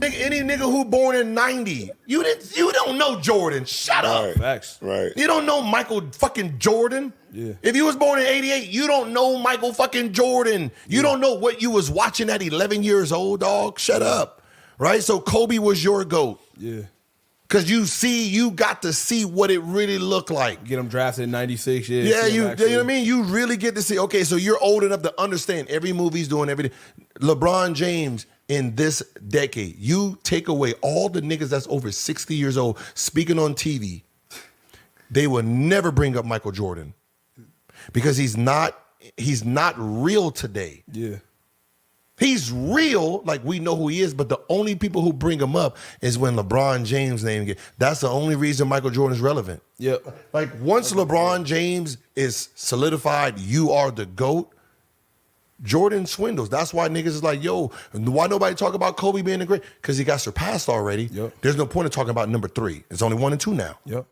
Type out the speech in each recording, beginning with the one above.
Any nigga who born in 90, you don't know Jordan. Shut up. Facts. Right. You don't know Michael fucking Jordan. Yeah. If you was born in 88, you don't know Michael fucking Jordan. You don't know what you was watching at 11 years old, dog. Shut up. Right? So Kobe was your GOAT. Yeah. Because you got to see what it really looked like. Get him drafted in 96. Yeah, you know what I mean? You really get to see, okay, so you're old enough to understand every movie he's doing, everything. LeBron James in this decade, you take away all the niggas that's over 60 years old speaking on TV, they will never bring up Michael Jordan because he's not real today. Yeah. He's real, like we know who he is, but the only people who bring him up is when LeBron James' name gets. That's the only reason Michael Jordan is relevant. Yep. Like once LeBron James is solidified, you are the GOAT. Jordan swindles. That's why niggas is like, yo, why nobody talk about Kobe being the great? Because he got surpassed already. Yep. There's no point in talking about number 3. It's only 1 and 2 now. Yep.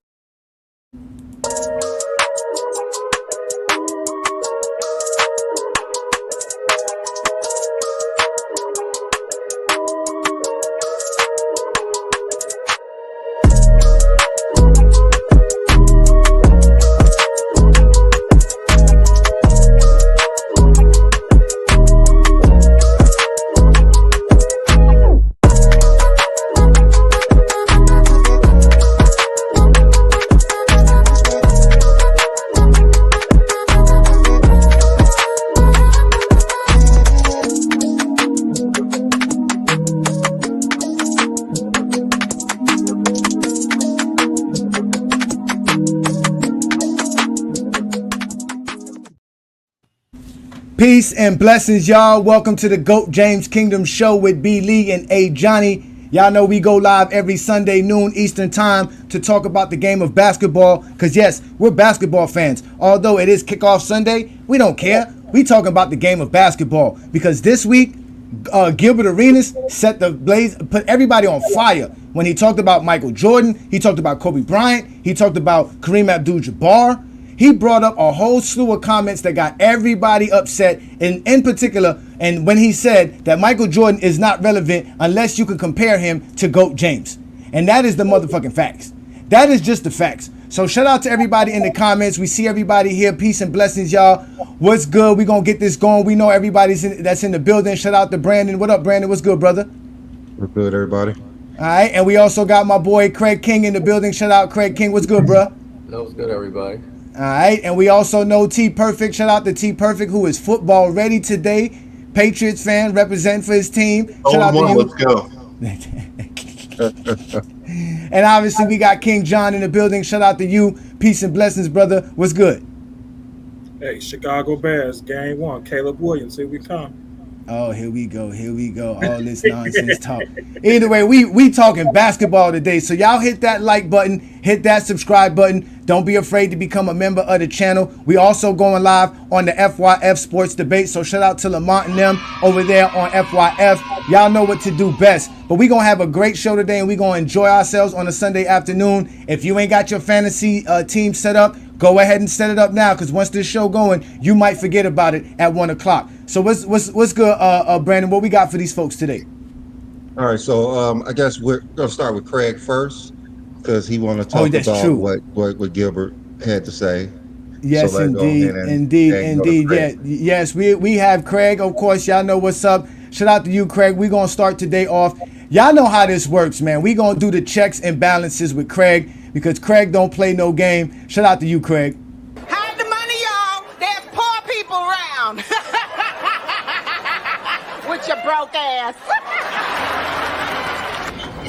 Peace and blessings, y'all. Welcome to the GOAT James Kingdom Show with B. Lee and A. Johnny. Y'all know we go live every Sunday noon Eastern time to talk about the game of basketball. Because yes, we're basketball fans. Although it is kickoff Sunday, we don't care. We talking about the game of basketball. Because this week, Gilbert Arenas set the blaze, put everybody on fire. When he talked about Michael Jordan, he talked about Kobe Bryant, he talked about Kareem Abdul-Jabbar. He brought up a whole slew of comments that got everybody upset, and in particular, and when he said that Michael Jordan is not relevant unless you can compare him to GOAT James. And that is the motherfucking facts. That is just the facts. So shout out to everybody in the comments. We see everybody here. Peace and blessings, y'all. What's good? We gonna get this going. We know everybody's that's in the building. Shout out to Brandon. What up, Brandon? What's good, brother? What's good, everybody? All right, and we also got my boy Craig King in the building. Shout out Craig King. What's good, bro? What's good, everybody? All right, and we also know T Perfect. Shout out to T Perfect, who is football ready today. Patriots fan, representing for his team. Shout out to you. Let's go. And obviously we got King John in the building. Shout out to you. Peace and blessings, brother. What's good? Hey, Chicago Bears, game 1. Caleb Williams, here we come. Oh, here we go. Here we go. All this nonsense talk. Either way, we talking basketball today. So y'all hit that like button, hit that subscribe button. Don't be afraid to become a member of the channel. We also going live on the FYF Sports Debate. So shout out to Lamont and them over there on FYF. Y'all know what to do best. But we going to have a great show today, and we going to enjoy ourselves on a Sunday afternoon. If you ain't got your fantasy team set up, go ahead and set it up now, because once this show going, you might forget about it at 1 o'clock. So what's good, Brandon? What we got for these folks today? All right, so I guess we're gonna start with Craig first, because he want to talk about what Gilbert had to say. Yes, so indeed. Yeah, yes, we have Craig. Of course, y'all know what's up. Shout out to you, Craig. We're gonna start today off. Y'all know how this works, man. We gonna do the checks and balances with Craig, because Craig don't play no game. Shout out to you, Craig. Hide the money, y'all. There's poor people around. With your broke ass.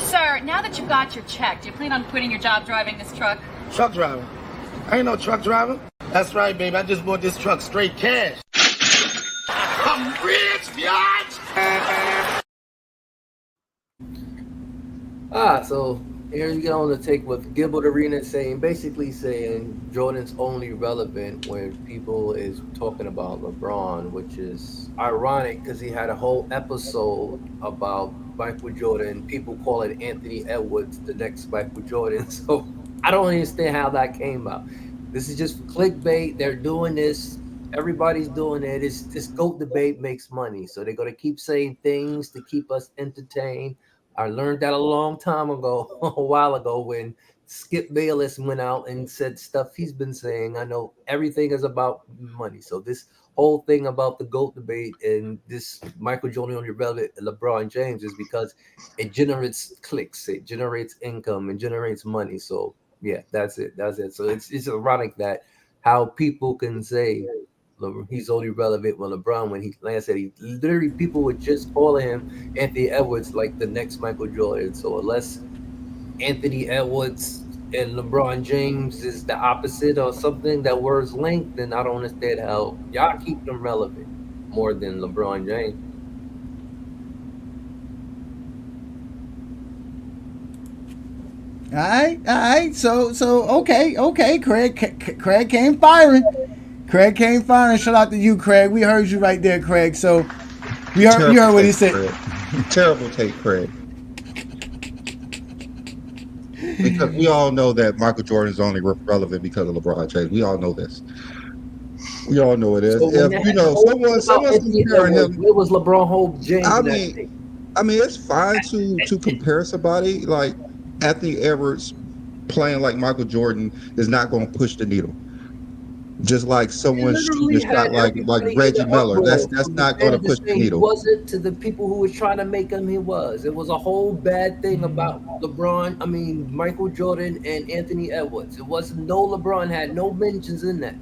Sir, now that you've got your check, do you plan on quitting your job driving this truck? Truck driver? I ain't no truck driver. That's right, baby. I just bought this truck straight cash. I'm rich, biatch. So here you go on the take with Gilbert Arenas basically saying Jordan's only relevant when people is talking about LeBron, which is ironic because he had a whole episode about Michael Jordan. People call it Anthony Edwards, the next Michael Jordan. So I don't understand how that came out. This is just clickbait. They're doing this. Everybody's doing it. This GOAT debate makes money. So they're going to keep saying things to keep us entertained. I learned that a long time ago, a while ago, when Skip Bayless went out and said stuff he's been saying. I know everything is about money. So this whole thing about the GOAT debate and this Michael Jordan on your relevant LeBron James is because it generates clicks, it generates income, it generates money. So yeah, that's it. That's it. So it's ironic that how people can say he's only relevant when LeBron, when he, like I said, he literally, people would just call him Anthony Edwards like the next Michael Jordan. So unless Anthony Edwards and LeBron James is the opposite or something, that word's linked, then I don't understand how y'all keep them relevant more than LeBron James. All right. So okay. Craig came firing. Shout out to you, Craig. We heard you right there, Craig. So you heard what he said. Terrible take, Craig. Because we all know that Michael Jordan is only relevant because of LeBron James. We all know this. We all know it is. So if someone's comparing him, it was LeBron James. I mean, it's fine to compare somebody like Anthony Edwards playing like Michael Jordan is not going to push the needle. Just like someone shooting a shot like Reggie Miller, that's not going to push the needle. He wasn't to the people who was trying to make him. He was. It was a whole bad thing about Michael Jordan and Anthony Edwards. It wasn't. No, LeBron had no mentions in that.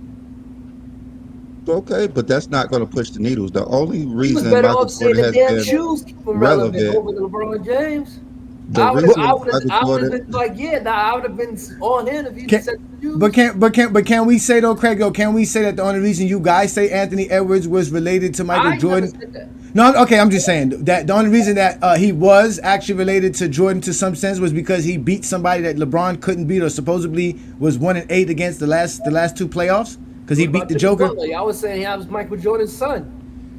Okay, but that's not going to push the needles. The only reason Michael Jordan has been relevant over to LeBron James. I would have been like, I would have been on him if you said you. But can we say though, Craig? Can we say that the only reason you guys say Anthony Edwards was related to Michael Jordan? Never said that. No, okay, I'm just saying that the only reason that he was actually related to Jordan to some sense was because he beat somebody that LeBron couldn't beat, or supposedly was 1-8 against the last two playoffs because he beat the Joker. I was saying I was Michael Jordan's son.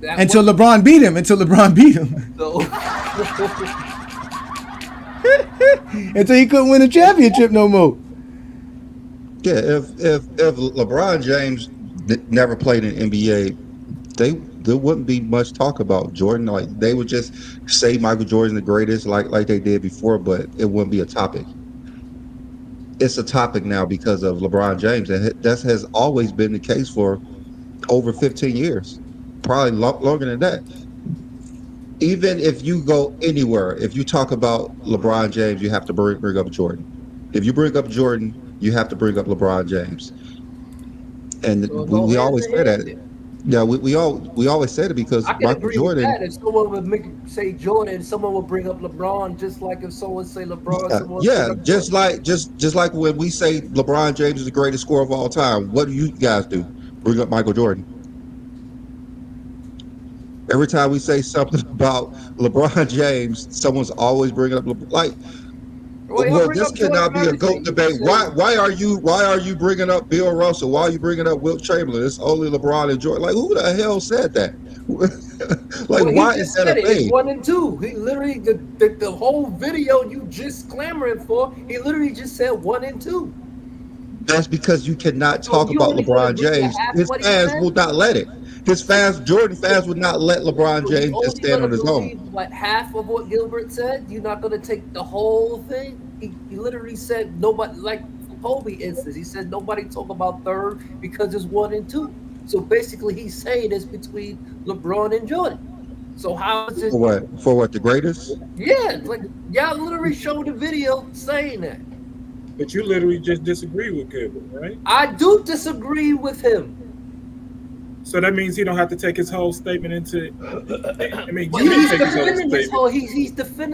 Until LeBron beat him. So. Until he couldn't win a championship no more. Yeah, if LeBron James never played in NBA, there wouldn't be much talk about Jordan. Like they would just say Michael Jordan's the greatest, like they did before, but it wouldn't be a topic. It's a topic now because of LeBron James, and that has always been the case for over 15 years, probably longer than that. Even if you go anywhere, if you talk about LeBron James, you have to bring up Jordan. If you bring up Jordan, you have to bring up LeBron James. And we always say that. Yeah, we always say it because Michael Jordan. That. If someone would say Jordan, someone would bring up LeBron, just like if someone say LeBron. Just like when we say LeBron James is the greatest scorer of all time. What do you guys do? Bring up Michael Jordan. Every time we say something about LeBron James, someone's always bringing up this cannot be a GOAT debate. Why are you bringing up Bill Russell? Why are you bringing up Wilt Chamberlain? It's only LeBron and Jordan. Like, who the hell said that? Why is that a thing? It's 1 and 2. He literally the whole video you just clamoring for. He literally just said 1 and 2. That's because you cannot talk about LeBron James. His fans will not let it. Jordan fans would not let LeBron James just stand on his own. What, half of what Gilbert said? You're not going to take the whole thing? He literally said nobody, like Kobe instance, he said nobody talk about third because it's 1 and 2. So basically he's saying it's between LeBron and Jordan. So how is it? For what, the greatest? Yeah, like y'all literally showed the video saying that. But you literally just disagree with Gilbert, right? I do disagree with him. So that means he don't have to take his whole statement into. I mean, he's defending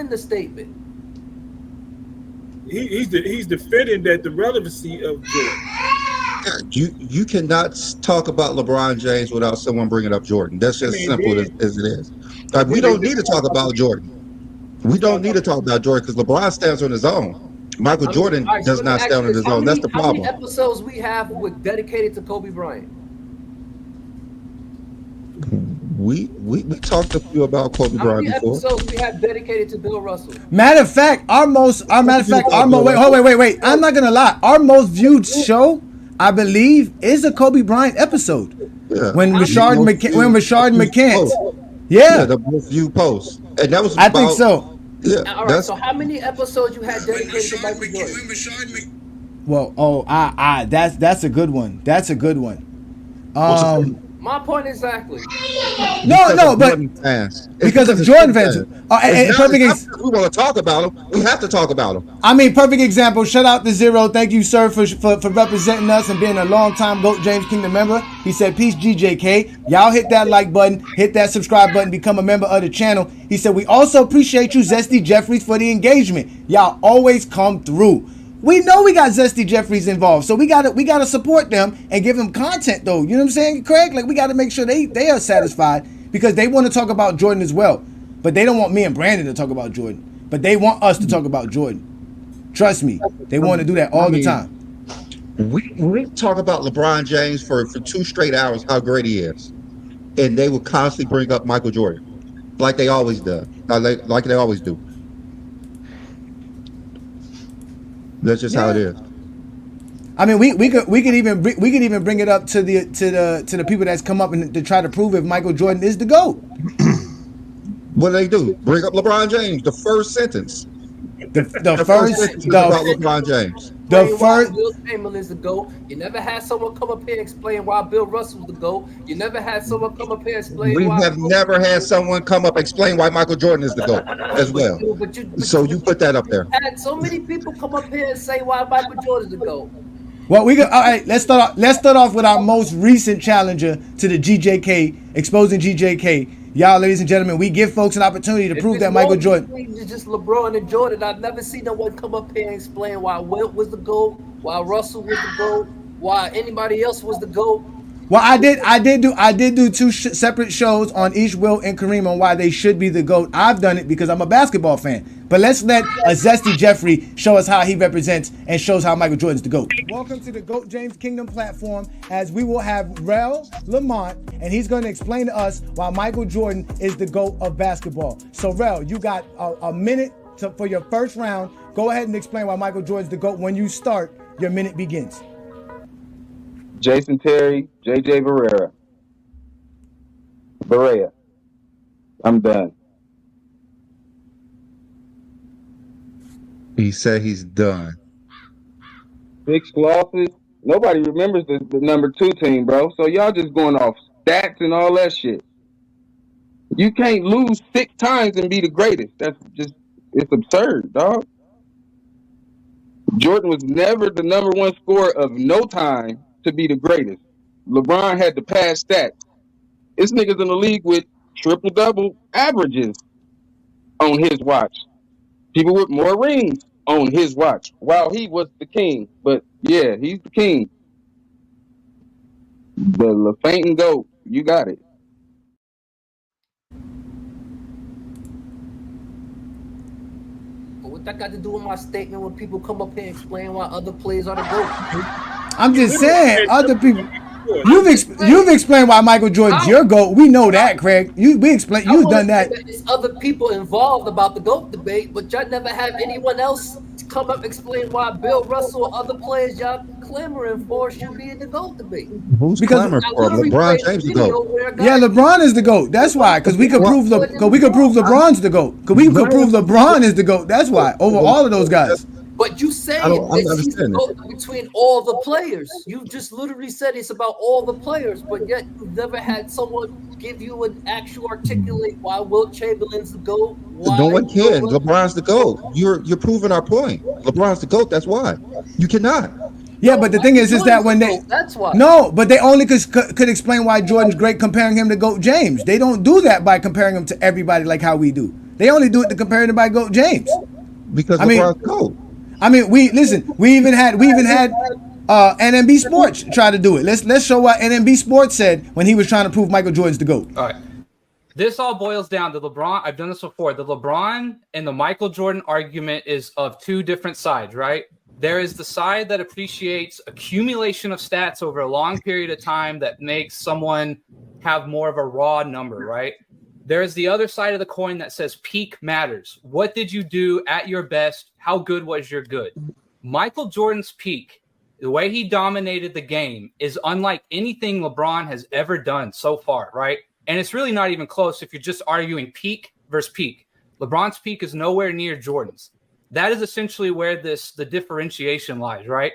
the statement. He's defending that the relevancy of Jordan. You cannot talk about LeBron James without someone bringing up Jordan. That's just simple as it is. Like, we don't need to talk about Jordan. We don't need to talk about Jordan because LeBron stands on his own. Michael Jordan does not stand on his own. That's the problem. How many episodes we have with dedicated to Kobe Bryant? We talked to you about Kobe Bryant before. Episodes we have dedicated to Bill Russell. Matter of fact, wait. I'm not gonna lie. Our most viewed show, I believe, is a Kobe Bryant episode. Yeah. When Rashard McCants. Yeah, the most viewed post, and that was. I think so. Yeah, All right. So how many episodes you had dedicated to Michael Jordan? Well, that's a good one. That's a good one. What's the point? My point exactly. No, but Jordan fans. It's because of it's Jordan fans. It's not because we want to talk about him. We have to talk about him. I mean, perfect example. Shout out to Zero. Thank you, sir, for representing us and being a long-time GOAT James Kingdom member. He said, peace, GJK. Y'all hit that like button, hit that subscribe button, become a member of the channel. He said, we also appreciate you, Zesty Jeffries, for the engagement. Y'all always come through. We know we got Zesty Jeffries involved, so we gotta support them and give them content, though. You know what I'm saying, Craig? Like, we gotta make sure they are satisfied because they want to talk about Jordan as well. But they don't want me and Brandon to talk about Jordan. But they want us to talk about Jordan. Trust me, they want to do that all the time. We talk about LeBron James for 2 straight hours, how great he is, and they will constantly bring up Michael Jordan, like they always do. Like they always do. That's just how it is. I mean, we could even bring it up to the people that's come up and to try to prove if Michael Jordan is the GOAT. What do they do? Bring up LeBron James. The first sentence. The first sentence is about LeBron James. The first. Bill Chamberlain is the GOAT. You never had someone come up here and explain why Bill Russell's the GOAT. You never had someone come up here and explain We why. have never had someone come up and explain why Michael Jordan is the GOAT as well. So you put that up there. Had so many people come up here and say why Michael Jordan's the GOAT. Well, all right. Let's start off with our most recent challenger to the GJK, exposing GJK. Y'all, ladies and gentlemen, we give folks an opportunity to prove that Michael Jordan. It's just LeBron and Jordan. I've never seen no one come up here and explain why Wilt was the GOAT, why Russell was the GOAT, why anybody else was the GOAT. Well, I did do 2 separate shows on each Wilt and Kareem on why they should be the GOAT. I've done it because I'm a basketball fan. But let's let a Zesty Jeffrey show us how he represents and shows how Michael Jordan's the GOAT. Welcome to the GOAT James Kingdom platform, as we will have Rel Lamont, and he's going to explain to us why Michael Jordan is the GOAT of basketball. So, Rel, you got a minute for your first round. Go ahead and explain why Michael Jordan's the GOAT. When you start, your minute begins. Jason Terry, JJ Barea. I'm done. He said he's done. 6 losses. Nobody remembers the number 2 team, bro. So y'all just going off stats and all that shit. You can't lose 6 times and be the greatest. It's absurd, dog. Jordan was never the number 1 scorer of no time to be the greatest. LeBron had the past stats. It's niggas in the league with triple-double averages on his watch. People with more rings on his watch while he was the king. But yeah, he's the king. The LaFainting GOAT. You got it. But what that got to do with my statement when people come up here and explain why other players are the GOAT? I'm just saying, other people. You've explained why Michael Jordan's your GOAT. We know that, Craig. You've done that. There's other people involved about the GOAT debate, but y'all never have anyone else come up and explain why Bill Russell or other players y'all clamoring for should be in the GOAT debate. Who's clamoring for LeBron James the GOAT? Yeah, LeBron is the GOAT. That's why, because we could prove LeBron's the GOAT. Because we could prove LeBron is the GOAT. That's why, over all of those guys. But you say it's between all the players. You just literally said it's about all the players, but yet you've never had someone give you an actual articulate why Wilt Chamberlain's the GOAT. No one can. LeBron's the GOAT. You're proving our point. LeBron's the GOAT. That's why. You cannot. Yeah, but the thing is that when that's why. No, but they only could explain why Jordan's great comparing him to GOAT James. They don't do that by comparing him to everybody like how we do. They only do it to compare him by GOAT James. Because LeBron's GOAT. I mean, we even had NMB Sports try to do it. Let's show what NMB Sports said when he was trying to prove Michael Jordan's the GOAT. All right. This all boils down to LeBron. I've done this before. The LeBron and the Michael Jordan argument is of 2 different sides, right? There is the side that appreciates accumulation of stats over a long period of time that makes someone have more of a raw number, right? There's the other side of the coin that says peak matters. What did you do at your best? How good was your good? Michael Jordan's peak, the way he dominated the game, is unlike anything LeBron has ever done so far, right? And it's really not even close if you're just arguing peak versus peak. LeBron's peak is nowhere near Jordan's. That is essentially where the differentiation lies, right?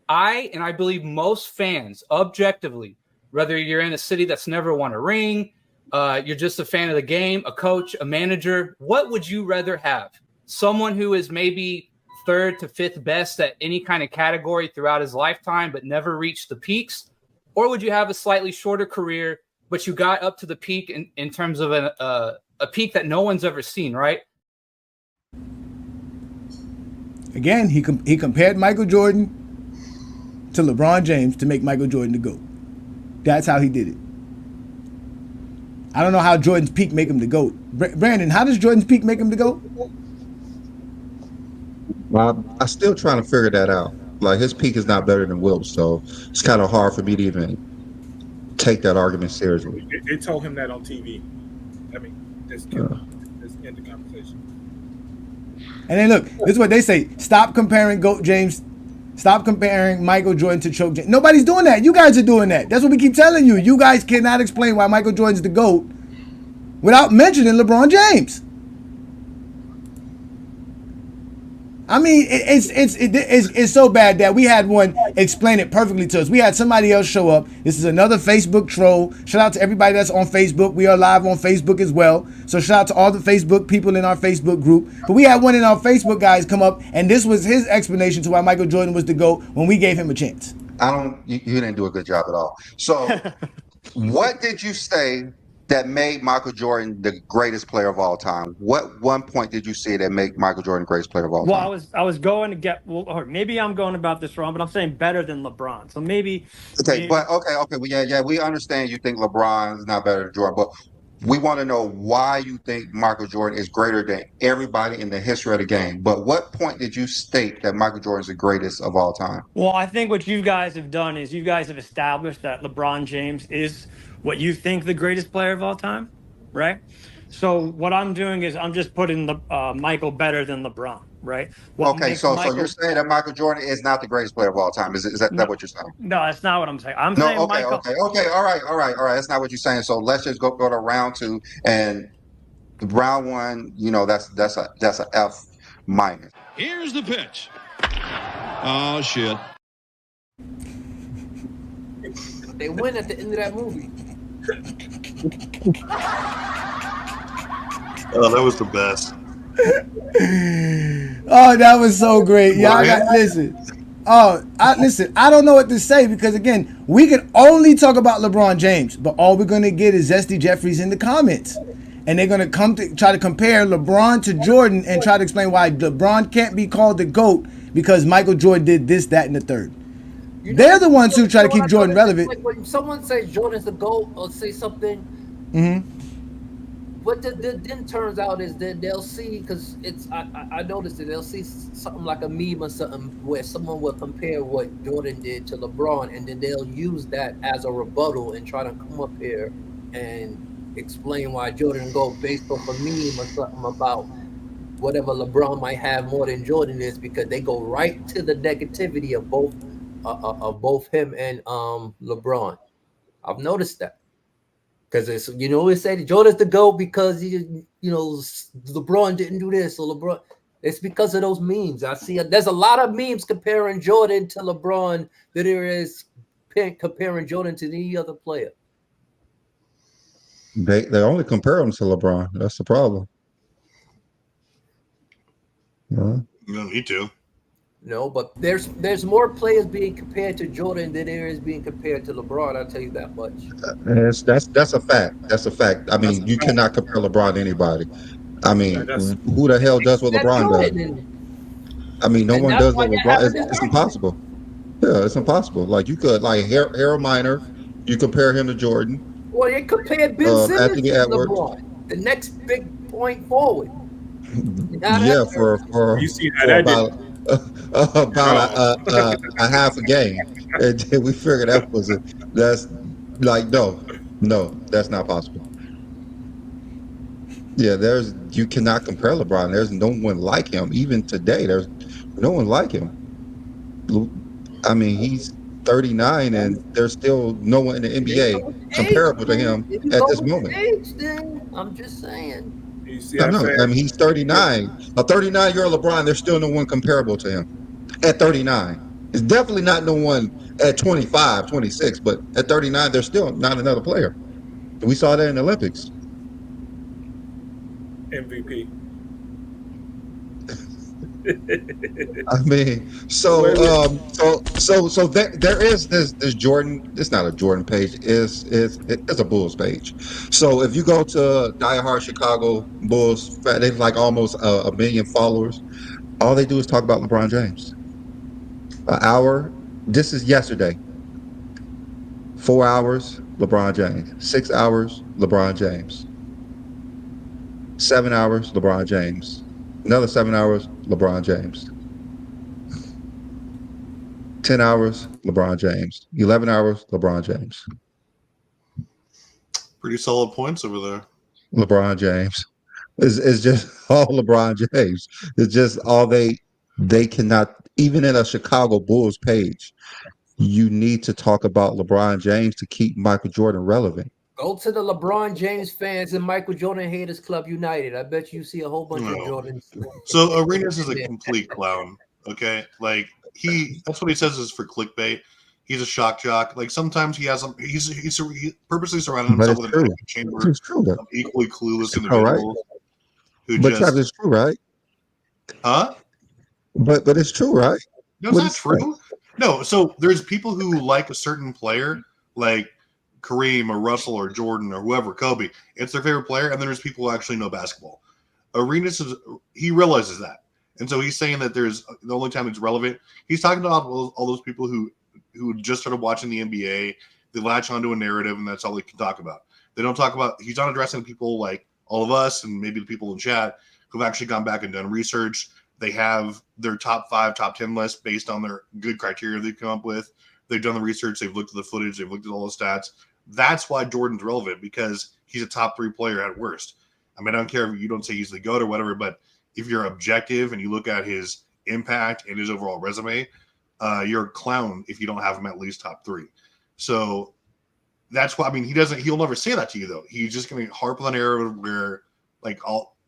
I believe most fans, objectively, whether you're in a city that's never won a ring, you're just a fan of the game, a coach, a manager, what would you rather have? Someone who is maybe third to fifth best at any kind of category throughout his lifetime, but never reached the peaks? Or would you have a slightly shorter career, but you got up to the peak in terms of a peak that no one's ever seen, right? Again, he compared Michael Jordan to LeBron James to make Michael Jordan the GOAT. That's how he did it. I don't know how Jordan's peak make him the GOAT. Brandon, how does Jordan's peak make him the GOAT? Well, I'm still trying to figure that out. Like, his peak is not better than Wilt's, so it's kind of hard for me to even take that argument seriously. They told him that on TV. I mean, let's end the conversation. And then look, this is what they say. Stop comparing GOAT James. Stop comparing Michael Jordan to Choke James. Nobody's doing that. You guys are doing that. That's what we keep telling you. You guys cannot explain why Michael Jordan's the GOAT without mentioning LeBron James. I mean, it's so bad that we had one explain it perfectly to us. We had somebody else show up. This is another Facebook troll. Shout out to everybody that's on Facebook. We are live on Facebook as well. So shout out to all the Facebook people in our Facebook group. But we had one in our Facebook guys come up, and this was his explanation to why Michael Jordan was the GOAT when we gave him a chance. You didn't do a good job at all. So what did you say that made Michael Jordan the greatest player of all time? What one point did you say that made Michael Jordan the greatest player of all time? Well, I was going to get, or maybe I'm going about this wrong, but I'm saying better than LeBron. So maybe. Okay, but okay. Well, yeah, we understand you think LeBron is not better than Jordan, but we want to know why you think Michael Jordan is greater than everybody in the history of the game. But what point did you state that Michael Jordan is the greatest of all time? Well, I think what you guys have done is you guys have established that LeBron James is what you think the greatest player of all time, right? So what I'm doing is I'm just putting the Michael better than LeBron, right? Okay, so you're saying that Michael Jordan is not the greatest player of all time. Is that what you're saying? No, that's not what I'm saying. I'm saying okay, Michael. Okay. All right. That's not what you're saying. So let's just go to round two, and round one, that's a F minus. Here's the pitch. Oh shit. They win at the end of that movie. Oh, that was the best. Oh, that was so great. Y'all listen. I don't know what to say because again, we can only talk about LeBron James, but all we're gonna get is Zesty Jeffries in the comments. And they're gonna come to try to compare LeBron to Jordan and try to explain why LeBron can't be called the GOAT because Michael Jordan did this, that, and the third. They're the ones who try to keep Jordan relevant. Like when someone says Jordan's the GOAT or say something, what then turns out is that they'll see, because I noticed that they'll see something like a meme or something where someone will compare what Jordan did to LeBron, and then they'll use that as a rebuttal and try to come up here and explain why Jordan go based off a meme or something about whatever LeBron might have more than Jordan is, because they go right to the negativity of both him and LeBron. I've noticed that because it's we say Jordan's the GOAT because LeBron didn't do this or LeBron. It's because of those memes. I see there's a lot of memes comparing Jordan to LeBron that there is comparing Jordan to any other player. They only compare him to LeBron. That's the problem. No need to. No, but there's more players being compared to Jordan than there is being compared to LeBron. I'll tell you that much. That's a fact. That's a fact. I mean, you cannot compare LeBron to anybody. I mean, who the hell does what LeBron does? I mean, no one does what LeBron. It's impossible. Yeah, it's impossible. Like you could, like Harold Miner, you compare him to Jordan. Well, they compared Ben Simmons to LeBron. The next big point forward. Yeah, for you see how that about a half a game, and we figured that's like no, that's not possible. Yeah, you cannot compare LeBron. There's no one like him. Even today, there's no one like him. I mean, he's 39, and there's still no one in the NBA comparable to him at this moment. I'm just saying. No. I mean, he's 39. A 39-year-old LeBron, there's still no one comparable to him at 39. It's definitely not no one at 25, 26, but at 39, there's still not another player. We saw that in the Olympics. MVP. I mean, so there is this Jordan. It's not a Jordan page. It's a Bulls page. So if you go to diehard Chicago Bulls, they have like almost a million followers. All they do is talk about LeBron James. An hour. This is yesterday. 4 hours, LeBron James. 6 hours, LeBron James. 7 hours, LeBron James. Another 7 hours, LeBron James. 10 hours, LeBron James. 11 hours, LeBron James. Pretty solid points over there. LeBron James. It's just all LeBron James. It's just all they cannot, even in a Chicago Bulls page, you need to talk about LeBron James to keep Michael Jordan relevant. Go to the LeBron James fans and Michael Jordan haters club united. I bet you see a whole bunch of Jordans. So Arenas is a complete clown. Okay, like that's what he says is for clickbait. He's a shock jock. Like sometimes he purposely surrounded himself with an echo chamber of equally clueless individuals. But Travis, it's true, right? Huh? But it's true, right? No, it's not true. No, so there's people who like a certain player, like Kareem or Russell or Jordan or whoever, Kobe. It's their favorite player, and then there's people who actually know basketball. Arenas he realizes that, and so he's saying that there's the only time it's relevant. He's talking about all those people who just started watching the NBA. They latch onto a narrative, and that's all they can talk about. They don't talk about. He's not addressing people like all of us and maybe the people in chat who've actually gone back and done research. They have their top 5, top 10 list based on their good criteria they've come up with. They've done the research. They've looked at the footage. They've looked at all the stats. That's why Jordan's relevant, because he's a top 3 player at worst. I mean, I don't care if you don't say he's the GOAT or whatever, but if you're objective and you look at his impact and his overall resume, you're a clown if you don't have him at least top 3. So that's why, I mean, he'll never say that to you, though. He's just going to harp on an area where, like,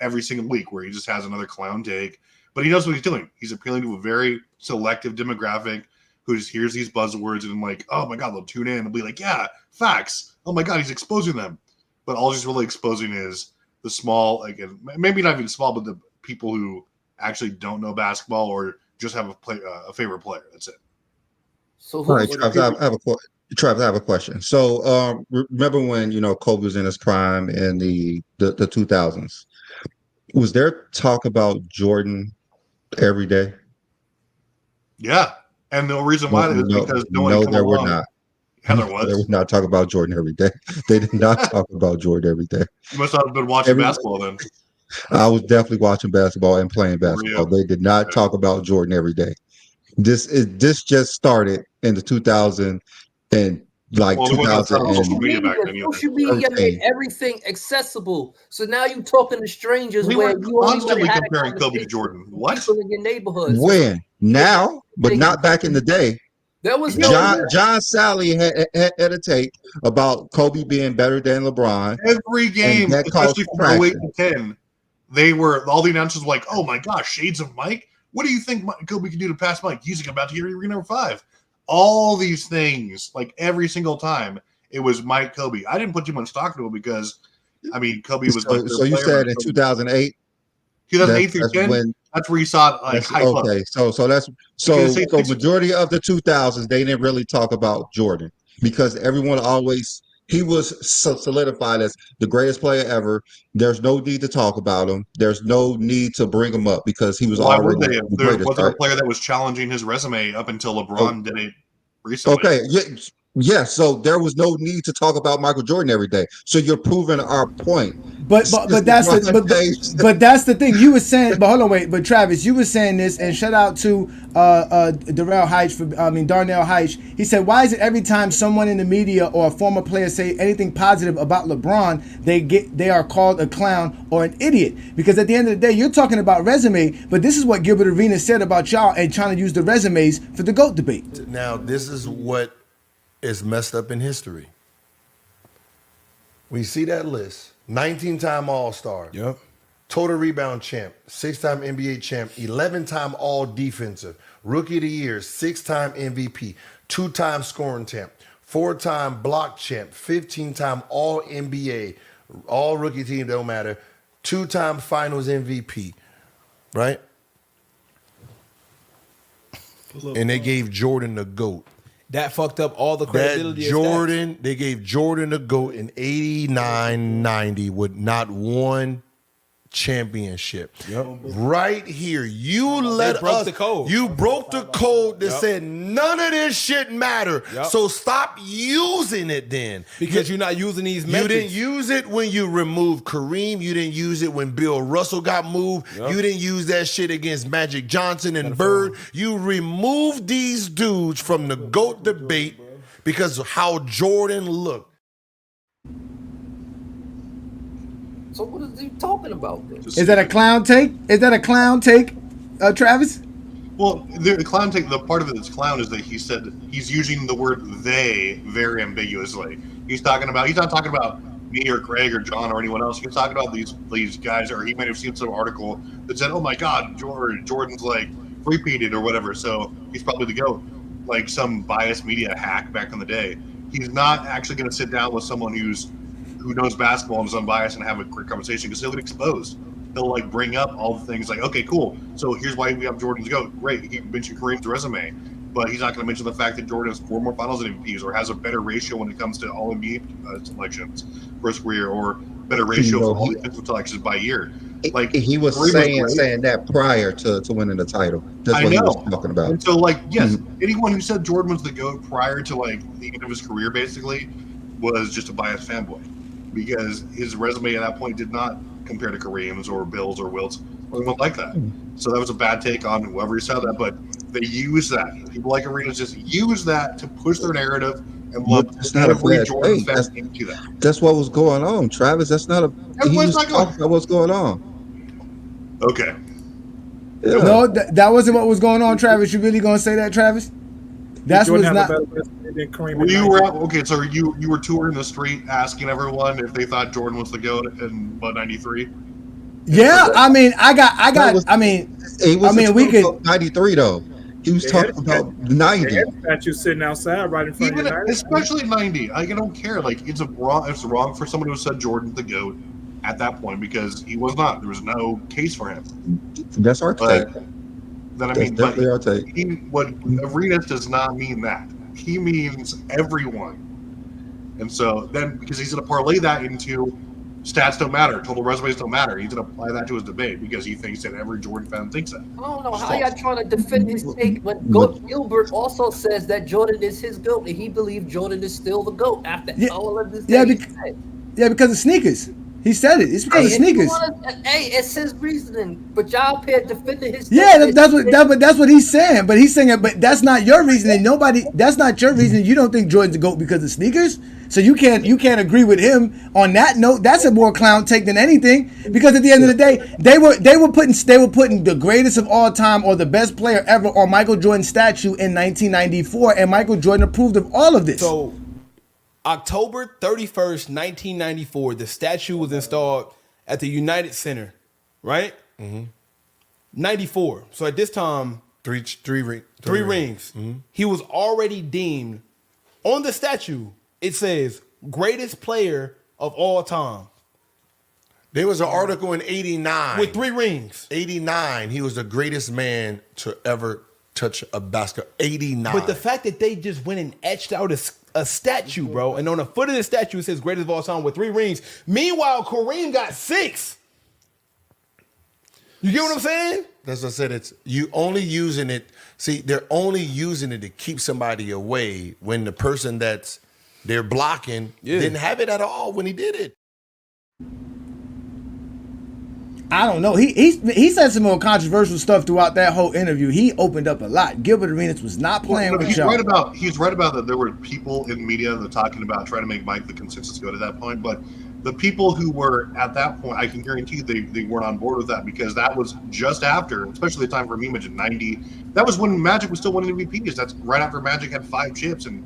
every single week where he just has another clown take. But he knows what he's doing. He's appealing to a very selective demographic who just hears these buzzwords and like, oh my God, they'll tune in and be like, yeah, facts. Oh my God, he's exposing them. But all he's really exposing is the small, again, maybe not even small, but the people who actually don't know basketball or just have a favorite player. That's it. So, all right, Travis, I have a question. So, remember when Kobe was in his prime in the 2000s? Was there talk about Jordan every day? Yeah, and the reason why is because no one come there along. were not. Yeah, there was. They would not talk about Jordan every day. They did not talk about Jordan every day. You must not have been watching basketball then. I was definitely watching basketball and playing basketball. They did not talk about Jordan every day. This just started in the 2000 and like 2000 social media made everything accessible. So now you talking to strangers where you constantly comparing Kobe to Jordan. What? People in your neighborhood. When? Now, but not back in the day. There was John Sally had a take about Kobe being better than LeBron. Every game, especially from 08 to 10, all the announcers were like, oh my gosh, shades of Mike. What do you think Kobe can do to pass Mike? He's about to get number 5. All these things, like every single time, it was Mike Kobe. I didn't put too much stock into it because, I mean, Kobe was like. So you said in 2008? 2008 through 10. That's where you saw it, like hype up. Okay, so majority of the 2000s they didn't really talk about Jordan because everyone he was solidified as the greatest player ever. There's no need to talk about him. There's no need to bring him up because he was already the greatest. Was there a player that was challenging his resume up until LeBron did it recently? Okay, yeah. So there was no need to talk about Michael Jordan every day. So you're proving our point. But that's the thing you were saying. But hold on, wait. But Travis, you were saying this, and shout out to Darnell Heitch. He said, "Why is it every time someone in the media or a former player say anything positive about LeBron, they are called a clown or an idiot? Because at the end of the day, you're talking about resume, but this is what Gilbert Arenas said about y'all and trying to use the resumes for the GOAT debate. Now, this is what is messed up in history. We see that list." 19-time All-Star. Yep. total rebound champ, 6-time NBA champ, 11-time all defensive, rookie of the year, 6-time MVP, 2-time scoring champ, 4-time block champ, 15-time all NBA, all rookie team, don't matter, 2-time finals MVP, right? And they gave Jordan the GOAT. That fucked up all the credibility of Jordan, they gave Jordan the GOAT in 89-90 with not one championship. Right here, you let broke us. the code. You broke the code that said none of this shit matter. So stop using it then. Because you're not using these metrics. You didn't use it when you removed Kareem. You didn't use it when Bill Russell got moved. You didn't use that shit against Magic Johnson and Bird. You removed these dudes from the GOAT debate because of how Jordan looked. So what is he talking about then? Is that a clown take? Travis? Well, the clown take, the part of it that's clown is that he said he's using the word they very ambiguously. He's not talking about me or Craig or John or anyone else. He's talking about these guys, or he might have seen some article that said, oh my God, Jordan's like repeated or whatever, so he's probably the GOAT, like some biased media hack back in the day. He's not actually going to sit down with someone who knows basketball and is unbiased and have a quick conversation, because he'll get exposed. He'll like bring up all the things like, okay, cool. So here's why we have Jordan's GOAT. Great. He mentioned Kareem's resume, but he's not going to mention the fact that Jordan has 4 more finals MVPs or has a better ratio when it comes to all NBA selections for his career, or better ratio for all defensive selections by year. Like he was saying that prior to winning the title. That's what he was talking about. And so like, yes, anyone who said Jordan was the GOAT prior to like the end of his career basically was just a biased fanboy, because his resume at that point did not compare to Kareem's or Bill's or Wilt's or anyone like that. So that was a bad take on whoever said that, but they use that. People like Arenas just use that to push their narrative and love every Jordan fan into that. That's what was going on, Travis. That's not a. He was talking about what's going on. Okay. Yeah. No, that wasn't what was going on, Travis. You really gonna say that, Travis? That's what's not. Okay, so you were touring the street asking everyone if they thought Jordan was the GOAT in 93. Yeah, I mean, we could 93 though. He was talking about 90. That you sitting outside right in front of you, especially 90. I don't care. Like it's wrong for someone who said Jordan's the GOAT at that point, because he was not. There was no case for him. That's our take. What Arenas does not mean that. He means everyone. And so then, because he's going to parlay that into stats don't matter, total resumes don't matter, he's going to apply that to his debate because he thinks that every Jordan fan thinks that. I don't know how y'all trying to defend his take when Gilbert also says that Jordan is his GOAT and he believes Jordan is still the GOAT after all of this. Because of sneakers. He said it. It's because of sneakers. It's his reasoning, but y'all up here defending his. Yeah, that's what he's saying. But he's saying it. But that's not your reasoning. That's not your reasoning. You don't think Jordan's the GOAT because of sneakers. So you can't agree with him on that note. That's a more clown take than anything. Because at the end of the day, they were putting the greatest of all time or the best player ever on Michael Jordan's statue in 1994, and Michael Jordan approved of all of this. So October 31st, 1994, the statue was installed at the United Center, right? 94. So at this time, three rings. Mm-hmm. He was already deemed, on the statue, it says, greatest player of all time. There was an article in 89. With 3 rings. 89, he was the greatest man to ever touch a basket. 89. But the fact that they just went and etched out a statue, bro, and on the foot of the statue it says greatest of all time with 3 rings. Meanwhile, Kareem got 6. You get what I'm saying? That's what I said. It's you only using it. See, they're only using it to keep somebody away when the person that's they're blocking didn't have it at all when he did it. I don't know. He said some more controversial stuff throughout that whole interview. He opened up a lot. Gilbert Arenas was not playing with y'all. He's right about that. There were people in media that were talking about trying to make Mike the consensus GOAT at that point, but the people who were at that point, I can guarantee you they weren't on board with that, because that was just after, especially the time for Mimage in 90. That was when Magic was still winning MVPs. That's right after Magic had 5 chips and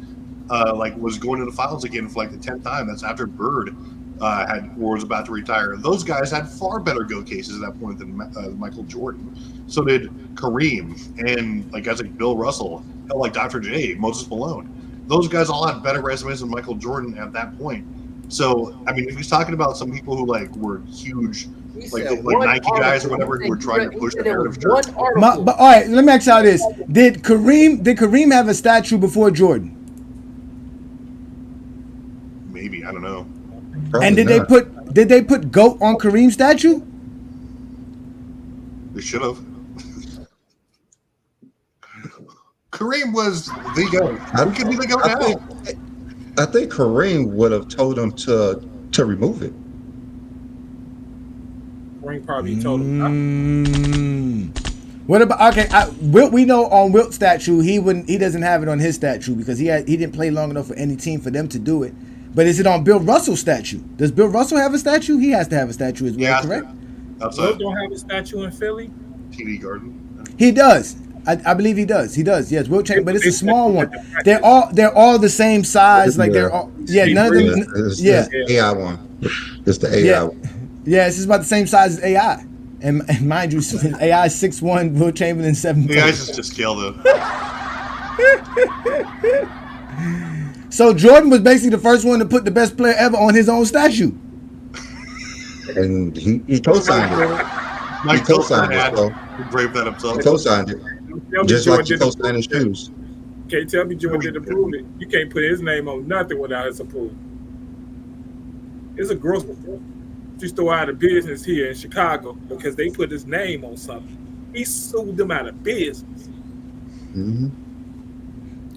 was going to the finals again for like the 10th time. That's after Bird was about to retire. Those guys had far better GOAT cases at that point than Michael Jordan. So did Kareem and guys like Bill Russell, hell, like Dr. J, Moses Malone. Those guys all had better resumes than Michael Jordan at that point. So, I mean, if he's talking about some people who were huge, like Nike guys or whatever, who were trying to push the narrative. But all right, let me ask y'all this: Did Kareem have a statue before Jordan? Maybe, I don't know. Probably and did they put GOAT on Kareem's statue? They should have. Kareem was the GOAT. Who can be the GOAT now? I think Kareem would have told him to remove it. Kareem probably told him. What about Wilt? We know on Wilt's statue he doesn't have it on his statue because he didn't play long enough for any team for them to do it. But is it on Bill Russell's statue? Does Bill Russell have a statue? He has to have a statue as well, correct? Wilt don't have a statue in Philly. TD Garden. He does. I believe he does. He does. Yes, Wilt Chamberlain, but it's a small one. They're all the same size. Like they're all none of them. It's the AI one. It's the AI one. Yeah, it's just about the same size as AI. And mind you, AI 6'1", Wilt Chamberlain 7'. AI's just to scale though. So Jordan was basically the first one to put the best player ever on his own statue. And he co-signed it. He co-signed it. So he braved that himself. He co-signed it. Just like he co-signed his shoes. Can't tell me Jordan didn't approve it. You can't put his name on nothing without his approval. It's a gross just throw out of business here in Chicago because they put his name on something. He sued them out of business. Mm-hmm.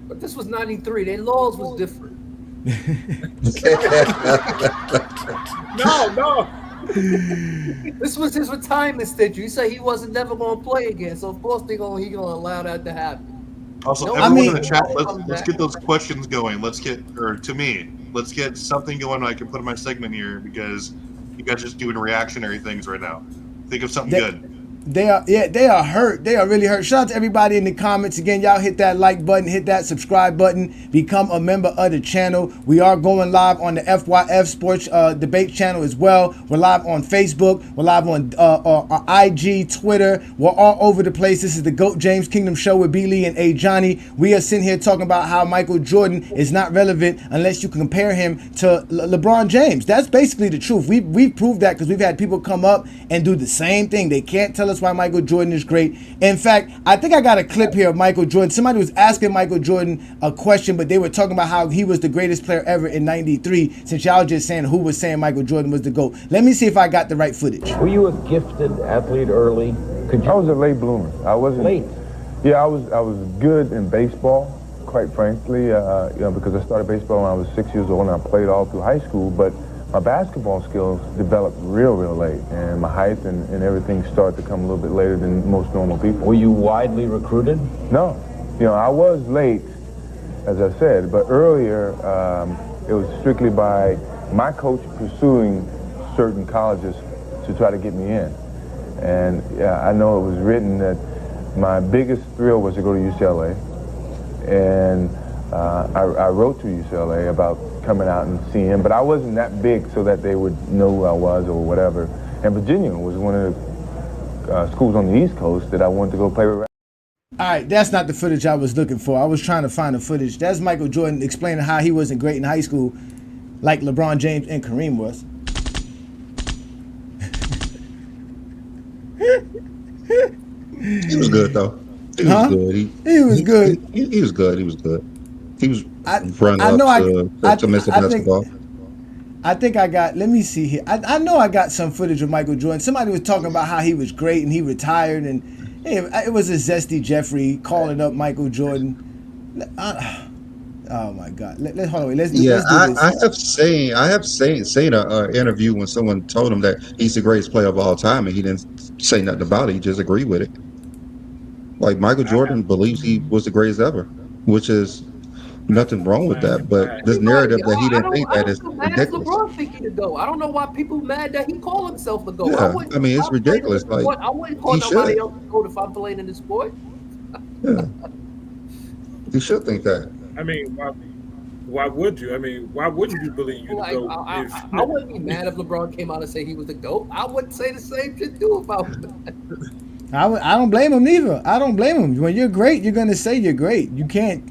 But this was 93. Their laws was different. No. This was his retirement statue. He said he wasn't never going to play again. So of course he gonna allow that to happen. Also, everyone in the chat, let's get those questions going. Let's get something going I can put in my segment here because you guys are just doing reactionary things right now. Think of something good. They are hurt. They are really hurt. Shout out to everybody in the comments. Again, y'all hit that like button, hit that subscribe button, become a member of the channel. We are going live on the FYF Sports Debate channel as well. We're live on Facebook. We're live on IG, Twitter. We're all over the place. This is the GOAT James Kingdom Show with B. Lee and A. Johnny. We are sitting here talking about how Michael Jordan is not relevant unless you compare him to LeBron James. That's basically the truth. We've proved that because we've had people come up and do the same thing. They can't tell us why Michael Jordan is great. In fact, I think I got a clip here of Michael Jordan. Somebody was asking Michael Jordan a question, but they were talking about how he was the greatest player ever in '93, since y'all just saying who was saying Michael Jordan was the GOAT. Let me see if I got the right footage. Were you a gifted athlete early? I was a late bloomer. I wasn't late. Yeah, I was good in baseball, quite frankly, because I started baseball when I was 6 years old and I played all through high school, but my basketball skills developed real late, and my height and everything started to come a little bit later than most normal people. Were you widely recruited? No. I was late, as I said, but earlier it was strictly by my coach pursuing certain colleges to try to get me in. And I know it was written that my biggest thrill was to go to UCLA, and I wrote to UCLA about coming out and seeing him, but I wasn't that big so that they would know who I was or whatever. And Virginia was one of the schools on the East Coast that I wanted to go play with. All right, that's not the footage I was looking for. I was trying to find the footage. That's Michael Jordan explaining how he wasn't great in high school like LeBron James and Kareem was. He was good, though. He was good. He was good. He was good. He was good. He was running I know up to Mr. Basketball. I think I got, let me see here. I know I got some footage of Michael Jordan. Somebody was talking about how he was great and he retired, and it was a zesty Jeffrey calling up Michael Jordan. Oh my God! Hold on. Let's do this. I have seen an interview when someone told him that he's the greatest player of all time, and he didn't say nothing about it. He just agreed with it. Like Michael Jordan believes he was the greatest ever, which is nothing wrong with that. But this narrative that he didn't think that is ridiculous. LeBron thinking to go. I don't know why people mad that he called himself the GOAT. Yeah, I mean it's ridiculous. Like I wouldn't call nobody else the GOAT if I'm playing in the sport. Yeah, you should think that. I mean, Why would you? I mean, why wouldn't you believe you the Like, GOAT? I wouldn't be mad if LeBron came out and say he was the GOAT. I would say the same shit too about that. I don't blame him neither. I don't blame him. When you're great, you're gonna say you're great. You can't.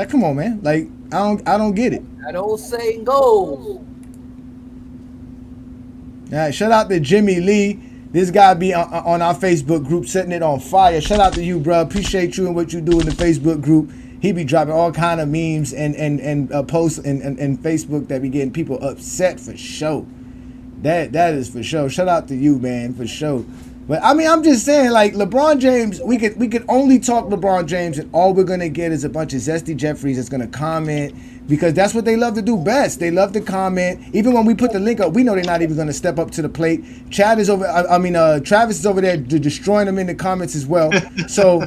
Come on, man. Like I don't get it. That old saying goes. All right, shout out to Jimmy Lee. This guy be on our Facebook group setting it on fire. Shout out to you, bro. Appreciate you and what you do in the Facebook group. He be dropping all kind of memes and posts and Facebook that be getting people upset for sure. That is for sure. Shout out to you, man, for sure. But I mean, I'm just saying, like LeBron James, we could only talk LeBron James, and all we're gonna get is a bunch of zesty Jeffries that's gonna comment, because that's what they love to do best. They love to comment. Even when we put the link up, we know they're not even gonna step up to the plate. Travis is over there destroying them in the comments as well. So,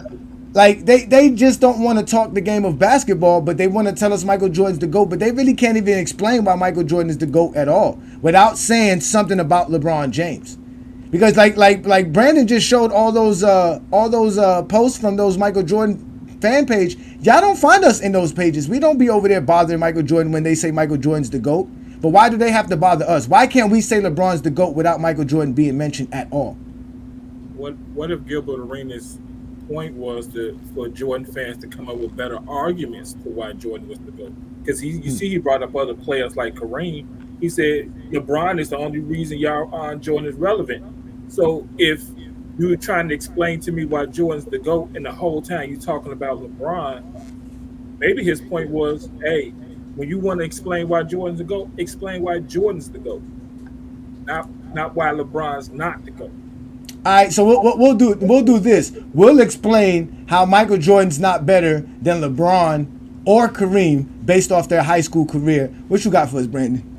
like they just don't want to talk the game of basketball, but they want to tell us Michael Jordan's the GOAT. But they really can't even explain why Michael Jordan is the GOAT at all without saying something about LeBron James. Because like Brandon just showed all those posts from those Michael Jordan fan page. Y'all don't find us in those pages. We don't be over there bothering Michael Jordan when they say Michael Jordan's the GOAT. But why do they have to bother us? Why can't we say LeBron's the GOAT without Michael Jordan being mentioned at all? What if Gilbert Arenas' point was for Jordan fans to come up with better arguments for why Jordan was the GOAT? Because he brought up other players like Kareem. He said LeBron is the only reason y'all Jordan is relevant. So if you were trying to explain to me why Jordan's the GOAT, and the whole time you're talking about LeBron, maybe his point was, hey, when you want to explain why Jordan's the GOAT, explain why Jordan's the GOAT, not why LeBron's not the GOAT. All right, so we'll do this. We'll explain how Michael Jordan's not better than LeBron or Kareem based off their high school career. What you got for us, Brandon?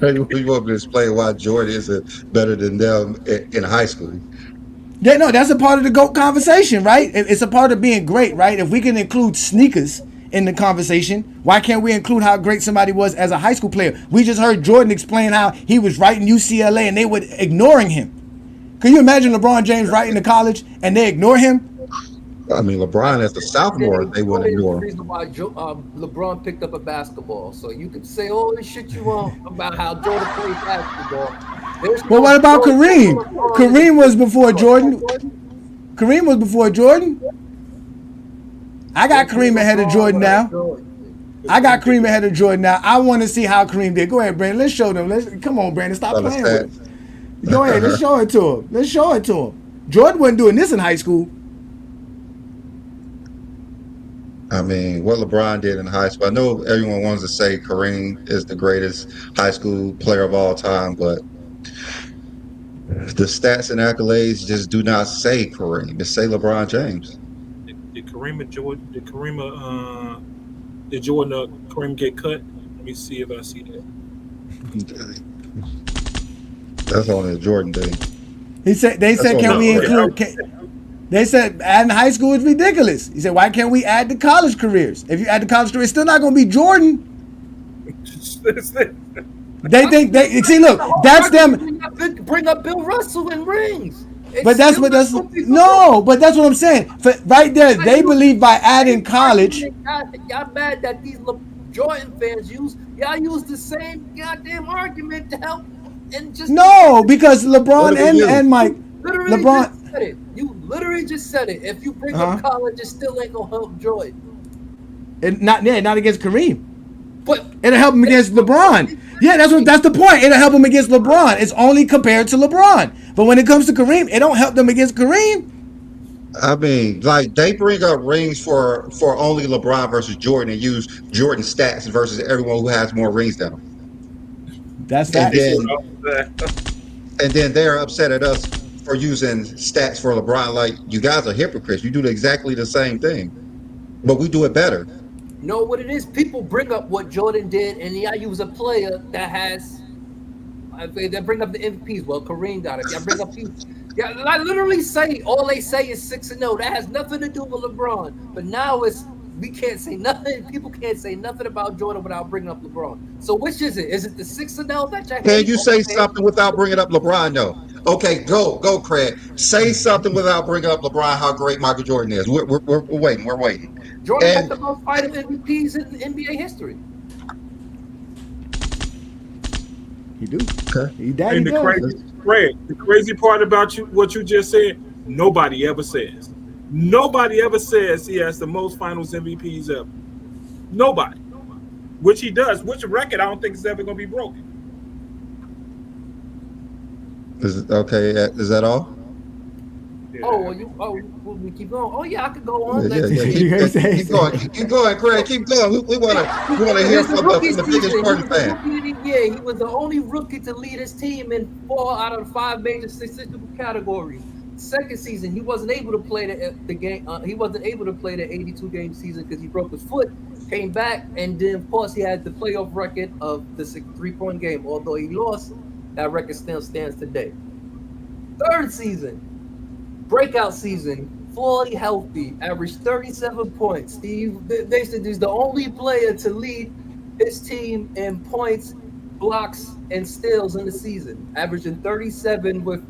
You want me to explain why Jordan isn't better than them in high school? Yeah, no, that's a part of the GOAT conversation, right? It's a part of being great, right? If we can include sneakers in the conversation, why can't we include how great somebody was as a high school player? We just heard Jordan explain how he was writing UCLA and they were ignoring him. Can you imagine LeBron James writing to college and they ignore him? I mean, LeBron as a sophomore, they wouldn't ignore him. The reason why LeBron picked up a basketball. So you can say all the shit you want about how Jordan played basketball. Well, what about Kareem? Kareem was before Jordan. Kareem was before Jordan. I got Kareem ahead of Jordan now. I want to see how Kareem did. Go ahead, Brandon. Let's show them. Come on, Brandon. Stop playing with him. Go ahead. Let's show it to him. Jordan wasn't doing this in high school. I mean, what LeBron did in high school. I know everyone wants to say Kareem is the greatest high school player of all time, but the stats and accolades just do not say Kareem. They say LeBron James. Did Kareem get cut? Let me see if I see that. That's only a Jordan thing. They said, can we include? They said adding high school is ridiculous. He said, why can't we add the college careers? If you add the college careers, it's still not going to be Jordan. They see. Look, that's them. Bring up Bill Russell in rings. But that's what I'm saying. Right there, they believe by adding college. Y'all mad that these Jordan fans use the same goddamn argument to help and just because LeBron and Mike. LeBron. You literally just said it. If you bring up college, it still ain't gonna help Jordan. And not against Kareem. But it'll help him against LeBron. Yeah, that's the point. It'll help him against LeBron. It's only compared to LeBron. But when it comes to Kareem, it don't help them against Kareem. I mean, like they bring up rings for only LeBron versus Jordan and use Jordan stats versus everyone who has more rings than him. That's that. And then they're upset at us for using stats for LeBron. Like, you guys are hypocrites. You do exactly the same thing, but we do it better. No, what it is, people bring up what Jordan did, and y'all use a player that has. They bring up the MVPs. Well, Kareem got it. Y'all bring up people. Yeah, I literally say all they say is 6-0. That has nothing to do with LeBron. But now we can't say nothing. People can't say nothing about Jordan without bringing up LeBron. So which is it? Is it the 6-0 that y'all? Can you say something without bringing up LeBron? No. Okay, go, Craig. Say something without bringing up LeBron. How great Michael Jordan is. We're waiting. We're waiting. Jordan got And the most finals MVPs in NBA history. He do. okay. He daddy And the does. crazy part about what you just said, nobody ever says. Nobody ever says he has the most finals MVPs ever. Nobody. Which he does. Which record I don't think is ever going to be broken. Okay, is that all? Yeah. Well, we keep going. Oh yeah, I could go on. Yeah, Let's see. keep going, Craig. Keep going. We want to hear from the biggest Jordan fan. Rookie of the year. He was the only rookie to lead his team in 4 out of the 5 major statistical categories. Second season, he wasn't able to play the game. He wasn't able to play the 82 game season because he broke his foot. Came back, and then of course he had the playoff record of the 3-point game. Although he lost, that record still stands today. Third season, breakout season, fully healthy, averaged 37 points. They said he's the only player to lead his team in points, blocks, and steals in the season, averaging 37 with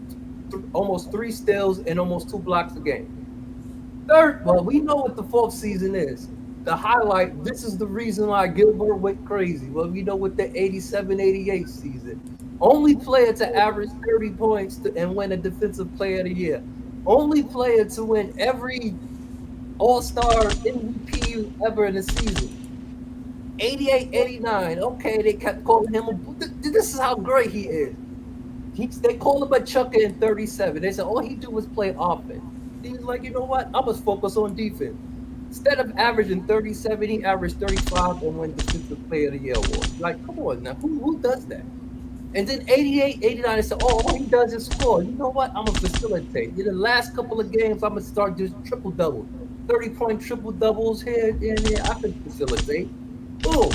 almost 3 steals and almost 2 blocks a game. Third, well, we know what the fourth season is. The highlight, this is the reason why Gilbert went crazy. Well, we know what the 87-88 season. Only player to average 30 points and win a Defensive Player of the Year. Only player to win every All-Star MVP ever in a season. 88-89. Okay, they kept calling him. This is how great he is. They call him a chucker in 37. They said all he do was play offense. He was like, you know what? I must focus on defense. Instead of averaging 37, he averaged 35 and won Defensive Player of the Year award. Like, come on now, who does that? And then 88-89, they said, all he does is score. You know what? I'm going to facilitate. In the last couple of games, I'm going to start just triple-double. 30-point triple-doubles here and there. I can facilitate. Boom.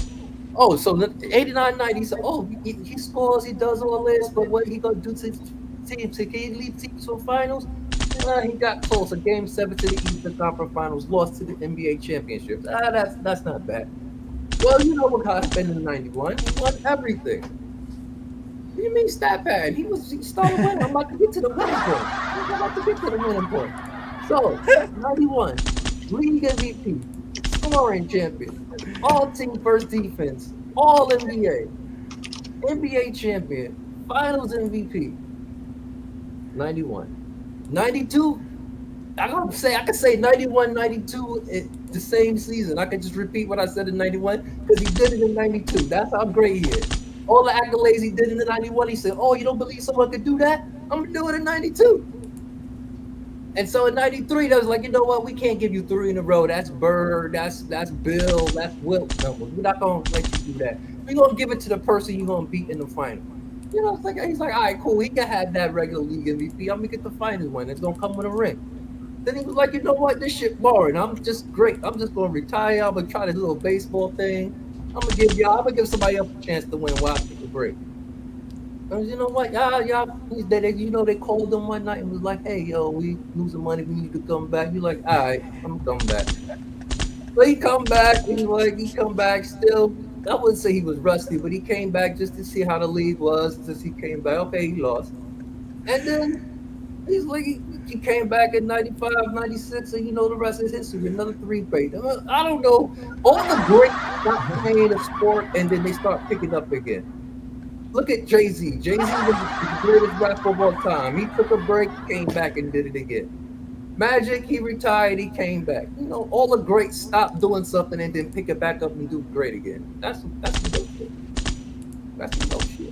Oh, so 89-90, he said, he scores, he does all this, but what he going to do to teams? Can he lead teams to finals? He got close. A game 7 to the Eastern Conference Finals, lost to the NBA Championship. That's not bad. Well, you know what happened in '91? He won everything. What do you mean stat pad? He started winning. I'm about to get to the winning point. So, 91, league MVP, scoring champion, all-team first defense, all NBA, NBA champion, finals MVP. 91. 92, I could say 91, 92 the same season. I could just repeat what I said in 91 because he did it in 92. That's how great he is. All the accolades he did in the 91, he said, you don't believe someone could do that? I'm going to do it in 92. And so in 93, they was like, you know what? We can't give you 3 in a row. That's Bird, that's Bill, that's Wilt numbers. We're not going to let you do that. We're going to give it to the person you're going to beat in the final. You know, he's like, all right, cool. He can have that regular league MVP. I'm going to get the finals one. It's going to come with a ring. Then he was like, you know what? This shit boring. I'm just great. I'm just going to retire. I'm going to try this little baseball thing. I'm going to give somebody else a chance to win while I take a break. And you know what? They called him one night and was like, hey, yo, we losing money. We need to come back. You're like, all right, I'm coming back. So he come back. He come back still. I wouldn't say he was rusty, but he came back just to see how the league was. Since he came back, okay, he lost. And then he's like, he came back in 95, 96, and you know the rest is history. Another 3-peat. I don't know. All the greats stop playing a sport, and then they start picking up again. Look at Jay-Z. Jay-Z was the greatest rapper of all time. He took a break, came back, and did it again. Magic, he retired, he came back. You know, all the greats stop doing something and then pick it back up and do great again. That's some dope shit. That's some dope shit.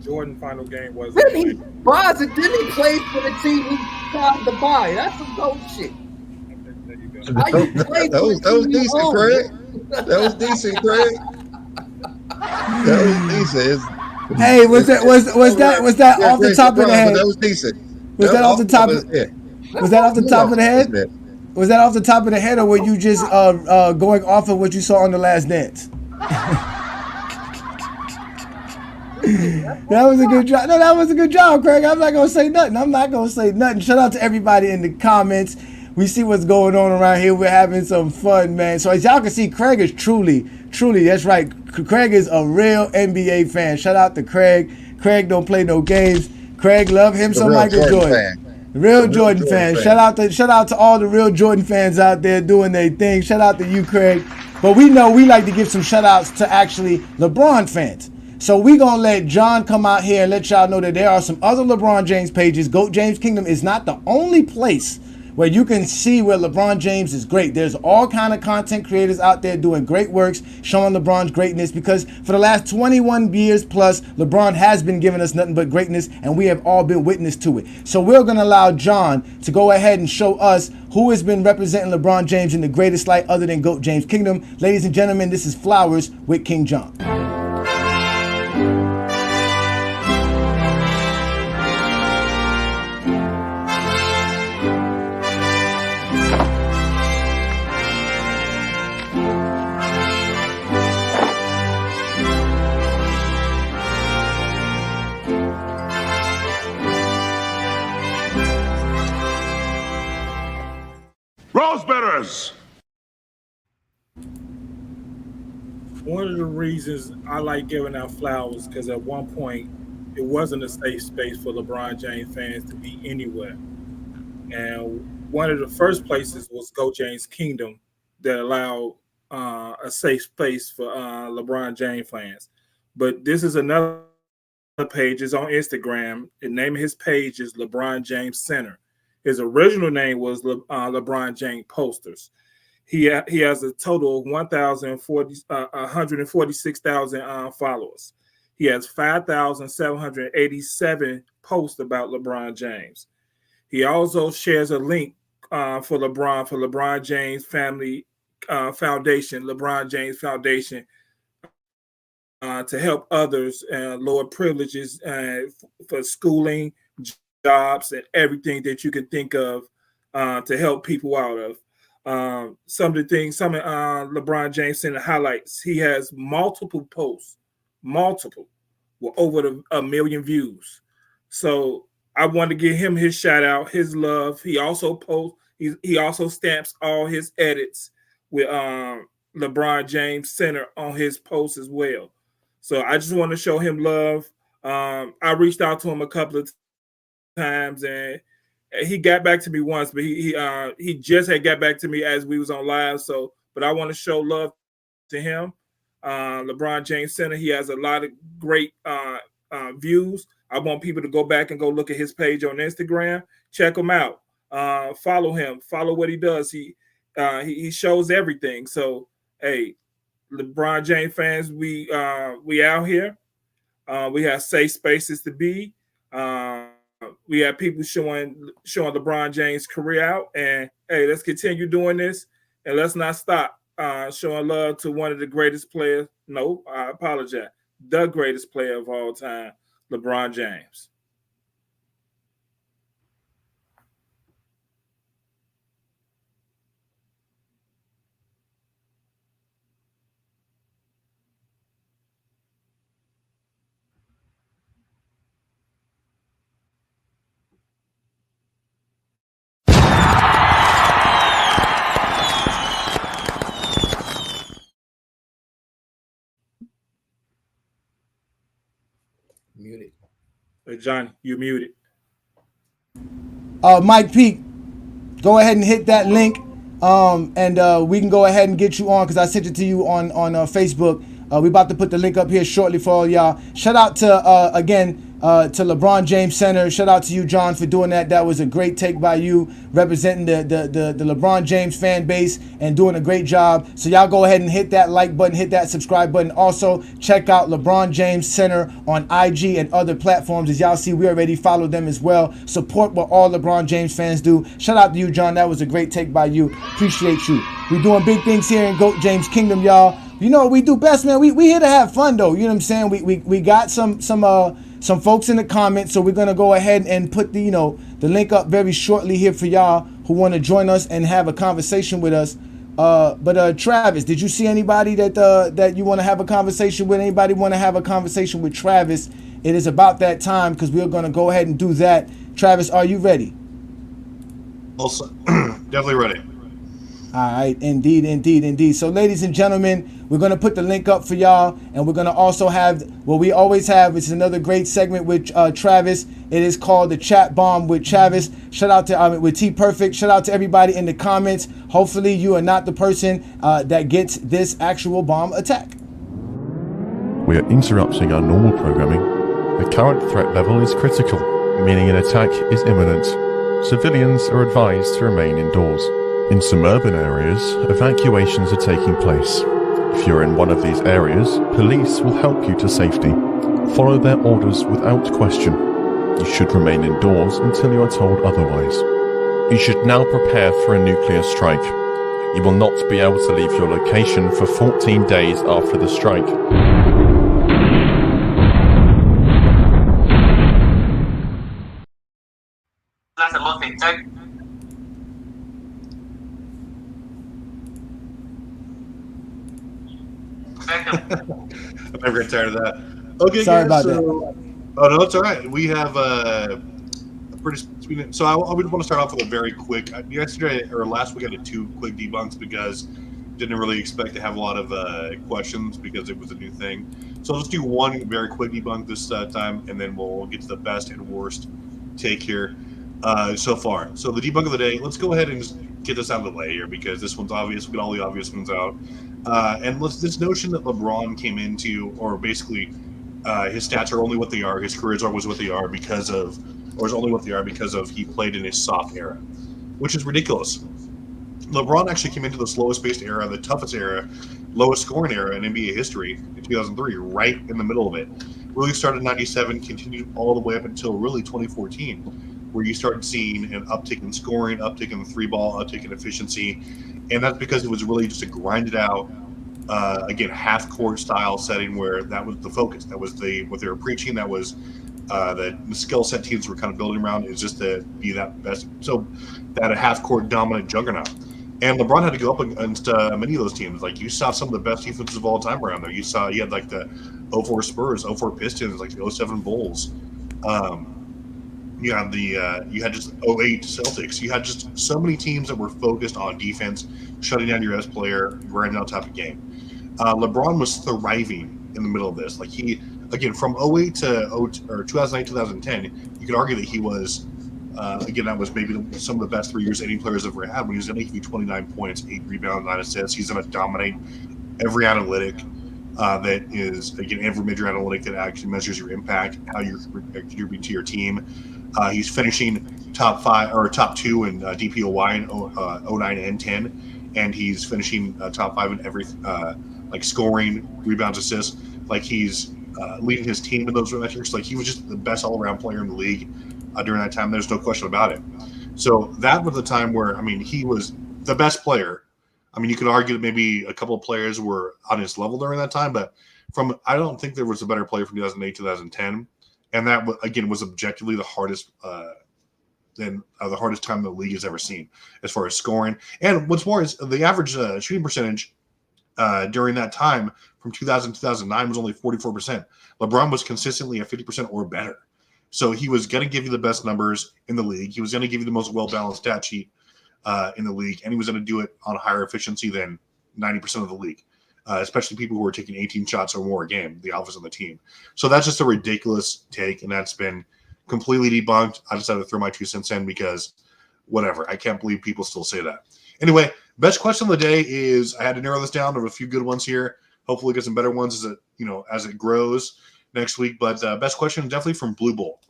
Jordan final game was. Then he buys it. Then he plays for the team he tried to buy. That's some dope shit. That was decent, Craig. That was decent, Craig. That was decent. Hey, was that off the top of the head? That was decent. Was that off the top of the head? Was that off the top of the head? Was that off the top of the head, or were you just going off of what you saw on The Last Dance? That was a good job. No, that was a good job, Craig. I'm not gonna say nothing. Shout out to everybody in the comments. We see what's going on around here. We're having some fun, man. So as y'all can see, Craig is truly, that's right. Craig is a real NBA fan. Shout out to Craig. Craig don't play no games. Craig love him The some real Michael Jordan Jordan. fan. Real The real Jordan Jordan fans. fan. Shout out to all the real Jordan fans out there doing their thing. Shout out to you, Craig. But we know we like to give some shout outs to actually LeBron fans. So we gonna let John come out here and let y'all know that there are some other LeBron James pages. GOAT James Kingdom is not the only place where you can see where LeBron James is great. There's all kind of content creators out there doing great works, showing LeBron's greatness, because for the last 21 years plus, LeBron has been giving us nothing but greatness, and we have all been witness to it. So we're going to allow John to go ahead and show us who has been representing LeBron James in the greatest light other than GOAT James Kingdom. Ladies and gentlemen, this is Flowers with King John. Rosebetters! One of the reasons I like giving out flowers, because at one point it wasn't a safe space for LeBron James fans to be anywhere. And one of the first places was GOAT James Kingdom that allowed a safe space for LeBron James fans. But this is another page. It's on Instagram. The name of his page is LeBron James Center. His original name was LeBron James Posters. He has a total of 146,000 followers. He has 5,787 posts about LeBron James. He also shares a link for LeBron James Family Foundation, LeBron James Foundation, to help others lower privileges for schooling, jobs, and everything that you can think of to help people out of. Some of LeBron James Center highlights. He has multiple posts, with over 1 million views. So I want to give him his shout out, his love. He also posts. He also stamps all his edits with LeBron James Center on his posts as well. So I just want to show him love. I reached out to him a couple of times, and he got back to me once, but he just had got back to me as we was on live. So, but I want to show love to him. LeBron James Center. He has a lot of great views. I want people to go back and go look at his page on Instagram. Check him out. Follow him. Follow what he does. He shows everything. So, hey, LeBron James fans, we out here. We have safe spaces to be. We have people showing LeBron James' career out, and hey, let's continue doing this, and let's not stop showing love to one of the greatest players. No, I apologize. The greatest player of all time, LeBron James. Muted. Hey, Johnny, you muted. Mike Peak, go ahead and hit that link, and we can go ahead and get you on, because I sent it to you on Facebook. We about to put the link up here shortly for all y'all. Shout out to to LeBron James Center. Shout out to you, John, for doing that. That was a great take by you, representing the LeBron James fan base and doing a great job. So y'all go ahead and hit that like button, hit that subscribe button. Also, check out LeBron James Center on IG and other platforms. As y'all see, we already follow them as well. Support what all LeBron James fans do. Shout out to you, John. That was a great take by you. Appreciate you. We're doing big things here in GOAT James Kingdom, y'all. You know what we do best, man. We here to have fun, though. You know what I'm saying? We got some folks in the comments, so we're gonna go ahead and put the link up very shortly here for y'all who want to join us and have a conversation with us. But Travis, did you see anybody that you want to have a conversation with? Anybody want to have a conversation with Travis? It is about that time, because we're gonna go ahead and do that. Travis, are you ready? Also, definitely ready. All right, indeed. So, ladies and gentlemen, we're gonna put the link up for y'all, and we're gonna also have what we always have, which is another great segment with Travis. It is called the Chat Bomb with Travis. Shout out to with T Perfect. Shout out to everybody in the comments. Hopefully, you are not the person that gets this actual bomb attack. We are interrupting our normal programming. The current threat level is critical, meaning an attack is imminent. Civilians are advised to remain indoors. In some urban areas, evacuations are taking place. If you're in one of these areas, police will help you to safety. Follow their orders without question. You should remain indoors until you are told otherwise. You should now prepare for a nuclear strike. You will not be able to leave your location for 14 days after the strike. I'm never getting tired of that. Okay, Sorry guys. about that. Oh no, it's all right. We have a pretty. So I would want to start off with a very quick. Yesterday or last week I did 2 quick debunks because didn't really expect to have a lot of questions because it was a new thing. So let's do one very quick debunk this time, and then we'll get to the best and worst take here so far. So the debunk of the day. Let's go ahead and just get this out of the way here because this one's obvious. We get all the obvious ones out. And this notion that LeBron came into, or basically his stats are only what they are, his careers are was what they are because of, or is only what they are because of he played in his soft era, which is ridiculous. LeBron actually came into the slowest paced era, the toughest era, lowest scoring era in NBA history in 2003, right in the middle of it. Really started in 97, continued all the way up until really 2014, where you started seeing an uptick in scoring, uptick in the 3-ball, uptick in efficiency. And that's because it was really just a grinded out, again, half court style setting where that was the focus. That was what they were preaching. That was the skill set teams were kind of building around, is just to be that best. So that a half court dominant juggernaut. And LeBron had to go up against many of those teams. Like you saw some of the best defenses of all time around there. You had like the 04 Spurs, 04 Pistons, like the 07 Bulls. You had just 08 Celtics. You had just so many teams that were focused on defense, shutting down your best player, grinding out type of game. LeBron was thriving in the middle of this. Like he, again, from 08 to 2008, 2010, you could argue that he was, again, that was maybe some of the best 3 years any player's ever had. When he was going to give you 29 points, 8 rebounds, 9 assists, he's going to dominate every analytic that is, again, every major analytic that actually measures your impact, how you're contributing to your team. He's finishing top 5 or top 2 in DPOY in 09 and 10, and he's finishing top 5 in every like scoring, rebounds, assists. Like he's leading his team in those metrics. Like he was just the best all-around player in the league during that time. There's no question about it. So that was the time where, I mean, he was the best player. I mean, you could argue that maybe a couple of players were on his level during that time, but I don't think there was a better player from 2008, 2010. And that, again, was objectively the hardest the hardest time the league has ever seen as far as scoring. And what's more is the average shooting percentage during that time from 2000 to 2009 was only 44%. LeBron was consistently at 50% or better. So he was going to give you the best numbers in the league. He was going to give you the most well-balanced stat sheet in the league, and he was going to do it on higher efficiency than 90% of the league, especially people who are taking 18 shots or more a game, the alphas on the team. So that's just a ridiculous take, and that's been completely debunked. I decided to throw my 2 cents in because whatever. I can't believe people still say that. Anyway, best question of the day is, I had to narrow this down to a few good ones here. Hopefully get some better ones as it grows next week. But best question definitely from Blue Bull.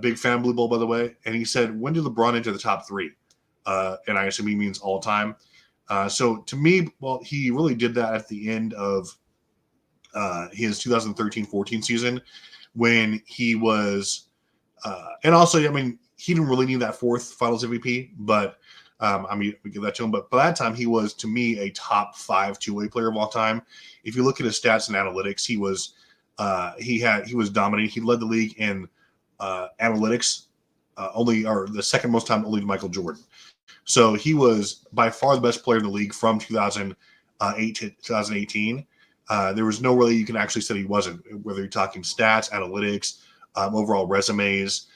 Big fan of Blue Bull, by the way. And he said, when did LeBron enter the top 3? And I assume he means all time. So to me, well, he really did that at the end of his 2013-14 season when he was and also, I mean, he didn't really need that 4th finals MVP, but I mean, we give that to him. But by that time, he was, to me, a top 5 two-way player of all time. If you look at his stats and analytics, he was dominating. He led the league in analytics, or the second most time, only to Michael Jordan. So he was by far the best player in the league from 2008 to 2018. There was no way you can actually say he wasn't, whether you're talking stats, analytics, overall resumes,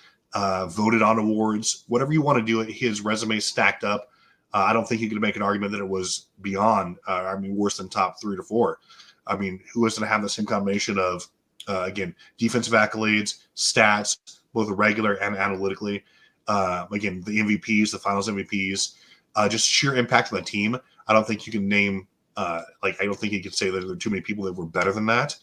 voted on awards, whatever you want to do it. His resume stacked up I don't think you could make an argument that it was beyond, worse than top 3 to 4. I mean, who is going to have the same combination of, again, defensive accolades, stats, both regular and analytically, again, the MVPs, the finals MVPs, just sheer impact on the team. I don't think you can name, I don't think you can say that there are too many people that were better than that.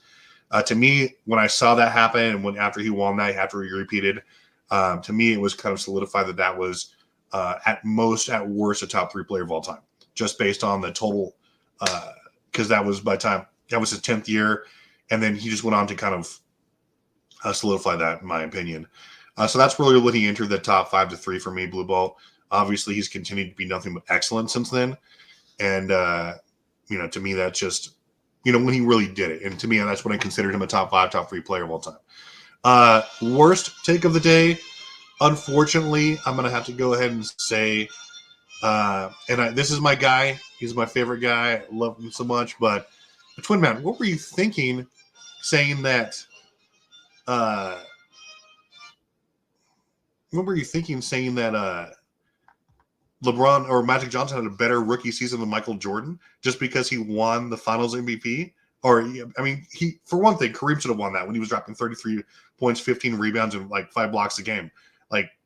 To me, when I saw that happen and after he won that, after he repeated, to me, it was kind of solidified that was at most, at worst, a top 3 player of all time, just based on the total, because that was his 10th year, and then he just went on to kind of solidify that, in my opinion. So that's really when he entered the top 5 to 3 for me, Blue Ball. Obviously, he's continued to be nothing but excellent since then, and to me, that's just when he really did it, and to me, that's when I considered him a top 5, top 3 player of all time. Worst take of the day. Unfortunately, I'm going to have to go ahead and say, this is my guy. He's my favorite guy. I love him so much. But, Twin Man, what were you thinking saying that LeBron or Magic Johnson had a better rookie season than Michael Jordan just because he won the finals MVP? For one thing, Kareem should have won that when he was dropping 33 points, 15 rebounds, and 5 blocks a game.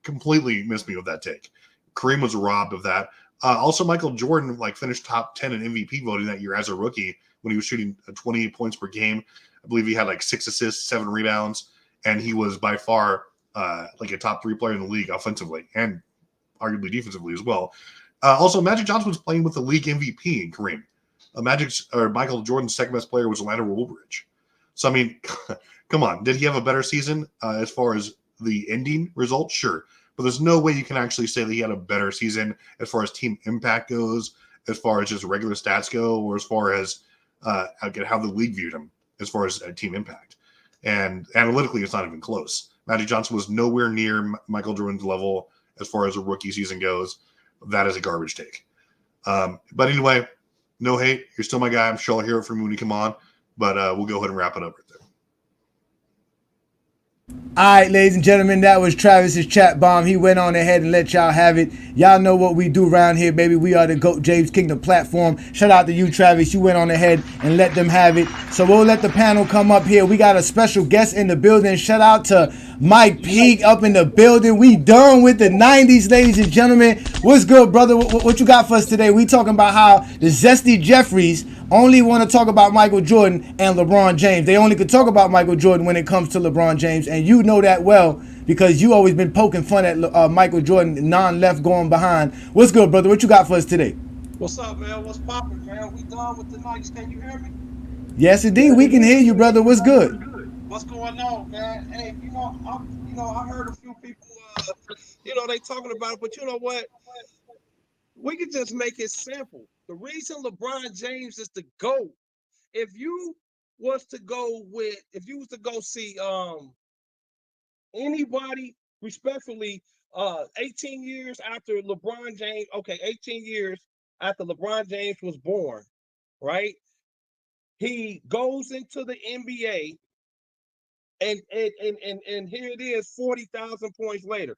Completely missed me with that take. Kareem was robbed of that. Also, Michael Jordan finished top 10 in MVP voting that year as a rookie when he was shooting 28 points per game. I believe he had 6 assists, 7 rebounds, and he was by far a top 3 player in the league offensively and arguably defensively as well. Also, Magic Johnson was playing with the league MVP in Kareem. Michael Jordan's second best player was Orlando Woolridge. So, come on. Did he have a better season as far as the ending result? Sure. But there's no way you can actually say that he had a better season as far as team impact goes, as far as just regular stats go, or as far as how the league viewed him as far as team impact. And analytically, it's not even close. Magic Johnson was nowhere near Michael Jordan's level as far as a rookie season goes. That is a garbage take. But anyway, no hate. You're still my guy. I'm sure I'll hear it from you when you come on. But we'll go ahead and wrap it up right there. All right, ladies and gentlemen, that was Travis's chat bomb. He went on ahead and let y'all have it. Y'all know what we do around here, baby. We are the GOAT James Kingdom platform. Shout out to you, Travis. You went on ahead and let them have it. So we'll let the panel come up here. We got a special guest in the building. Shout out to Mike Peak up in the building. We done with the 90s, ladies and gentlemen. What's good, brother? What you got for us today? We talking about how the Zesty Jeffries only want to talk about Michael Jordan and LeBron James. They only could talk about Michael Jordan when it comes to LeBron James, and you know that well because you always been poking fun at Michael Jordan, non-left going behind. What's good, brother? What you got for us today? What's up, man? What's poppin', man? We done with the nights. Can you hear me? Yes, indeed. We can hear you, brother. What's good? What's going on, man? Hey, I heard a few people, they talking about it, but you know what? We could just make it simple. The reason LeBron James is the GOAT, if you was to go see anybody respectfully 18 years after LeBron James, 18 years after LeBron James was born, right? He goes into the NBA and here it is 40,000 points later.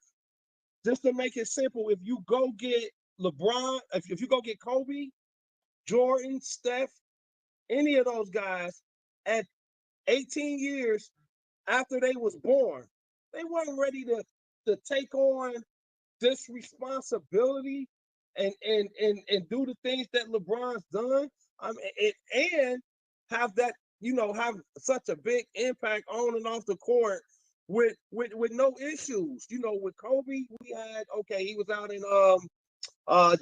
Just to make it simple, if you go get LeBron, if you go get Kobe, Jordan, Steph, any of those guys at 18 years after they was born, they weren't ready to take on this responsibility and do the things that LeBron's done. And have that, have such a big impact on and off the court with no issues. With Kobe, we had he was out in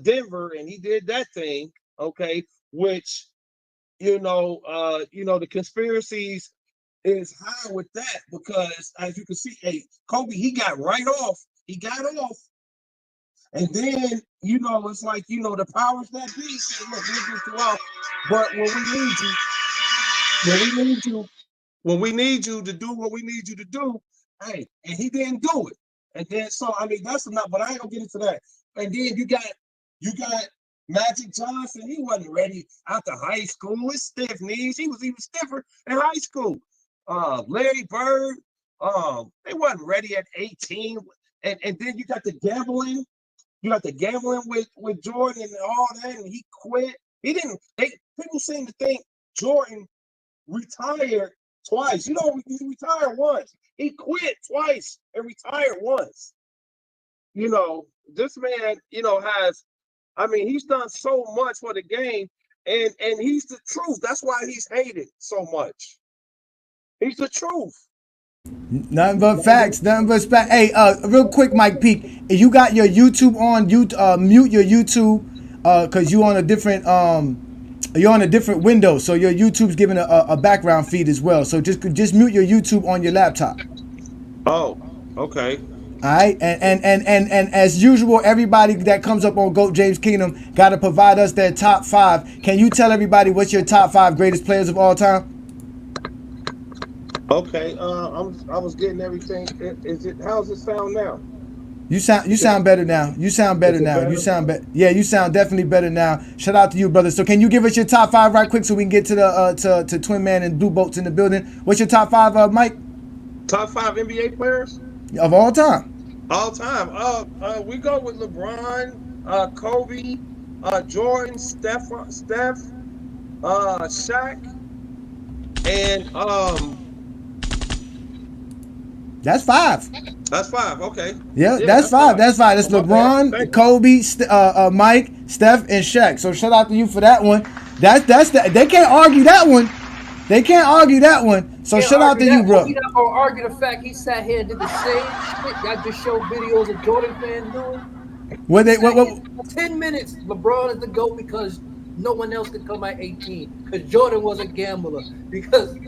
Denver and he did that thing, which the conspiracies is high with that because as you can see, Kobe, he got right off. He got off. And then, it's like, the powers that be say, look, we'll get you off. But when we need you to do what we need you to do, hey, and he didn't do it. And then, that's enough, but I ain't gonna get into that. And then you got Magic Johnson. He wasn't ready after high school with stiff knees. He was even stiffer in high school. Larry Bird, they wasn't ready at 18. And then you got the gambling. You got the gambling with Jordan and all that, and he quit. He didn't. People seem to think Jordan retired twice. You know, he retired once. He quit twice and retired once. You know, this man, you know, he's done so much for the game, and he's the truth. That's why he's hated so much. He's the truth. Nothing but facts. Nothing but facts. Hey, real quick, Mike Peak, you got your YouTube on. You mute your YouTube because you on a different you're on a different window, so your YouTube's giving a background feed as well. So just mute your YouTube on your laptop. Oh, okay. All right, and as usual, everybody that comes up on GOAT James Kingdom got to provide us their top 5. Can you tell everybody what's your top 5 greatest players of all time? Okay, I was getting everything. How's it sound now? You sound better now. You sound better now. Better? You sound better. Yeah, you sound definitely better now. Shout out to you, brother. So can you give us your top 5 right quick so we can get to the to Twin Man and Blue Boats in the building? What's your top 5, Mike? Top 5 NBA players of all time. All time. We go with LeBron, Kobe, Jordan, Steph, Shaq, and That's 5. That's 5. Okay. Yeah, that's 5. That's 5. That's LeBron, Kobe, Mike, Steph, and Shaq. So shout out to you for that one. That's they can't argue that one. They can't argue that one. So shout out to you, bro. We not gonna argue the fact he sat here and did the same shit y'all just showed videos of Jordan fans doing. What 10 minutes, LeBron is the GOAT because no one else could come at 18. Because Jordan was a gambler. Because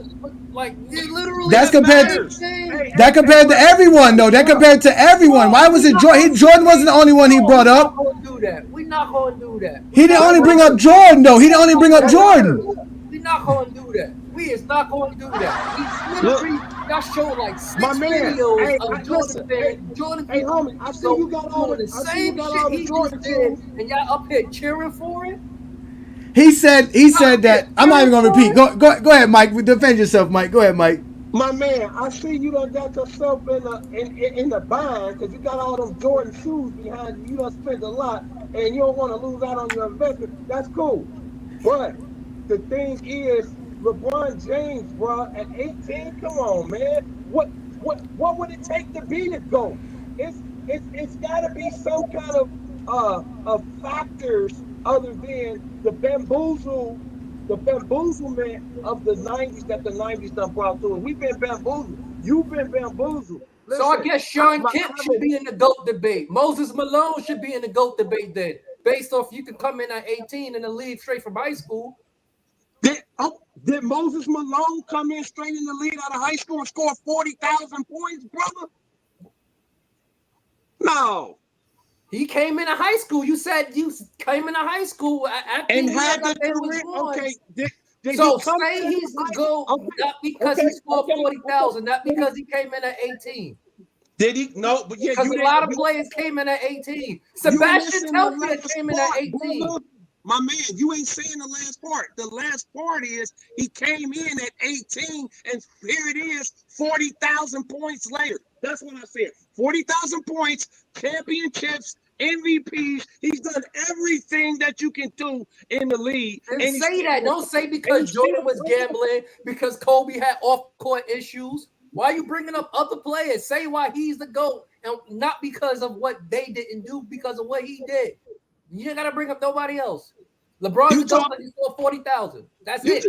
like literally that's compared to everyone though. That compared to everyone. Why was it Jordan? Jordan wasn't the only one he brought up. We're not gonna do that. He didn't only bring up Jordan though. He didn't only bring up Jordan. We're not gonna do that. We is not gonna do that. He's literally y'all show like 6 videos of Jordan. Hey, homie, I see you got all the same shit he just did, and y'all up here cheering for it. He said that. I'm not even gonna repeat. Go ahead, Mike. Defend yourself, Mike. Go ahead, Mike. My man, I see you done got yourself in the bind because you got all them Jordan shoes behind you. You done spent a lot, and you don't want to lose out on your investment. That's cool, but the thing is, LeBron James, bro, at 18, come on, man. What would it take to be the GOAT? It's got to be some kind of factors other than the bamboozlement of the 90s that the 90s done brought to us. We've been bamboozled. You've been bamboozled. Listen, so I guess Sean Kemp should be in the GOAT debate. Moses Malone should be in the GOAT debate then, based off you can come in at 18 and then leave straight from high school. Did Moses Malone come in straight in the lead out of high school and score 40,000 points, brother? No. He came into high school. You said you came into high school and had the career. Okay. So say he's the GOAT, not because he scored 40,000, not because he came in at 18. Did he? No, but yeah, because a lot of players came in at 18. Sebastian Telfair came in at 18. Brother. My man, you ain't saying the last part. The last part is he came in at 18, and here it is, 40,000 points later. That's what I said. 40,000 points, championships, MVPs. He's done everything that you can do in the league. And say that. Don't say because Jordan was gambling, because Kobe had off-court issues. Why are you bringing up other players? Say why he's the GOAT, and not because of what they didn't do, because of what he did. You ain't got to bring up nobody else. LeBron he scored 40,000. That's it.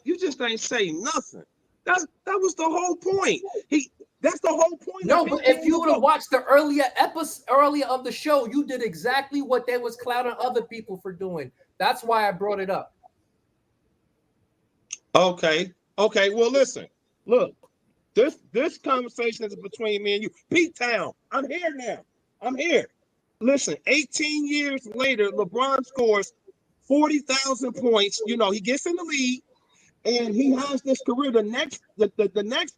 You just ain't say nothing. That was the whole point. That's the whole point. No, but if you would have watched the earlier of the show, you did exactly what they was clowning other people for doing. That's why I brought it up. Okay. Well, listen. Look, this conversation is between me and you. Pete Town, I'm here now. I'm here. Listen, 18 years later, LeBron scores 40,000 points. You know, he gets in the league and he has this career. The next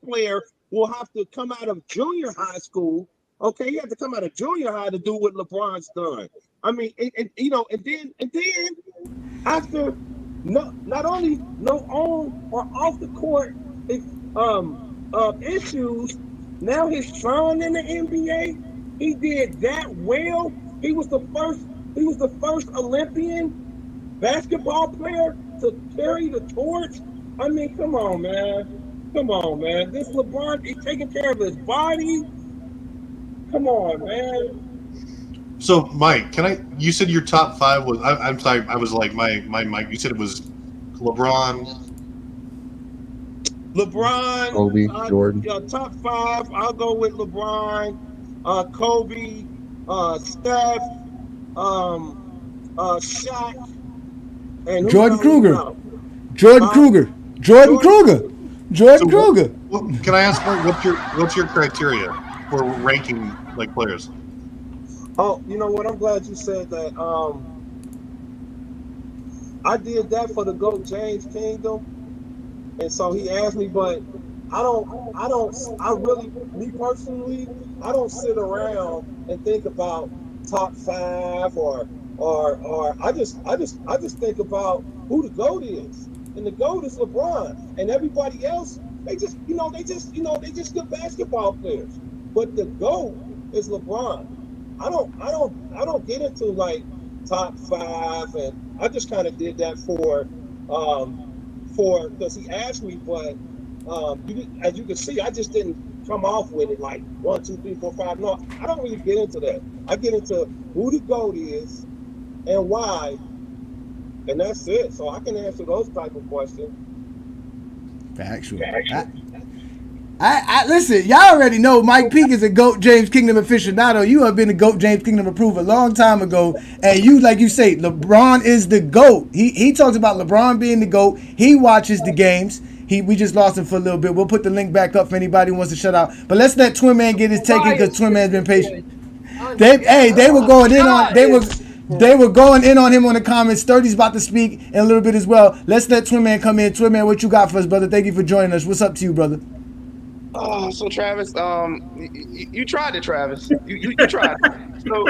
player will have to come out of junior high school. Okay, he has to come out of junior high to do what LeBron's done. I mean, and then after not only no on or off the court issues, now his son in the NBA. He did that well He was the first Olympian basketball player to carry the torch. I mean, come on, man. Come on, man. This LeBron, he's taking care of his body. Come on, man. So, Mike, you said your top five was, I'm sorry, I was like, my Mike, you said it was LeBron. Kobe, Jordan. Top five. I'll go with LeBron, Kobe, Steph, Shaq, and who Jordan I leave Kruger. out? Jordan Huh? Kruger. Jordan Jordan Kruger. Kruger. Jordan Kruger. Can I ask, Mike, what's your criteria for ranking like players? Oh, you know what? I'm glad you said that. I did that for the GOAT James Kingdom. And so he asked me, but I really, me personally, I don't sit around and think about top five or I just think about who the GOAT is. And the GOAT is LeBron. And everybody else, they just good basketball players. But the GOAT is LeBron. I don't get into like top five, and I just kind of did that because he asked me, but as you can see, I just didn't come off with it like 1, 2, 3, 4, 5. No, I don't really get into that. I get into who the GOAT is and why, and that's it. So I can answer those type of questions. Factual. I listen, y'all already know Mike Peak is a GOAT James Kingdom aficionado. You have been a GOAT James Kingdom approver a long time ago. And you, like you say, LeBron is the GOAT. He talks about LeBron being the GOAT. He watches the games. We just lost him for a little bit. We'll put the link back up for anybody who wants to shut out. But let's let Twin Man get his take in because Twin Man's been patient. They were going in on they were going in on him on the comments. 30's about to speak in a little bit as well. Let's let Twin Man come in. Twin Man, what you got for us, brother? Thank you for joining us. What's up to you, brother? Oh, so Travis, you tried it, Travis. You tried it. So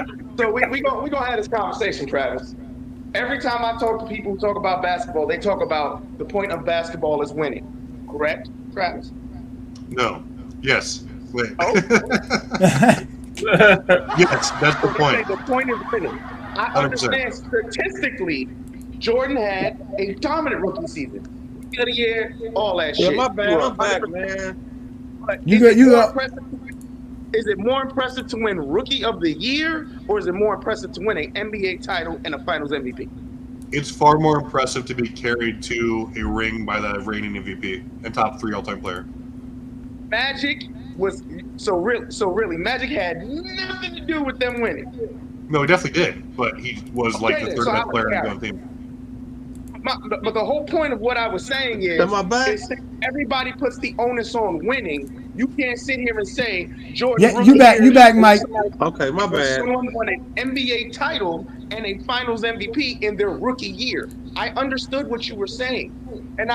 we gonna have this conversation, Travis. Every time I talk to people who talk about basketball, they talk about the point of basketball is winning. Correct, Travis? No. Yes. Wait. Oh. Yes, that's the point. The point is winning. I 100%. understand statistically, Jordan had a dominant rookie season. Rookie of the year, all that shit. My bad. You I'm back, 100%. man. But is it more impressive to win Rookie of the Year, or is it more impressive to win an NBA title and a Finals MVP? It's far more impressive to be carried to a ring by the reigning MVP and top 3 all-time player. Magic was so really Magic had nothing to do with them winning. No, he definitely did, but he was like the third best player on the team. But the whole point of what I was saying is everybody puts the onus on winning. You can't sit here and say Jordan. Yeah, you back, Mike. Okay, my bad. Someone won an NBA title and a Finals MVP in their rookie year. I understood what you were saying, and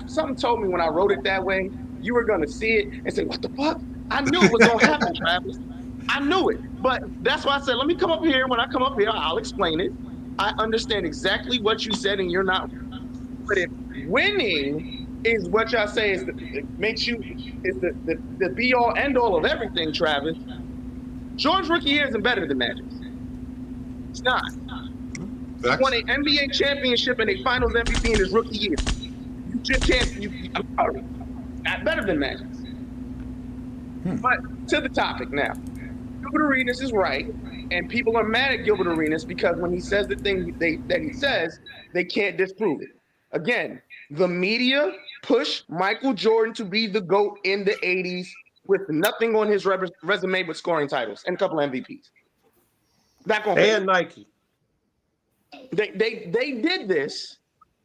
something told me when I wrote it that way, you were gonna see it and say, "What the fuck?" I knew it was gonna happen, Travis. I knew it, but that's why I said, "Let me come up here. When I come up here, I'll explain it." I understand exactly what you said, and you're not. But if winning is what y'all say is the be all end all of everything, Travis, George's rookie year isn't better than Magic. It's not. He won an NBA championship and a Finals MVP in his rookie year. You just can't. I'm sorry, not better than Magic. But to the topic now. Gilbert Arenas is right, and people are mad at Gilbert Arenas because when he says the thing that he says, they can't disprove it. Again, the media pushed Michael Jordan to be the GOAT in the 80s with nothing on his resume but scoring titles and a couple of MVPs. And Nike. They did this.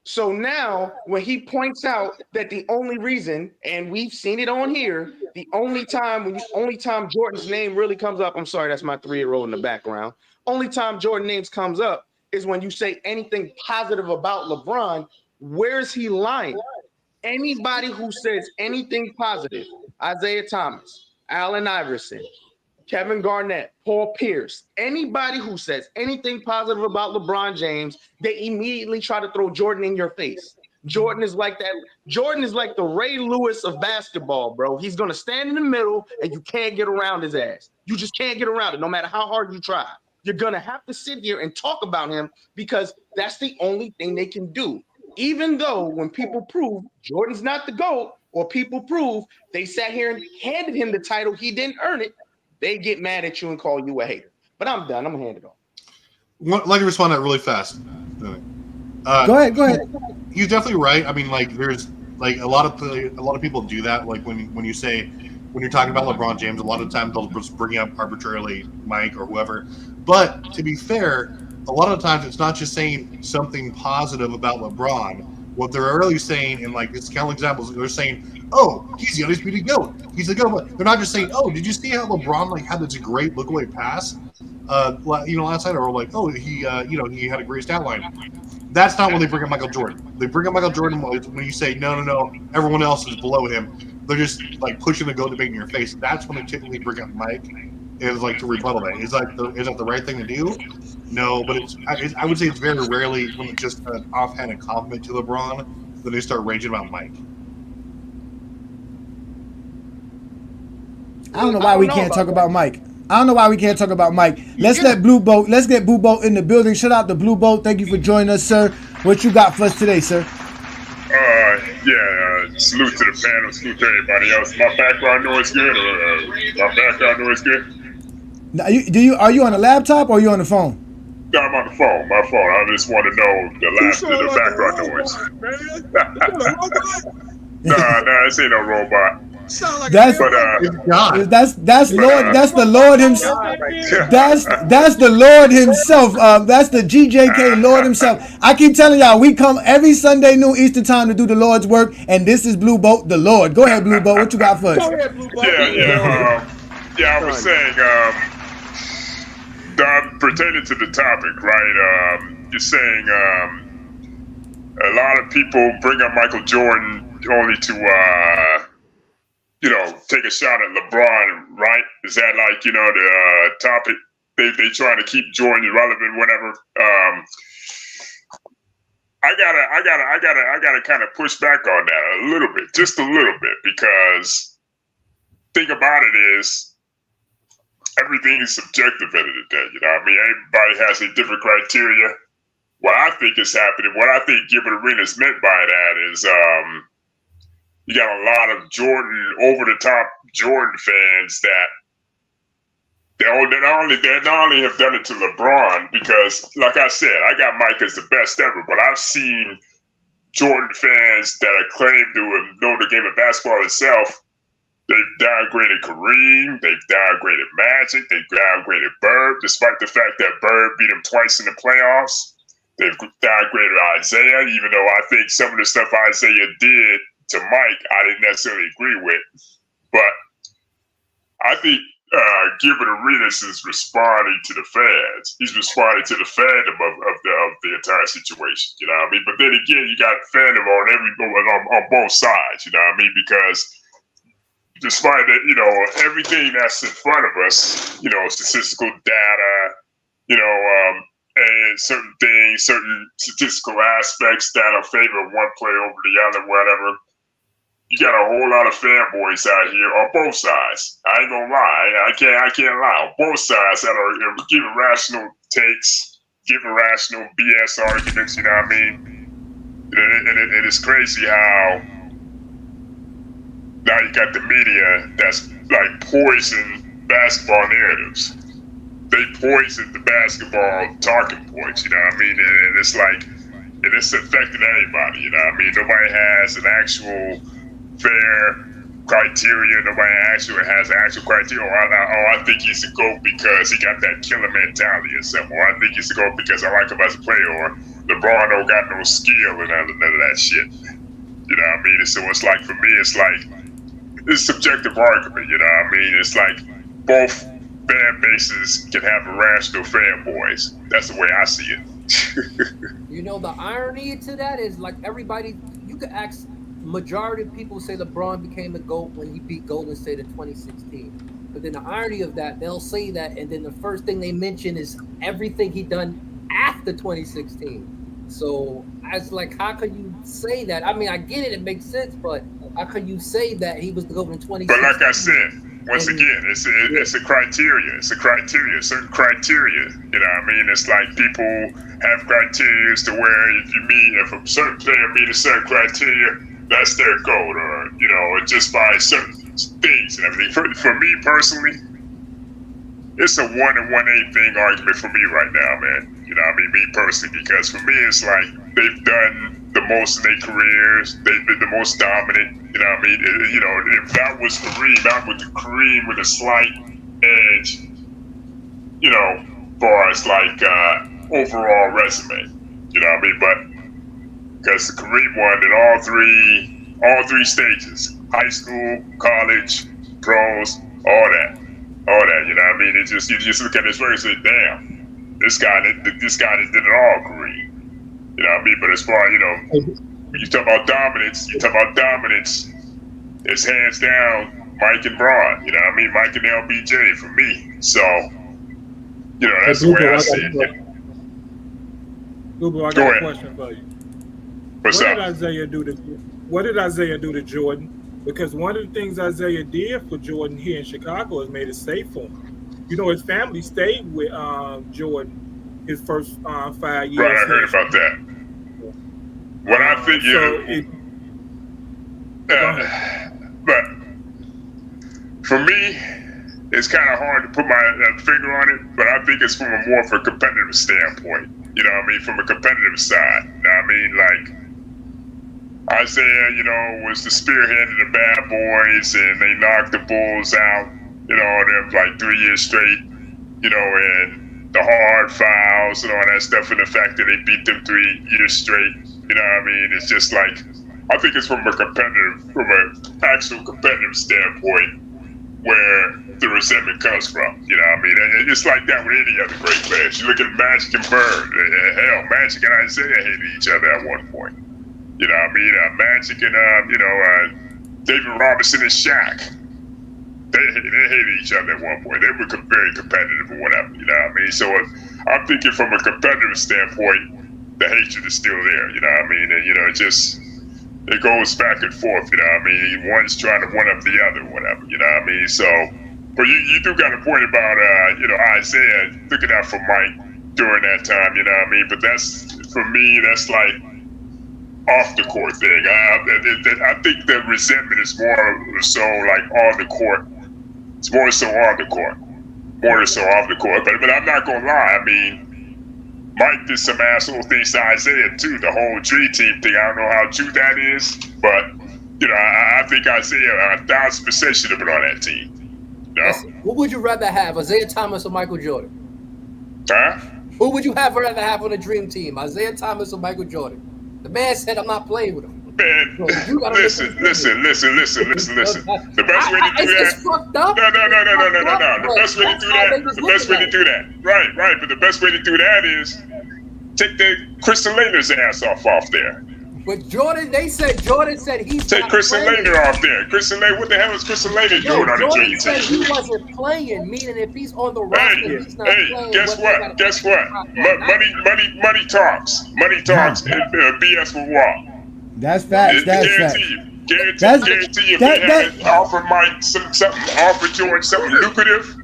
So now when he points out that the only reason, and we've seen it on here, the only time Jordan's name really comes up, I'm sorry, that's my 3-year-old in the background. Only time Jordan names comes up is when you say anything positive about LeBron. Where is he lying? Anybody who says anything positive, Isaiah Thomas, Allen Iverson, Kevin Garnett, Paul Pierce, anybody who says anything positive about LeBron James, they immediately try to throw Jordan in your face. Jordan is like that. Jordan is like the Ray Lewis of basketball, bro. He's going to stand in the middle and you can't get around his ass. You just can't get around it no matter how hard you try. You're going to have to sit here and talk about him because that's the only thing they can do. Even though when people prove Jordan's not the GOAT, or people prove they sat here and handed him the title, he didn't earn it, they get mad at you and call you a hater. But I'm done. I'm going to hand it off. I'd like to respond to that really fast. Go ahead. He's definitely right. I mean, like, there's like a lot of people do that. Like when you're talking about LeBron James, a lot of the time they'll just bring up arbitrarily Mike or whoever. But to be fair, a lot of the times it's not just saying something positive about LeBron. What they're really saying, and like it's countless examples, they're saying, "Oh, he's the undisputed GOAT. He's the GOAT." But they're not just saying, "Oh, did you see how LeBron like had this great look away pass?" Last night, or like, "Oh, he had a great stat line." That's not when they bring up Michael Jordan. They bring up Michael Jordan when you say, "No, everyone else is below him." They're just like pushing the GOAT debate in your face. That's when they typically bring up Mike. Is like to rebuttal that. Is that the right thing to do? No, but I would say it's very rarely when it's just an offhanded compliment to LeBron that they start raging about Mike. I don't know why we can't talk about Mike. Let's get Blue Boat in the building. Shout out to Blue Boat. Thank you for joining us, sir. What you got for us today, sir? Salute to the panel, salute to everybody else. My background noise good? Now, are you on a laptop or are you on the phone? No, I'm on the phone. My phone. I just want to know the background noise. Nah, this ain't no robot. That's Lord. That's the Lord himself. That's the Lord himself. That's the GJK Lord himself. I keep telling y'all, we come every Sunday noon Eastern time to do the Lord's work, and this is Blue Boat, the Lord. Go ahead, Blue Boat. What you got for us? Go ahead, Blue Boat. I was saying, pertaining to the topic, right? You're saying a lot of people bring up Michael Jordan only to take a shot at LeBron, right? Is that like, the topic? They trying to keep Jordan relevant, whatever. I gotta kind of push back on that a little bit, just a little bit, because thing about it is everything is subjective at the end of the day. You know what I mean? Everybody has a different criteria. What I think is happening, what I think Gilbert Arenas meant by that is, you got a lot of Jordan, over-the-top Jordan fans that they not only have done it to LeBron, because, like I said, I got Mike as the best ever, but I've seen Jordan fans that are claimed to know the game of basketball itself. They've downgraded Kareem, they've downgraded Magic, they've downgraded Bird, despite the fact that Bird beat him twice in the playoffs. They've downgraded Isaiah, even though I think some of the stuff Isaiah did to Mike, I didn't necessarily agree with. But I think Gilbert Arenas is responding to the fans. He's responding to the fandom of the entire situation. You know what I mean? But then again, you got fandom on both sides. You know what I mean? Because despite that, everything that's in front of us, statistical data, and certain things, certain statistical aspects that are favor one player over the other, whatever. You got a whole lot of fanboys out here on both sides. I ain't gonna lie. I can't lie. On both sides that are giving rational takes, giving rational BS arguments, you know what I mean? And it's crazy how now you got the media that's like poison basketball narratives. They poison the basketball talking points, you know what I mean? And it's like, and it's affecting everybody, you know what I mean? Nobody has an actual fair criteria. Nobody actually has an actual criteria. I think he's a GOAT because he got that killer mentality or something. Or I think he's a GOAT because I like him as a player. Or LeBron don't got no skill and none of that shit. You know what I mean? And so it's like, for me, it's like, it's a subjective argument, you know what I mean? It's like both fan bases can have irrational fanboys. That's the way I see it. The irony to that is, like, everybody, you could ask, majority of people say LeBron became the GOAT when he beat Golden State in 2016. But then the irony of that, they'll say that, and then the first thing they mention is everything he done after 2016. So I was like, how could you say that? I mean, I get it, it makes sense, but How can you say that he was the GOAT in 2016? But like I said, once again, it's a criteria. It's a criteria, certain criteria. You know what I mean? It's like people have criteria to where if a certain player meet a certain criteria, that's their GOAT, or just by certain things and everything. For me personally, it's a 1 and 1/8 thing argument for me right now, man. You know what I mean? Me personally, because for me, it's like they've done the most in their careers. They've been the most dominant. You know what I mean? If that was Kareem with a slight edge, far as like overall resume. You know what I mean? But because the Kareem won in all three stages: high school, college, pros, all that. You know what I mean? You just look at his record and say, damn, this guy that did it all, Kareem. You know what I mean? But as far when you talk about dominance, it's hands down Mike and Bron. You know what I mean? Mike and LBJ for me. So, that's the way I see it. Google, I got a question for you. What's up? What did Isaiah do to Jordan? Because one of the things Isaiah did for Jordan here in Chicago is made it safe for him. His family stayed with Jordan his first 5 years. Right, I heard about that. What I think, but for me, it's kind of hard to put my finger on it, but I think it's from a more of a competitive standpoint. You know what I mean? From a competitive side. You know what I mean? Like, Isaiah, was the spearhead of the Bad Boys, and they knocked the Bulls out, them like 3 years straight, and the hard fouls and all that stuff, and the fact that they beat them 3 years straight. You know what I mean? It's just like, I think it's from an actual competitive standpoint where the resentment comes from. You know what I mean? And it's like that with any other great players. You look at Magic and Bird. Hell, Magic and Isaiah hated each other at one point. You know what I mean? Magic and, David Robinson and Shaq. They hated each other at one point. They were very competitive or whatever. You know what I mean? So I'm thinking from a competitive standpoint, the hatred is still there. You know what I mean? And, it goes back and forth. You know what I mean? One's trying to one up the other, whatever. You know what I mean? So, but you do got a point about, Isaiah looking out for Mike during that time. You know what I mean? But for me, that's like off the court thing. I think the resentment is more so like on the court. It's more so on the court, more so off the court. But I'm not gonna lie. I mean, Mike did some asshole things to Isaiah too. The whole Tree Team thing. I don't know how true that is, but I think Isaiah 1,000% should have been on that team. Who would you rather have, Isaiah Thomas or Michael Jordan? Huh? Who would you rather have on the Dream Team, Isaiah Thomas or Michael Jordan? The man said, "I'm not playing with him." Man, listen. The best way to do that. It's fucked up. No. The best way to do that. Right. But the best way to do that is take the Christian Laettner's ass off there. But Jordan said he's take Christian Laettner off there. Christian Laettner, what the hell is Christian Laettner doing on the Dream Team? He wasn't playing, meaning if he's on the roster, he's not playing. Guess what? Money talks. Money talks. BS will walk. That's facts. Guarantee you. If they had offered Mike offered Jordan something lucrative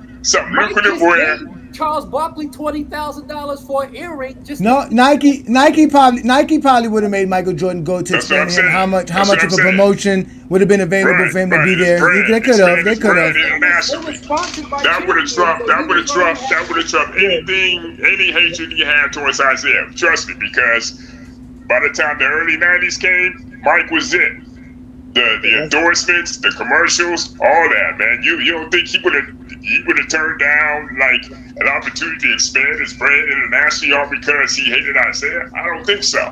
where Charles Barkley $20,000 for an earring. Nike probably would have made Michael Jordan go to explain to him how much of a promotion would have been available for him to be there. They could have. That would have trumped any hatred he had towards Isaiah. Trust me, because by the time the early 90s came, Mike was it. The endorsements, the commercials, all that, man. You don't think he would have turned down like an opportunity to expand his brand internationally all because he hated Isaiah? I don't think so.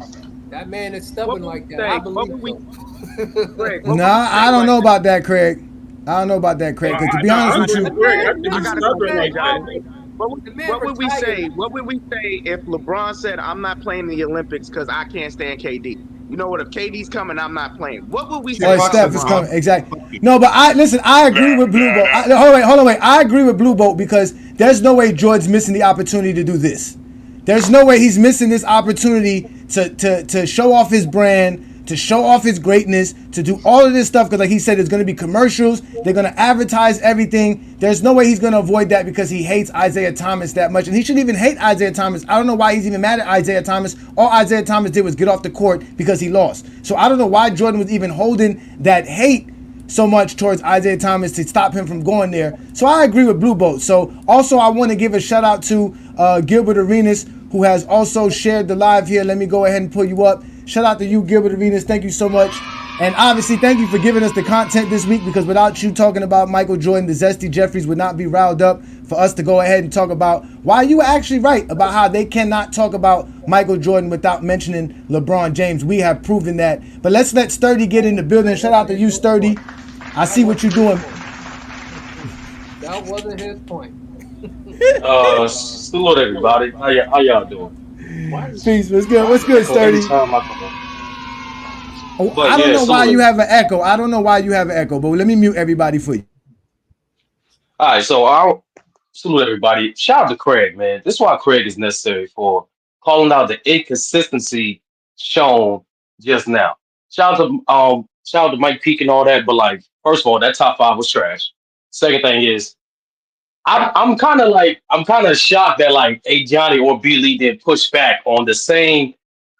That man is stubborn like that. I believe so. No, I don't know about that, Craig. Because to be honest with you, what would we say? What would we say if LeBron said, "I'm not playing in the Olympics because I can't stand KD"? You know what? If KD's coming, I'm not playing. What would we say? Or Steph is coming. Exactly. No, but I agree with Blue Boat. Hold on, wait. I agree with Blue Boat because there's no way Jordan's missing the opportunity to do this. There's no way he's missing this opportunity to show off his brand, to show off his greatness, to do all of this stuff, because like he said, there's going to be commercials, they're going to advertise everything. There's no way he's going to avoid that because he hates Isaiah Thomas that much, and he shouldn't even hate Isaiah Thomas. I don't know why he's even mad at Isaiah Thomas. All Isaiah Thomas did was get off the court because he lost. So I don't know why Jordan was even holding that hate so much towards Isaiah Thomas to stop him from going there. So I agree with Blue Boat. So also I want to give a shout out to Gilbert Arenas, who has also shared the live here. Let me go ahead and pull you up. Shout out to you, Gilbert Arenas. Thank you so much. And obviously, thank you for giving us the content this week, because without you talking about Michael Jordan, the Zesty Jeffries would not be riled up for us to go ahead and talk about why you were actually right about how they cannot talk about Michael Jordan without mentioning LeBron James. We have proven that. But let's let Sturdy get in the building. Shout out to you, Sturdy. I see what you're doing. That wasn't his point. Salute everybody. How y'all doing? Peace. What's good? What's good, Sturdy? Oh, I don't know why you have an echo. I don't know why you have an echo, but let me mute everybody for you. All right, so I'll salute everybody. Shout out to Craig, man. This is why Craig is necessary for calling out the inconsistency shown just now. Shout out to Mike Peake and all that, but like, first of all, that top 5 was trash. Second thing is, I'm kind of shocked that like A Johnny or B Lee didn't push back on the same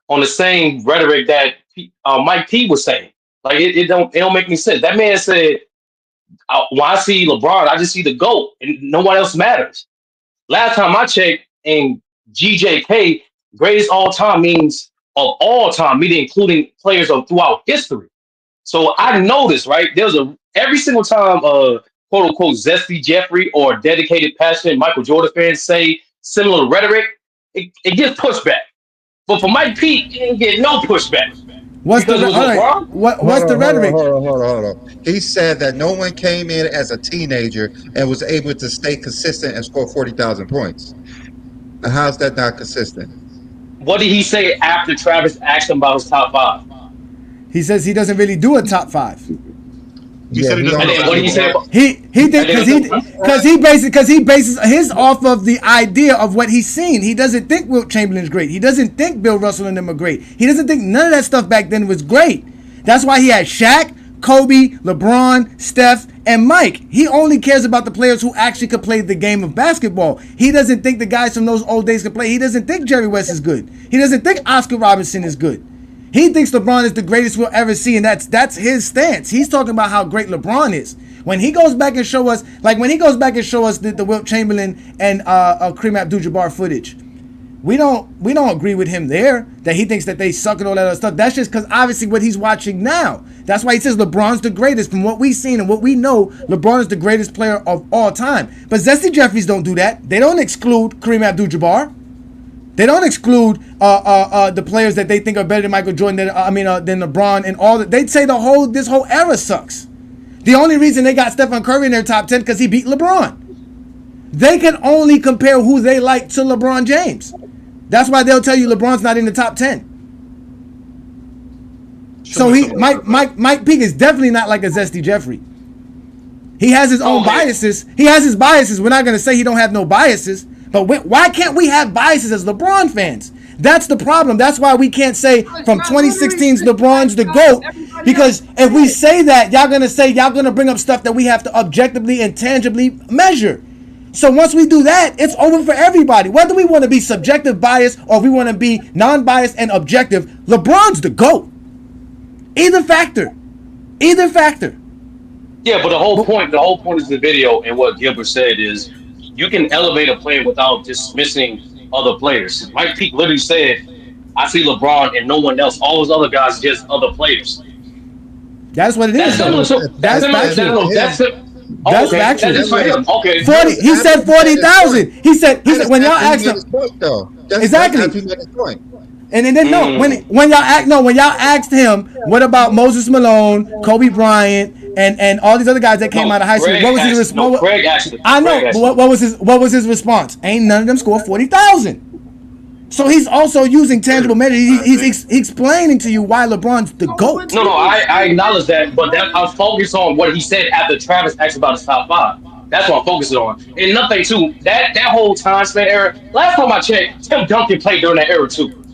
rhetoric that Mike P was saying. Like it don't make any sense. That man said, when I see LeBron, I just see the GOAT and no one else matters. Last time I checked, in GJK, greatest all time means of all time, meaning including players of throughout history. So I noticed, right? Every single time quote unquote Zesty Jeffrey or dedicated, passionate Michael Jordan fans say similar rhetoric, it gets pushback. But for Mike Pete, he didn't get no pushback. What's the rhetoric? Hold on. He said that no one came in as a teenager and was able to stay consistent and score 40,000 points. And how's that not consistent? What did he say after Travis asked him about his top 5? He says he doesn't really do a top 5. He said he doesn't. And then what did he say? He did because he bases his off of the idea of what he's seen. He doesn't think Wilt Chamberlain's great. He doesn't think Bill Russell and them are great. He doesn't think none of that stuff back then was great. That's why he had Shaq, Kobe, LeBron, Steph, and Mike. He only cares about the players who actually could play the game of basketball. He doesn't think the guys from those old days could play. He doesn't think Jerry West is good. He doesn't think Oscar Robertson is good. He thinks LeBron is the greatest we'll ever see, and that's his stance. He's talking about how great LeBron is. When he goes back and show us, the Wilt Chamberlain and Kareem Abdul-Jabbar footage, we don't agree with him there. That he thinks that they suck and all that other stuff. That's just because obviously what he's watching now. That's why he says LeBron's the greatest. From what we've seen and what we know, LeBron is the greatest player of all time. But Zesty Jeffries don't do that. They don't exclude Kareem Abdul-Jabbar. They don't exclude the players that they think are better than Michael Jordan, than LeBron and all that. They'd say this whole era sucks. The only reason they got Steph Curry in their top 10 because he beat LeBron. They can only compare who they like to LeBron James. That's why they'll tell you LeBron's not in the top 10. So Mike Peake is definitely not like a Zesty Jeffrey. He has his own biases. He has his biases. We're not going to say he don't have no biases. But why can't we have biases as LeBron fans? That's the problem. That's why we can't say from 2016's LeBron's the GOAT. Because if we say that, y'all going to bring up stuff that we have to objectively and tangibly measure. So once we do that, it's over for everybody. Whether we want to be subjective bias or we want to be non-biased and objective, LeBron's the GOAT. Either factor. Yeah, but the whole point is the video, and what Gilbert said is you can elevate a player without dismissing other players. Mike Peake literally said, I see LeBron and no one else. All those other guys are just other players. That's what it is. That's factual. Okay. 40. He said 40,000. He said when y'all asked him. Exactly. And then when y'all asked him, what about Moses Malone, Kobe Bryant, and all these other guys that came out of high school? What was his response? I know, but what was his response? Ain't none of them score 40,000. So he's also using tangible measures. He's explaining to you why LeBron's the GOAT. No, I acknowledge that, but I was focused on what he said after Travis asked about his top 5. That's what I'm focusing on. And nothing too. That whole time span era. Last time I checked, Tim Duncan played during that era too.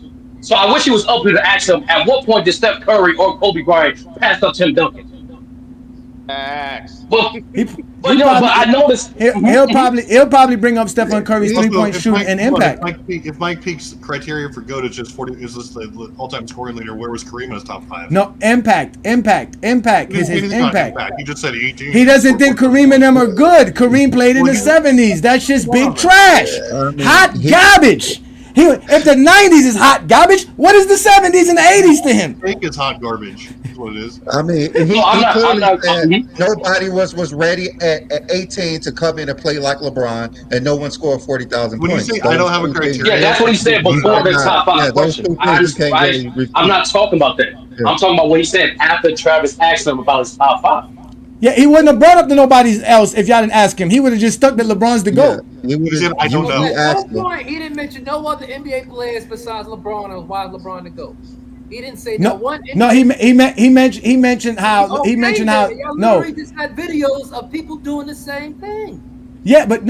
So I wish he was up here to ask him, at what point did Steph Curry or Kobe Bryant pass up Tim Duncan? But I noticed he'll probably bring up Stephen Curry's Also, 3-point shooting and impact. If Mike Peake's criteria for GOAT is just 40, is this the all-time scoring leader? Where was Kareem in his top 5? No, impact. His impact. He just said 18. He doesn't think Kareem and them are good. Kareem played in the 70s. That's just big trash. Hot garbage. If the 90s is hot garbage, what is the 70s and the 80s to him? I think it's hot garbage. That's what it is. I mean, he clearly said nobody was ready at 18 to come in and play like LeBron, and no one scored 40,000 points. When you say I don't have a criteria, yeah, that's what he said before the top 5 question. I'm not talking about that. Yeah. I'm talking about what he said after Travis asked him about his top 5. Yeah, he wouldn't have brought up to nobody else if y'all didn't ask him. He would have just stuck that LeBron's the GOAT. He said, I don't know. At no point, he didn't mention no other NBA players besides LeBron or why LeBron the GOAT. He didn't say no one. No, he mentioned how Y'all no. literally just had videos of people doing the same thing. Yeah, but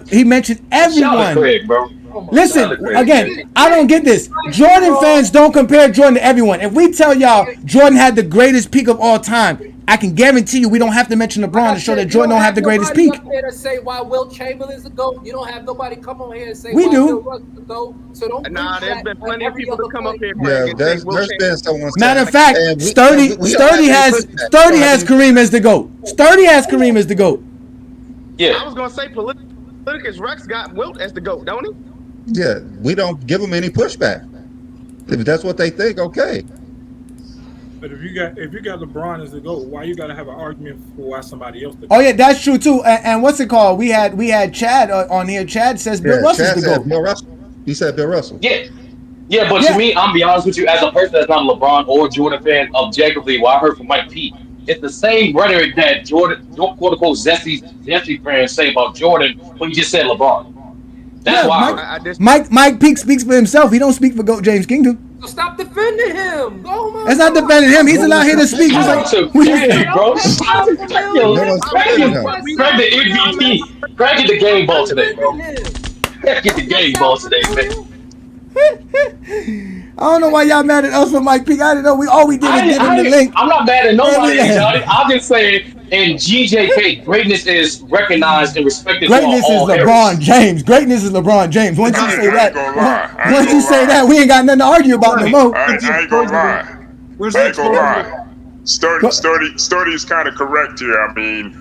he mentioned everyone. Craig, bro. Listen, again, I don't get this. Jordan fans don't compare Jordan to everyone. If we tell y'all Jordan had the greatest peak of all time, I can guarantee you we don't have to mention LeBron to show that Jordan don't have the greatest peak. Up there to say why Will Chamberlain's the GOAT. You don't have nobody come on here and say we why do. Bill Russell's the GOAT. So don't. Nah, there's been plenty of people to come up here. Yeah, there's been someone. Matter of fact, Sturdy has Kareem as the GOAT. Sturdy has Kareem as the GOAT. Yeah, I was gonna say Politicus Rex got Wilt as the GOAT, don't he? Yeah, we don't give them any pushback. If that's what they think, okay. But if you got LeBron as the GOAT, why you gotta have an argument for why somebody else? Oh yeah, that's true too. And what's it called? We had Chad on here. Chad says Bill Russell's the GOAT. Bill Russell. He said Bill Russell. Yeah, but to me, I'm be honest with you, as a person that's not a LeBron or Jordan fan, objectively, what I heard from Mike Pete, it's the same rhetoric that Jordan, quote unquote, Zesty fans say about Jordan when you just said LeBron. That's why Mike Peake speaks for himself. He don't speak for GOAT James Kingdom. So stop defending him. It's not defending him. He's allowed here to speak. Just like bro. Craig the MVP. Craig get the game ball today, bro. Craig get the game ball today, man. I don't know why y'all mad at us for Mike Peake. I didn't know. All we did was give him the link. I'm not mad at nobody, Johnny. I'm just saying, in GJK, greatness is recognized and respected. Greatness is LeBron James. Greatness is LeBron James. Once you say that, we ain't got nothing to argue about no more. I ain't gonna lie. I ain't gonna lie. Sturdy is kind of correct here. I mean,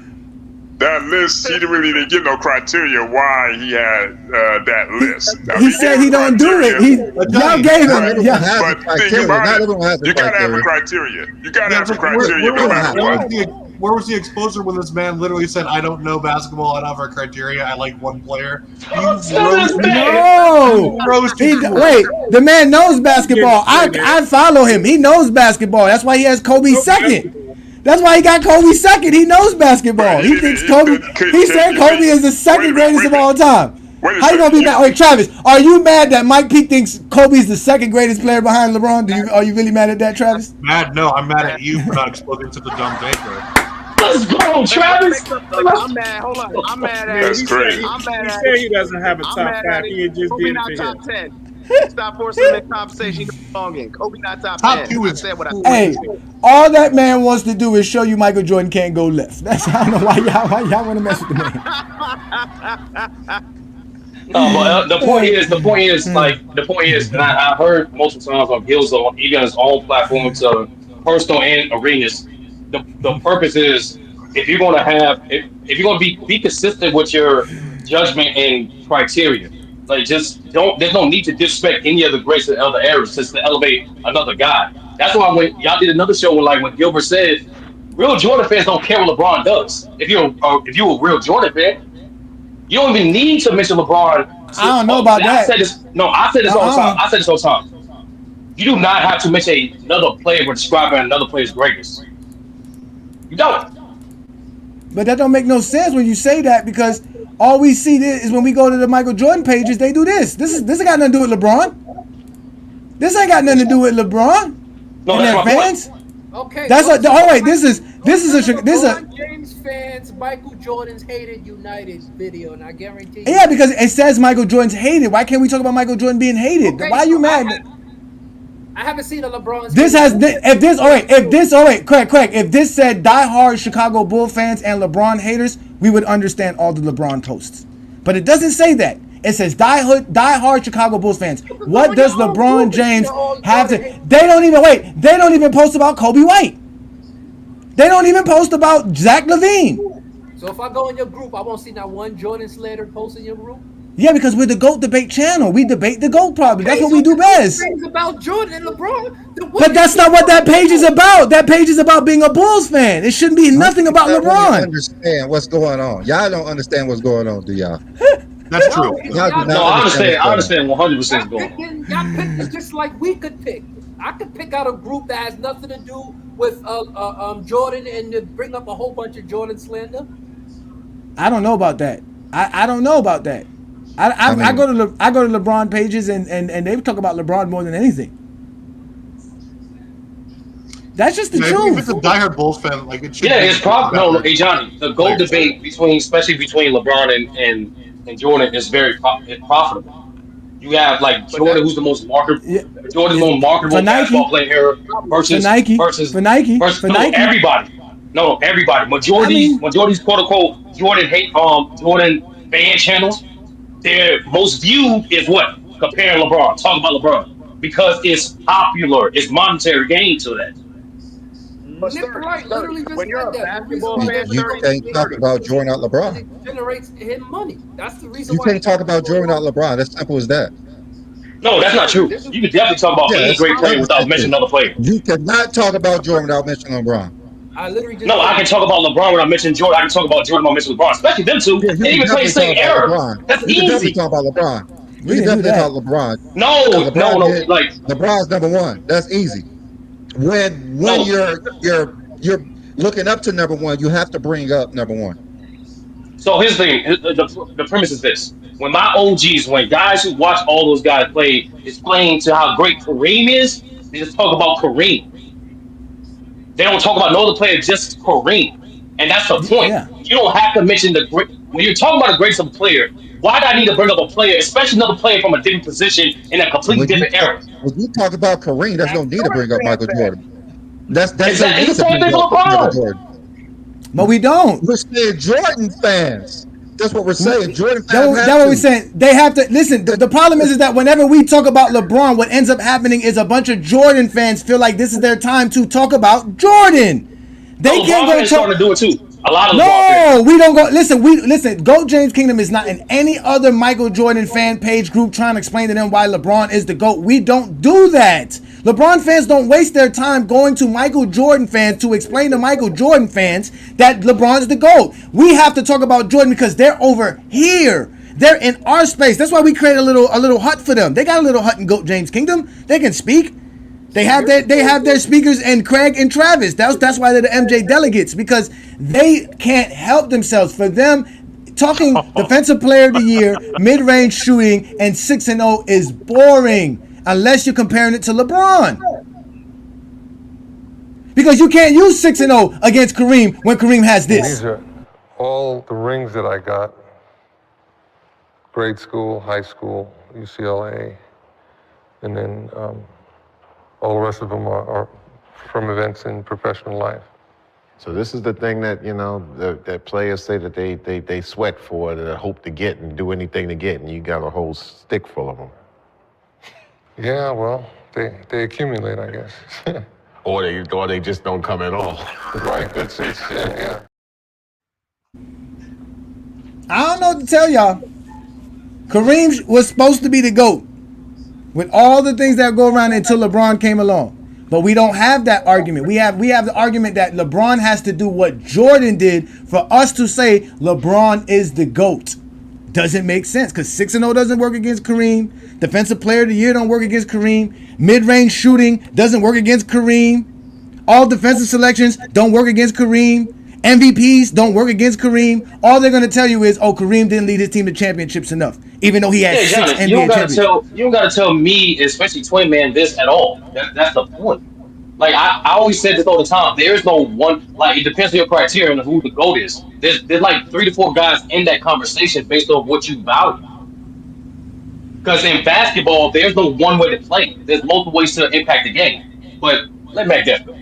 that list, he didn't get no criteria why he had that list. He said he don't do it. Y'all gave him. But think about it. You gotta have a criteria. You gotta have a criteria no matter what. Where was the exposure when this man literally said, I don't know basketball, I don't have our criteria, I like one player? No! Wait, the man knows basketball. I follow him. He knows basketball. That's why he has Kobe second. That's why he got Kobe second. He knows basketball. He thinks Kobe. He said Kobe is the second greatest of all time. How you gonna be mad? Wait, Travis, are you mad that Mike Peake thinks Kobe's the second greatest player behind LeBron? Are you really mad at that, Travis? Mad? No, I'm mad at you for not exposing to the dumb baker. Let's go, Travis. I'm mad. Hold on. I'm mad at. That's crazy. I'm mad at. He said he doesn't have a top 5. He just Kobe did not it for top him. 10. Stop forcing him in conversation. Kobe not top 10. I said what I Hey, all that man wants to do is show you Michael Jordan can't go left. That's I don't know why y'all want to mess with the man. No, but the point is, and I heard multiple times on Gil's even on his own platform to Personal and Arenas. The purpose is if you're going to be consistent with your judgment and criteria, like there's no need to disrespect any of the greats and other eras just to elevate another guy. That's why when y'all did another show when Gilbert said real Jordan fans don't care what LeBron does. If you're a real Jordan fan, you don't even need to mention LeBron. I don't know about that. I said this all the time. I said this all the time. You do not have to mention another player when describing another player's greatness. You don't. But that don't make no sense when you say that, because all we see is when we go to the Michael Jordan pages, they do this. This ain't got nothing to do with LeBron. This ain't got nothing to do with LeBron. No, and that's their my fans. point. Okay. This is LeBron James fans, Michael Jordan's hated United video, and I guarantee you. Yeah, because it says Michael Jordan's hated. Why can't we talk about Michael Jordan being hated? Okay, Why are you mad? I haven't seen a LeBron. This has if this correct. If this said diehard Chicago Bull fans and LeBron haters, we would understand all the LeBron posts. But it doesn't say that. It says diehard Chicago Bulls fans. What does LeBron James have to? They don't even post about Kobe White. They don't even post about Zach LaVine. So if I go in your group, I won't see not one Jordan slander post in your group. Yeah, because we're the GOAT debate channel. We debate the GOAT problem. That's what we do best. Things about Jordan and LeBron. But that's not what that page is about. That page is about being a Bulls fan. It shouldn't be nothing about LeBron. Understand what's going on? Y'all don't understand what's going on, do y'all? That's true. No, I understand 100% going on. Y'all pick it just like we could pick. I could pick out a group that has nothing to do with Jordan and bring up a whole bunch of Jordan slander. I don't know about that. I don't know about that. I go to LeBron pages and they talk about LeBron more than anything. That's just the truth. If it's a diehard Bulls fan, like it should. Yeah, it's probably no. Hey Johnny, the GOAT debate especially between LeBron and Jordan is very profitable. You have like Jordan, who's the most marketable, Jordan's most marketable basketball player versus everybody. No, everybody. Majority's quote unquote Jordan fan channels. Their most viewed is what? Comparing LeBron. Talk about LeBron because it's popular. It's monetary gain to that. But when you're a basketball fan, you can't talk about Jordan, not LeBron. It generates him money. That's the reason. You can't talk about Jordan, not LeBron. That's simple as that. No, that's not true. You can definitely talk about any great player without mentioning another player. You cannot talk about Jordan without mentioning LeBron. I can talk about LeBron without mentioning Jordan. I can talk about Jordan without mentioning LeBron, especially them two. They even play the same era. That's easy. You can definitely talk about LeBron. You can definitely talk about LeBron. No. Like LeBron's number one. That's easy. When you're looking up to number one, you have to bring up number one. So here's the thing. The premise is this. When my OGs, when guys who watch all those guys play explain to how great Kareem is, they just talk about Kareem. They don't talk about no other player, just Kareem. And that's the point. Yeah. You don't have to mention the great. When you're talking about the greatest of a player, why do I need to bring up a player, especially another player from a different position in a completely different era? When you talk about Kareem, there's no need to bring up Michael Jordan. That's exactly the same thing with LeBron. But we don't. We're saying Jordan fans. That's what we're saying. Jordan fans. That's what we're saying. They have to listen. The problem is that whenever we talk about LeBron, what ends up happening is a bunch of Jordan fans feel like this is their time to talk about Jordan. They can't go starting to do it too. A lot of no, we don't go. Listen. GOAT James Kingdom is not in any other Michael Jordan fan page group trying to explain to them why LeBron is the GOAT. We don't do that. LeBron fans don't waste their time going to Michael Jordan fans to explain to Michael Jordan fans that LeBron's the GOAT. We have to talk about Jordan because they're over here. They're in our space. That's why we create a little hut for them. They got a little hut in GOAT James Kingdom. They can speak. They have their speakers and Craig and Travis. That's why they're the MJ delegates, because they can't help themselves. For them, talking defensive player of the year, mid-range shooting, and 6-0 is boring unless you're comparing it to LeBron. Because you can't use 6-0 against Kareem when Kareem has this. These are all the rings that I got. Grade school, high school, UCLA, and then all the rest of them are from events in professional life. So this is the thing that, that players say that they sweat for, that they hope to get and do anything to get, and you got a whole stick full of them. Yeah, well, they accumulate, I guess. or they just don't come at all. Right, that's it, yeah. I don't know what to tell y'all. Kareem was supposed to be the GOAT with all the things that go around until LeBron came along. But we don't have that argument. We have the argument that LeBron has to do what Jordan did for us to say LeBron is the GOAT. Doesn't make sense because 6-0 doesn't work against Kareem. Defensive player of the year don't work against Kareem. Mid-range shooting doesn't work against Kareem. All defensive selections don't work against Kareem. MVPs don't work against Kareem. All they're going to tell you is, Kareem didn't lead his team to championships enough, even though he had 6 Johnny, NBA championships. You don't got to tell me, especially Twin Man, this at all. That's the point. Like, I always said this all the time. There is no one, like, it depends on your criteria and who the GOAT is. There's like 3 to 4 guys in that conversation based on what you value. Because in basketball, there's no one way to play. There's multiple ways to impact the game. But let Mac Def go.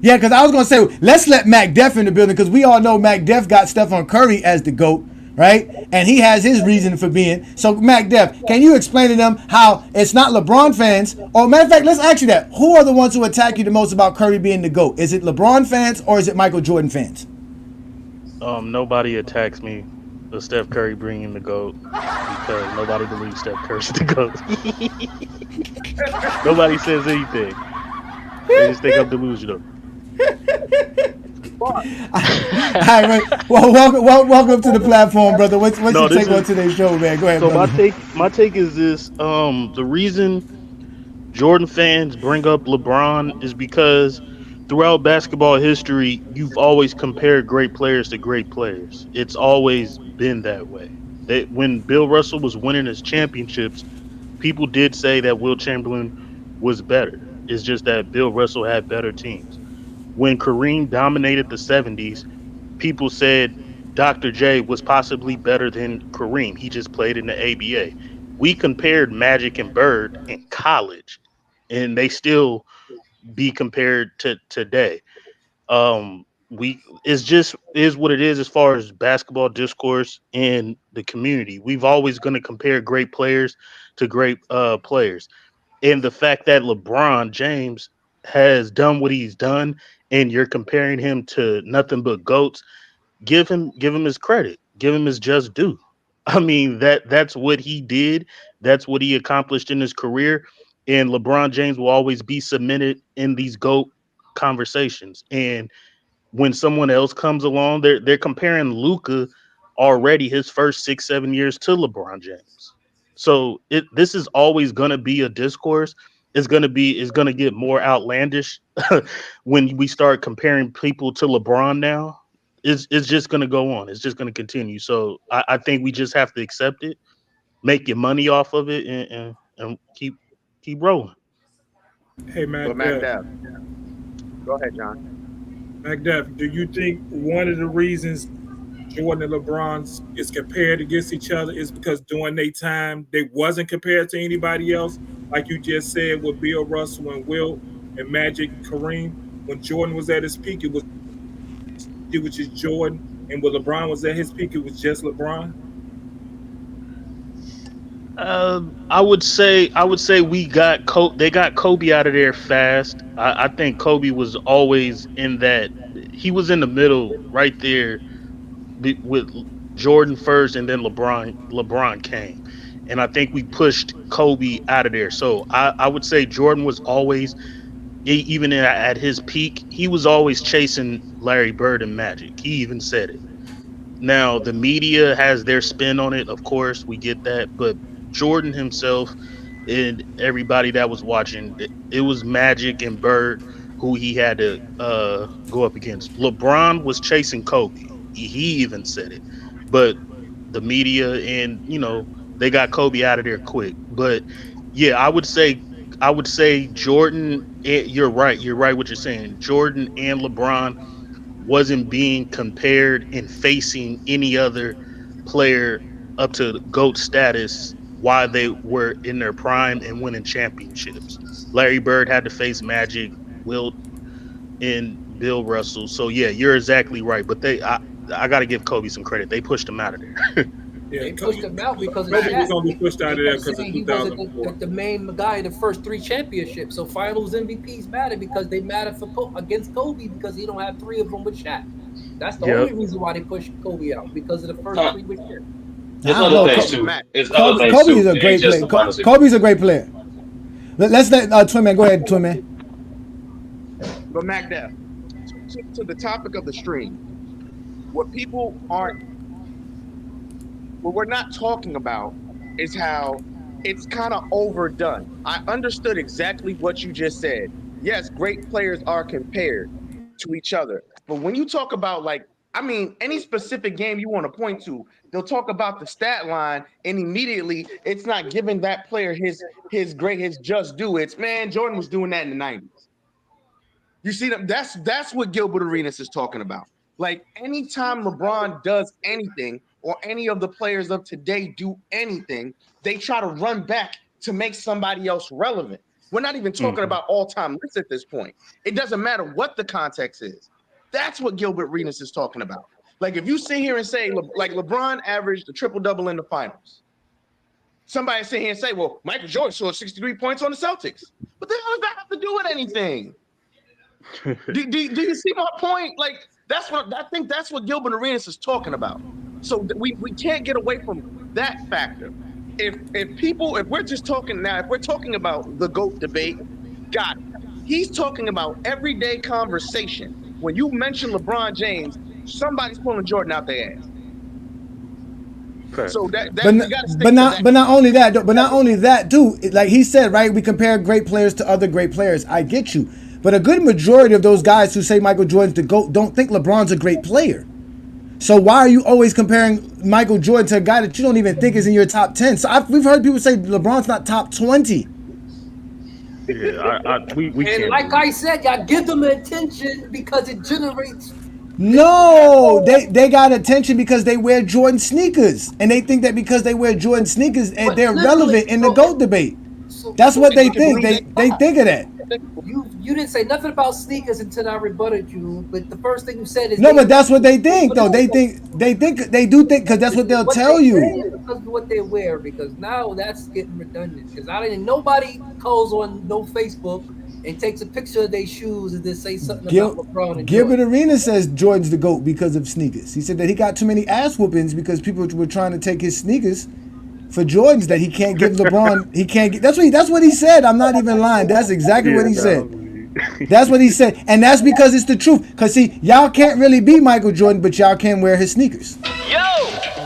Yeah, because I was gonna say let's let Mac Def in the building because we all know Mac Def got Stephen Curry as the GOAT, right? And he has his reason for being. So Mac Def, can you explain to them how it's not LeBron fans? Or matter of fact, let's ask you that: who are the ones who attack you the most about Curry being the GOAT? Is it LeBron fans or is it Michael Jordan fans? Nobody attacks me for Steph Curry bringing the GOAT because nobody believes Steph Curry's the GOAT. Nobody says anything. They just think I'm delusional. All right, well, welcome to the platform, brother. What's your take on today's show, man? Go ahead, so brother. my take is this. The reason Jordan fans bring up LeBron is because throughout basketball history, you've always compared great players to great players. It's always been that way. That when Bill Russell was winning his championships, people did say that Will Chamberlain was better. It's just that Bill Russell had better teams. When Kareem dominated the 70s, people said Dr. J was possibly better than Kareem. He just played in the ABA. We compared Magic and Bird in college, and they still be compared to today. We it's just is what it is as far as basketball discourse in the community. We've always going to compare great players to great players, and the fact that LeBron James has done what he's done, and you're comparing him to nothing but goats, give him his credit, give him his just due. I mean that's what he did, that's what he accomplished in his career, and LeBron James will always be submitted in these GOAT conversations. And when someone else comes along, they're comparing Luca already his first 6 7 years to LeBron James. So this is always gonna be a discourse. It's gonna get more outlandish when we start comparing people to LeBron now. It's just gonna go on. It's just gonna continue. So I think we just have to accept it, make your money off of it, and keep rolling. Hey, But Mac Mac Def. Def, go ahead, John. Mac Def, do you think one of the reasons Jordan and LeBron is compared against each other is because during their time they wasn't compared to anybody else, like you just said with Bill Russell and Wilt and Magic and Kareem. When Jordan was at his peak, it was just Jordan, and when LeBron was at his peak, it was just LeBron. I would say they got Kobe out of there fast. I think Kobe was always in that. He was in the middle right there with Jordan first, and then LeBron came, and I think we pushed Kobe out of there. So I would say Jordan was always even at his peak, he was always chasing Larry Bird and Magic. He even said it. Now, the media has their spin on it. Of course, we get that. But Jordan himself and everybody that was watching, it was Magic and Bird who he had to go up against. LeBron was chasing Kobe. He even said it. But the media and, they got Kobe out of there quick. But yeah, I would say Jordan, you're right. You're right what you're saying. Jordan and LeBron wasn't being compared and facing any other player up to GOAT status while they were in their prime and winning championships. Larry Bird had to face Magic, Wilt, and Bill Russell. So yeah, you're exactly right. But I got to give Kobe some credit. They pushed him out of there. Yeah, They pushed him out because of Kobe was Shaq. gonna be pushed out They of there kept because of saying he wasn't 2004. the main guy in the first three championships. So finals MVPs matter because they matter for against Kobe because he don't have three of them with Shaq. That's the Yep. only reason why they pushed Kobe out because of the first three with Shaq. There's I don't other know. things too. There's other Kobe, things Kobe is too. a It ain't great just player. the finals. Kobe's a great player. Let's let Twin Man go ahead. Twin Man. But Mac Def, to the topic of the stream, what people aren't, what we're not talking about is how it's kind of overdone. I understood exactly what you just said. Yes, great players are compared to each other. But when you talk about any specific game you want to point to, they'll talk about the stat line, and immediately it's not giving that player his just due. It's, man, Jordan was doing that in the 90s. You see them? That's what Gilbert Arenas is talking about. Like, anytime LeBron does anything or any of the players of today do anything, they try to run back to make somebody else relevant. We're not even talking about all-time lists at this point. It doesn't matter what the context is. That's what Gilbert Arenas is talking about. Like if you sit here and say, like LeBron averaged a triple-double in the finals. Somebody sit here and say, well, Michael Jordan scored 63 points on the Celtics. What the hell does that have to do with anything? do you see my point? Like that's what I think. That's what Gilbert Arenas is talking about. So we can't get away from that factor. If we're just talking now, if we're talking about the GOAT debate, got it. He's talking about everyday conversation. When you mention LeBron James, somebody's pulling Jordan out their ass. So but not only that too. Like he said, right? We compare great players to other great players. I get you, but a good majority of those guys who say Michael Jordan's the GOAT don't think LeBron's a great player. So why are you always comparing Michael Jordan to a guy that you don't even think is in your top 10? So we've heard people say LeBron's not top 20. Yeah, we and can't. Like I said, y'all give them attention because it generates. No, they got attention because they wear Jordan sneakers, and they think that because they wear Jordan sneakers, and they're relevant in the GOAT debate. That's what they think. They think of that. You didn't say nothing about sneakers until I rebutted you, but the first thing you said is no, but that's what they think though. They do think because that's what they'll tell you. Because of what they wear, because now that's getting redundant. Because nobody goes on no Facebook and takes a picture of their shoes and then say something about LeBron. And Gilbert Arenas says Jordan's the GOAT because of sneakers. He said that he got too many ass whoopings because people were trying to take his sneakers for Jordans that he can't give LeBron. He can't get. That's what he said. I'm not even lying. That's exactly what he said. That's what he said, and that's because it's the truth. Cause see, y'all can't really be Michael Jordan, but y'all can wear his sneakers. Yo,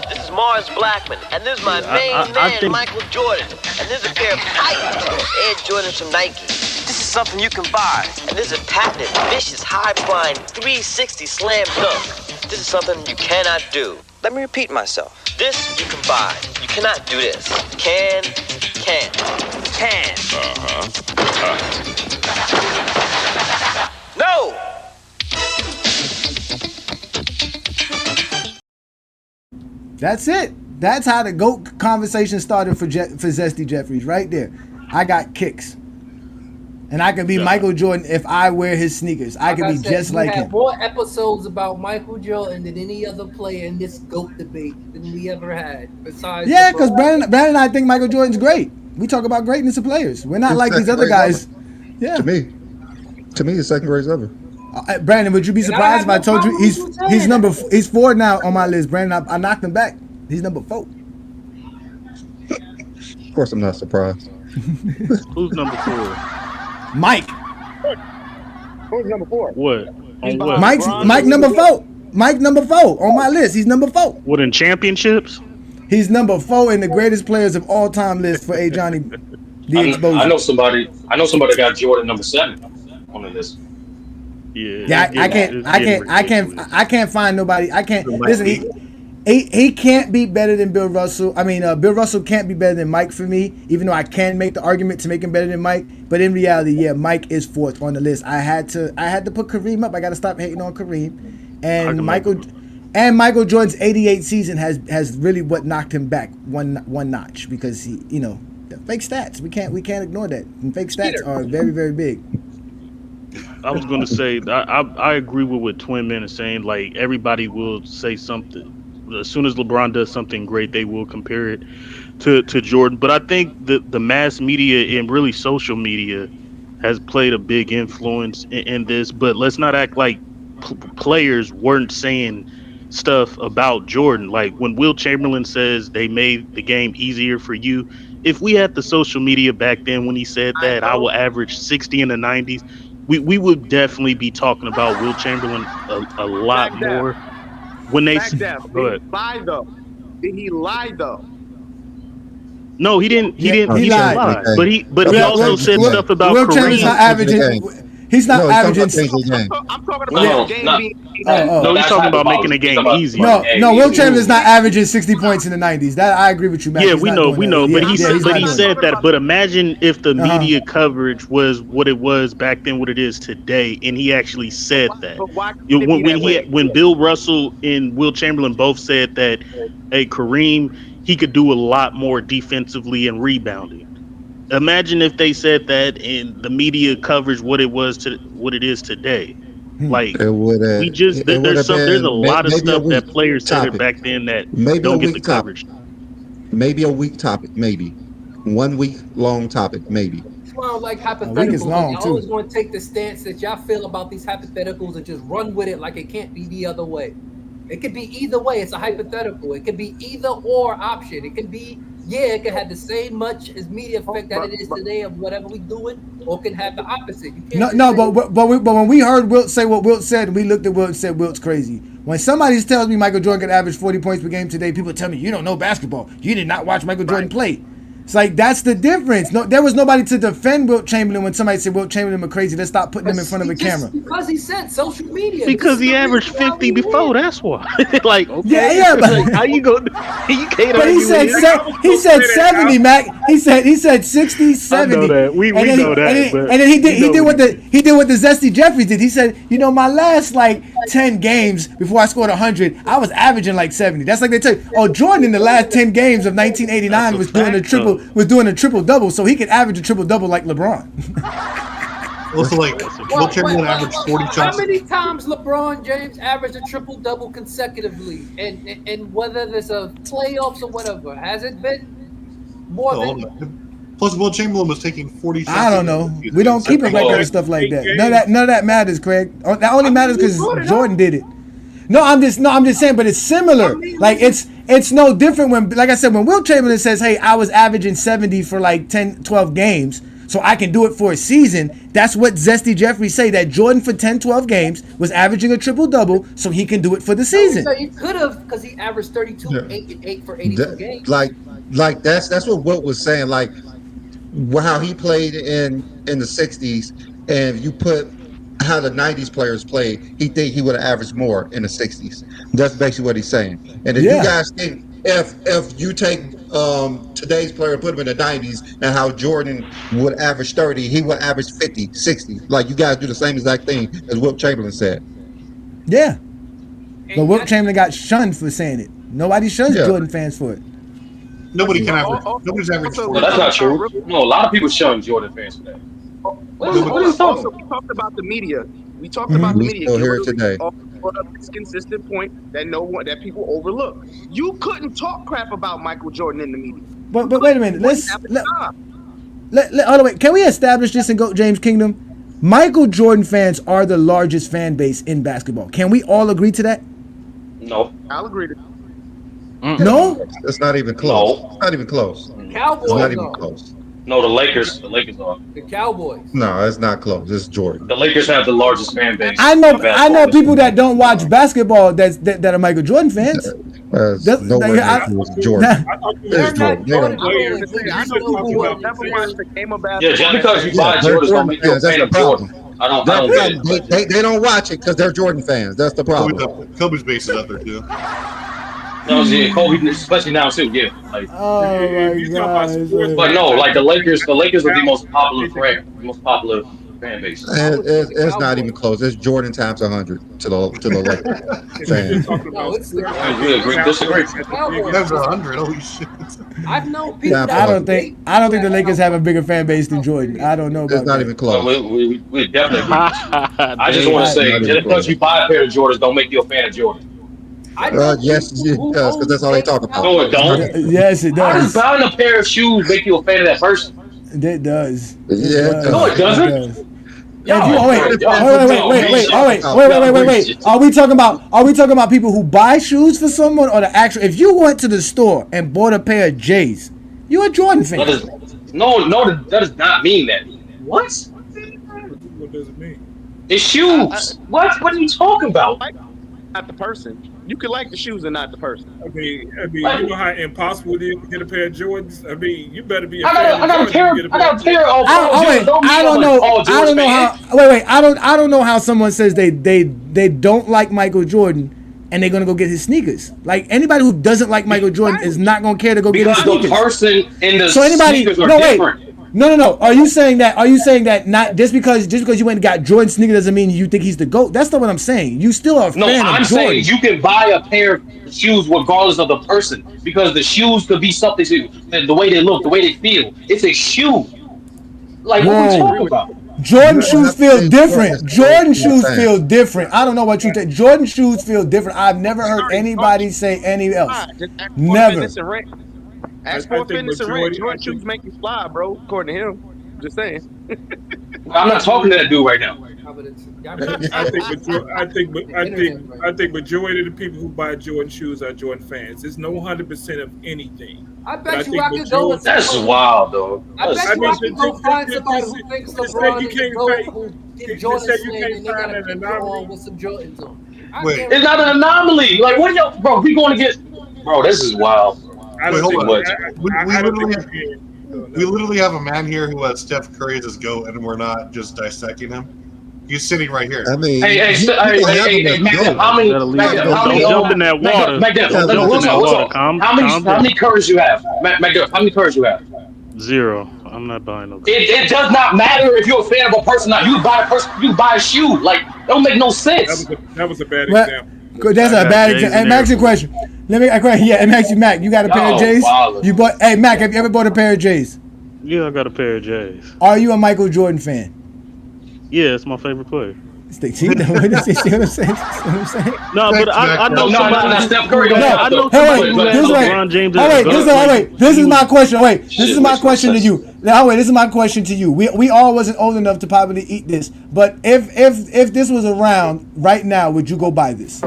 this is Morris Blackman, and this is my main man, Michael Jordan, and this is a pair of tight Air Jordans from Nike. This is something you can buy, and this is a patented, vicious, high-flying 360 slam dunk. This is something you cannot do. Let me repeat myself. This you can buy. You cannot do this. Can. No! That's it. That's how the GOAT conversation started for Zesty Jeffries right there. I got kicks. And I can be Michael Jordan if I wear his sneakers. I can be just like him. More episodes about Michael Jordan than any other player in this GOAT debate than we ever had. Besides, because Brandon and I think Michael Jordan's great. We talk about greatness of players. We're not like these other guys. Yeah. To me, the second greatest ever. Brandon, would you be surprised if I told you he's 4 now on my list? Brandon, I knocked him back. He's number 4. Of course, I'm not surprised. Who's number 4? Mike. Who's number 4? What? Mike number 4. Mike number 4 on my list. He's number 4. What, in championships? He's number 4 in the greatest players of all time list for Johnny. The exposure. I know somebody got Jordan number 7 on the list. Yeah, I can't find nobody. I can't listen. He can't be better than Bill Russell. I mean, Bill Russell can't be better than Mike for me, even though I can make the argument to make him better than Mike. But in reality, yeah, Mike is 4th on the list. I had to put Kareem up. I got to stop hating on Kareem. And Michael Jordan's '88 season has really what knocked him back one notch because he, the fake stats. We can't ignore that. And fake stats are very, very big. I was going to say I agree with what Twin Man is saying. Like everybody will say something. As soon as LeBron does something great, they will compare it to Jordan. But I think the mass media and really social media has played a big influence in this. But let's not act like players weren't saying stuff about Jordan. Like when Will Chamberlain says they made the game easier for you. If we had the social media back then when he said that I will average 60 in the 90s, we would definitely be talking about Will Chamberlain a lot more. When they lie though, did he lie though? No, he didn't. He lied. But he also said stuff about Will Chamberlain's not averaging. He's not No, he's talking averaging. about changing the game. I'm talking No, about no, the game not, being No, he's that's talking about making hyperbolic. the He's game talking easier. about the game No, Will easier. Chamberlain's not averaging 60 points in the 90s. That I agree with you, Matt. Yeah, He's we not know, doing that. but he's he not doing said that. But imagine if the Uh-huh. media coverage was what it was back then, what it is today, and he actually said that. But why can't it be When that way? when Bill Russell and Will Chamberlain both said that, hey, Kareem, he could do a lot more defensively and rebounding. Imagine if they said that and the media coverage what it was to what it is today. Like It would have. It would have there's a been lot of maybe a stuff week that players said topic. back then that Maybe a don't get the week topic. coverage. Maybe a week topic. Maybe 1 week long topic. Maybe. That's why I don't like week is hypotheticals. long, Y'all too. always want to take the stance that y'all feel about these hypotheticals and just run with it like it can't be the other way. It could be either way. It's a hypothetical. It could be either or option. It could be, it could have the same much as media effect that it is today of whatever we doing, or it can have the opposite. You can't but when we heard Wilt say what Wilt said, and we looked at Wilt and said Wilt's crazy. When somebody tells me Michael Jordan could average 40 points per game today, people tell me you don't know basketball. You did not watch Michael Jordan play. It's like that's the difference. No, there was nobody to defend Wilt Chamberlain when somebody said Wilt Chamberlain was crazy. Let's stop putting him in front of a camera. Because he said social media. Because he averaged 50 before, that's why. Like, okay, Yeah, but like, how you go? You can't But argue with it. he said 70, Mac. He said 60, 70. I know that. We and then know that. And then he did what the Zesty Jeffries did. He said, my last like 10 games before I scored 100, I was averaging like 70. That's like they tell you. Oh, Jordan in the last 10 games of 1989 was doing a triple double, so he could average a triple double like LeBron. Also, like, Will Chamberlain averaged 40 How shots. many times LeBron James averaged a triple double consecutively, and whether there's a playoffs or whatever, has it been more than? Plus, Will Chamberlain was taking 40 shots. I don't know. We don't keep it like that stuff like that. None of that matters, Craig. That only matters because Jordan did it. No, I'm just saying, but it's similar. Like it's no different when, like I said, when Will Chamberlain says, hey, I was averaging 70 for like 10, 12 games, so I can do it for a season. That's what Zesty Jeffries say, that Jordan for 10, 12 games was averaging a triple-double, so he can do it for the season. So he could have, because he averaged 32, 8 for 82 games. Like that's what Wilt was saying. Like how he played in the 60s, and if you put how the 90s players played, he think he would have averaged more in the 60s. That's basically what he's saying. And if you guys think if you take today's player and put him in the 90s and how Jordan would average 30, he would average 50, 60. Like you guys do the same exact thing as Wilt Chamberlain said. Yeah. But Wilt Chamberlain got shunned for saying it. Nobody shuns Jordan fans for it. Nobody's averaged 40. No, that's not true. No, a lot of people shun Jordan fans for that. What are you talking about? We talked about the media. We talked about the media. Still here today. This consistent point that people overlook. You couldn't talk crap about Michael Jordan in the media. But wait a minute. Hold on, wait. Can we establish this in GOAT James Kingdom? Michael Jordan fans are the largest fan base in basketball. Can we all agree to that? No. I'll agree to No? It's not even close. It's not even close. Cowboys. It's not even close. No, the Lakers are. The Cowboys. No, it's not close. It's Jordan. The Lakers have the largest fan base. I know people that don't watch basketball that are Michael Jordan fans. Nowhere near Jordan. It's Jordan. Yeah, just because you buy Jordan don't make you a fan of Jordan. I don't get it. They don't watch it because they're Jordan fans. That's the problem. Kobe's base is up there too. No, yeah, Kobe, especially now too. Yeah, like. Oh my God! But no, like the Lakers are the most popular fan base. It's not even close. It's Jordan times 100 to the Lakers fans. No, it's We agree. Disagree. That's 100. Holy shit! I've known people. I don't think the Lakers have a bigger fan base than Jordan. I don't know about It's not even close. No, we definitely agree. I just want to say, just because you buy a pair of Jordans, don't make you a fan of Jordan. Yes, it does, because that's all they talk about. No, it don't. Yes, it How does does. buying a pair of shoes make you a fan of that person? It does. No, it doesn't. Wait. Are we talking about people who buy shoes for someone, or the actual? If you went to the store and bought a pair of J's, you're a Jordan fan. That does not mean that. What? What does it mean? It's shoes. What are you talking about? not the person. You can like the shoes and not the person. I mean, you know how impossible it is to get a pair of Jordans. I mean, you better be a I fan of got a Jordan pair. to get a I pair got of a pair Jordans. of Paul George. Don't mean I don't I'm a know. Paul I George don't know fan. how. Wait. I don't know how someone says they don't like Michael Jordan and they're gonna go get his sneakers. Like anybody who doesn't like Michael Jordan is not gonna care to go get his Because the sneakers. person and the So anybody, sneakers are no, different. wait. No. Are you saying that not just because you went and got Jordan sneaker doesn't mean you think he's the GOAT? That's not what I'm saying. You still are a No, fan I'm of Jordan. saying you can buy a pair of shoes regardless of the person because the shoes could be something to the way they look, the way they feel. It's a shoe. Like what we talking about? Jordan You shoes have to feel say Jordan is different. Jordan still shoes fan. feel different. I don't know what you think. Jordan shoes feel different. I've never heard anybody say any else. Just ask for Never. fitness and rent. Ask I for think fitness and rent. majority. Jordan shoes make you fly, bro. According to him. Just saying. I'm not talking to that dude right now. I think majority of the people who buy Jordan shoes are Jordan fans. It's no 100% of anything. I But bet you I could go with That's somebody. wild, though. I bet you I could go find somebody who thinks LeBron you is the can't GOAT, find- who get to say Jordan you sling, can't and they got find a an picture anomaly. on with some Jordans on. It's not an anomaly. Like what are y'all, bro? We going to get, bro? This is wild. I Wait, don't hold think. on. I don't think We literally have a man here who has Steph Curry as his GOAT, and we're not just dissecting him. He's sitting right here. I mean, Hey, you can have him as Mac, GOAT. how many? Gotta leave Mac, it. how many? Don't jump in that water. Mac, Don't jump in that water. Calm How down. many curries you have? Mac, how many curries you have? 0. I'm not buying no. It does not matter if you're a fan of a person or not. You buy a person, you buy a shoe. Like that don't make no sense. That was a bad Well, example. that's a bad example. Hey, Max, a question. Let me. Yeah, Max, Mac, you got a pair of J's? You bought? Hey, Mac, have you ever bought a pair of J's? Yeah, I got a pair of J's. Are you a Michael Jordan fan? Yeah, it's my favorite player. See what I'm saying? No, but I know somebody. Steph Curry. I know somebody who has LeBron James. This is my question. This is my question to you. Now, this is my question to you. We all wasn't old enough to probably eat this, but if this was around right now, would you go buy this?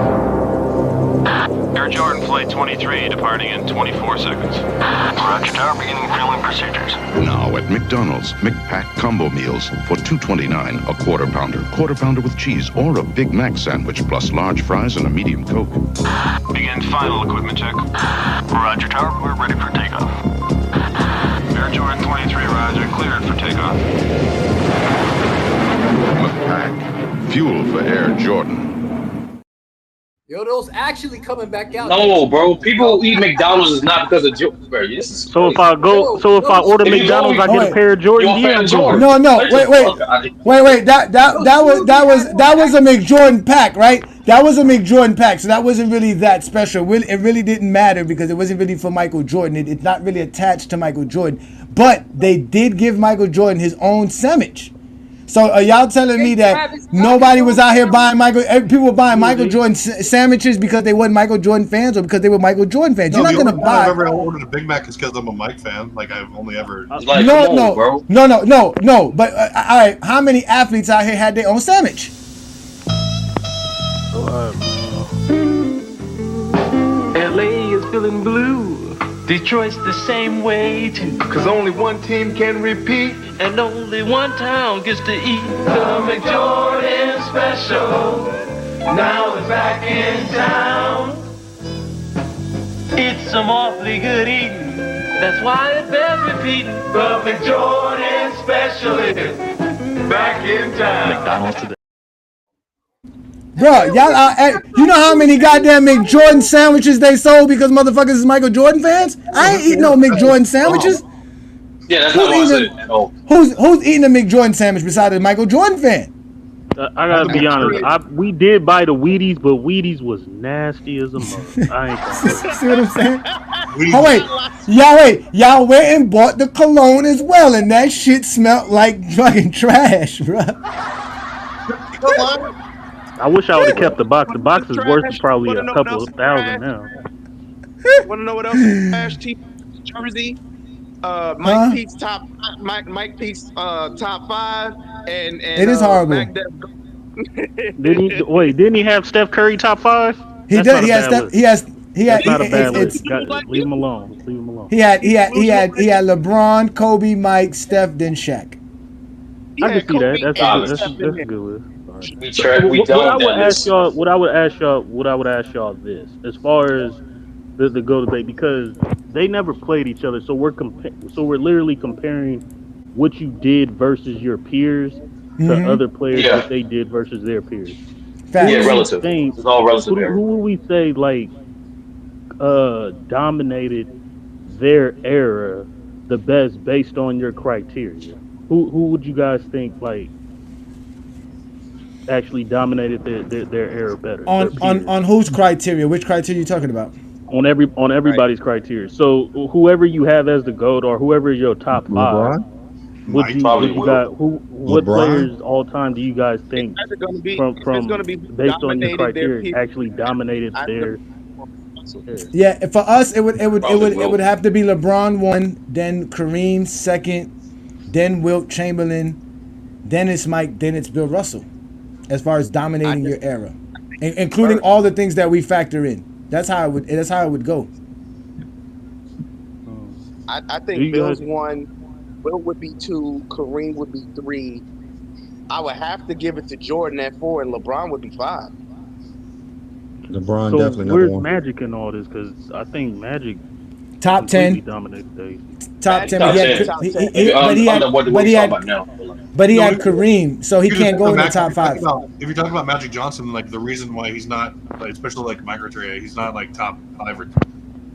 Air Jordan Flight 23 departing in 24 seconds. Roger, tower beginning fueling procedures. Now at McDonald's, McPack combo meals for $2.29, a quarter pounder with cheese, or a Big Mac sandwich plus large fries and a medium Coke. Begin final equipment check. Roger, tower, we're ready for takeoff. Air Jordan 23, roger, cleared for takeoff. McPack, fuel for Air Jordan. Yo, those actually coming back out. No, bro. People who eat McDonald's is not because of Jordan. This is so if I order McDonald's, I get a pair of Jordans. Yeah, No. Wait. That was a McJordan pack, right? That was a McJordan pack, so that wasn't really that special. It really didn't matter because it wasn't really for Michael Jordan. It's not really attached to Michael Jordan, but they did give Michael Jordan his own sandwich. So are y'all telling me that nobody was out here buying people were buying Michael Jordan sandwiches because they weren't Michael Jordan fans or because they were Michael Jordan fans? You're not gonna buy. I've ever ordered a Big Mac is because I'm a Mike fan. Like I've only ever. No. But all right, how many athletes out here had their own sandwich? LA is feeling blue. Detroit's the same way too. Cause only one team can repeat. And only one town gets to eat. The McJordan special now is back in town. It's some awfully good eating. That's why it bears repeating. The McJordan special is back in town. McDonald's today. Bro, y'all, you know how many goddamn McJordan sandwiches they sold because motherfuckers is Michael Jordan fans? I ain't eating no McJordan sandwiches. Yeah, that's not what I said at all. Who's eating a McJordan sandwich besides a Michael Jordan fan? I gotta be honest. We did buy the Wheaties, but Wheaties was nasty as a mother. I ain't gonna see what I'm saying? Y'all went and bought the cologne as well, and that shit smelled like fucking trash, bro. I wish I would have kept the box. The box is worth probably a couple of thousand now. Want to know what else is trash? Jersey, Mike Pete's top top 5, and it is horrible. Didn't he have Steph Curry top 5? He did. He had not a bad list. Leave him alone. Leave him alone. He had LeBron, Kobe, Mike, Steph, then Shaq. I can see that. That's a good list. We What I done would that. ask Listen, y'all, what I would ask y'all this, as far as the go debate, because they never played each other, so we're literally comparing what you did versus your peers to other players yeah, what they did versus their peers. Who yeah, do Facts. we relative. think? It's all relative, Who Eric. would we say like dominated their era the best based on your criteria? Who would you guys think like actually dominated their era better? Their peers. On whose criteria? Which criteria you talking about? On everybody's criteria. So whoever you have as the GOAT or whoever is your top five, LeBron, Mike, Probably would you will. guys what LeBron, players all time do you guys It's think either going to be if it's going to from be based on your dominated their criteria peers. actually dominated I their era? Yeah, for us, Probably will. would have to be LeBron one, then Kareem second, then Wilt Chamberlain, then it's Mike, then it's Bill Russell. As far as I dominating just your era, including first. all the things that we factor in. That's how it would. That's how it would go. I Do think you Bill's guys one, Will would be two, Kareem would be three. I would have to give it to Jordan at four, and LeBron would be five. LeBron so definitely number where's one. Magic in all this? Because I think Magic Top completely 10, dominated they. top Magic 10. But Top he definitely had, 10. top 10. Maybe under what are you talking about now? but he No, had Kareem, so he you just can't go in the top if you're talking five. about if you're talking about Magic Johnson, like the reason why he's not, like, especially like my criteria, he's not like top five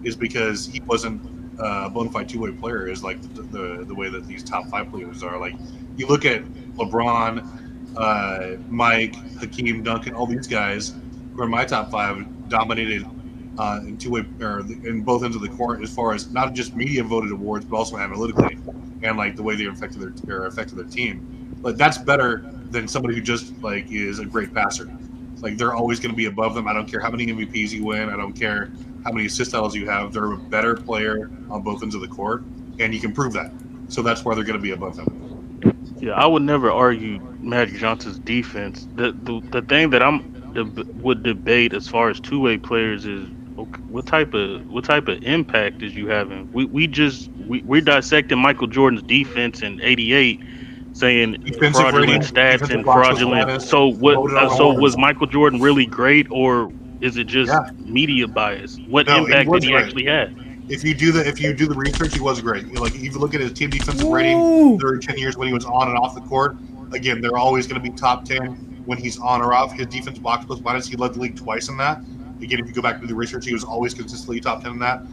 is because he wasn't a bona fide two-way player. Is like the way that these top five players are. Like you look at LeBron, Mike, Hakeem, Duncan, all these guys who are my top five dominated in two-way or in both ends of the court as far as not just media voted awards but also analytically and like the way they affected their team. But that's better than somebody who just like is a great passer. Like they're always going to be above them. I don't care how many MVPs you win. I don't care how many assist titles you have. They're a better player on both ends of the court, and you can prove that. So that's why they're going to be above them. Yeah, I would never argue Magic Johnson's defense. The thing that would debate as far as two way players is okay, what type of impact is you having? We're dissecting Michael Jordan's defense in '88, saying Defensive fraudulent rating, stats defensive and box plus fraudulent. minus, So what? voted on So awards. was Michael Jordan really great, or is it just Yeah, media bias? What no, he impact did was he great. actually have? If you do the research, he was great. Like if you look at his team defensive rating Woo! during 10 years when he was on and off the court, again, they're always going to be top 10 when he's on or off. His defense box plus minus, he led the league twice in that. Again, if you go back to the research, he was always consistently top 10 in that.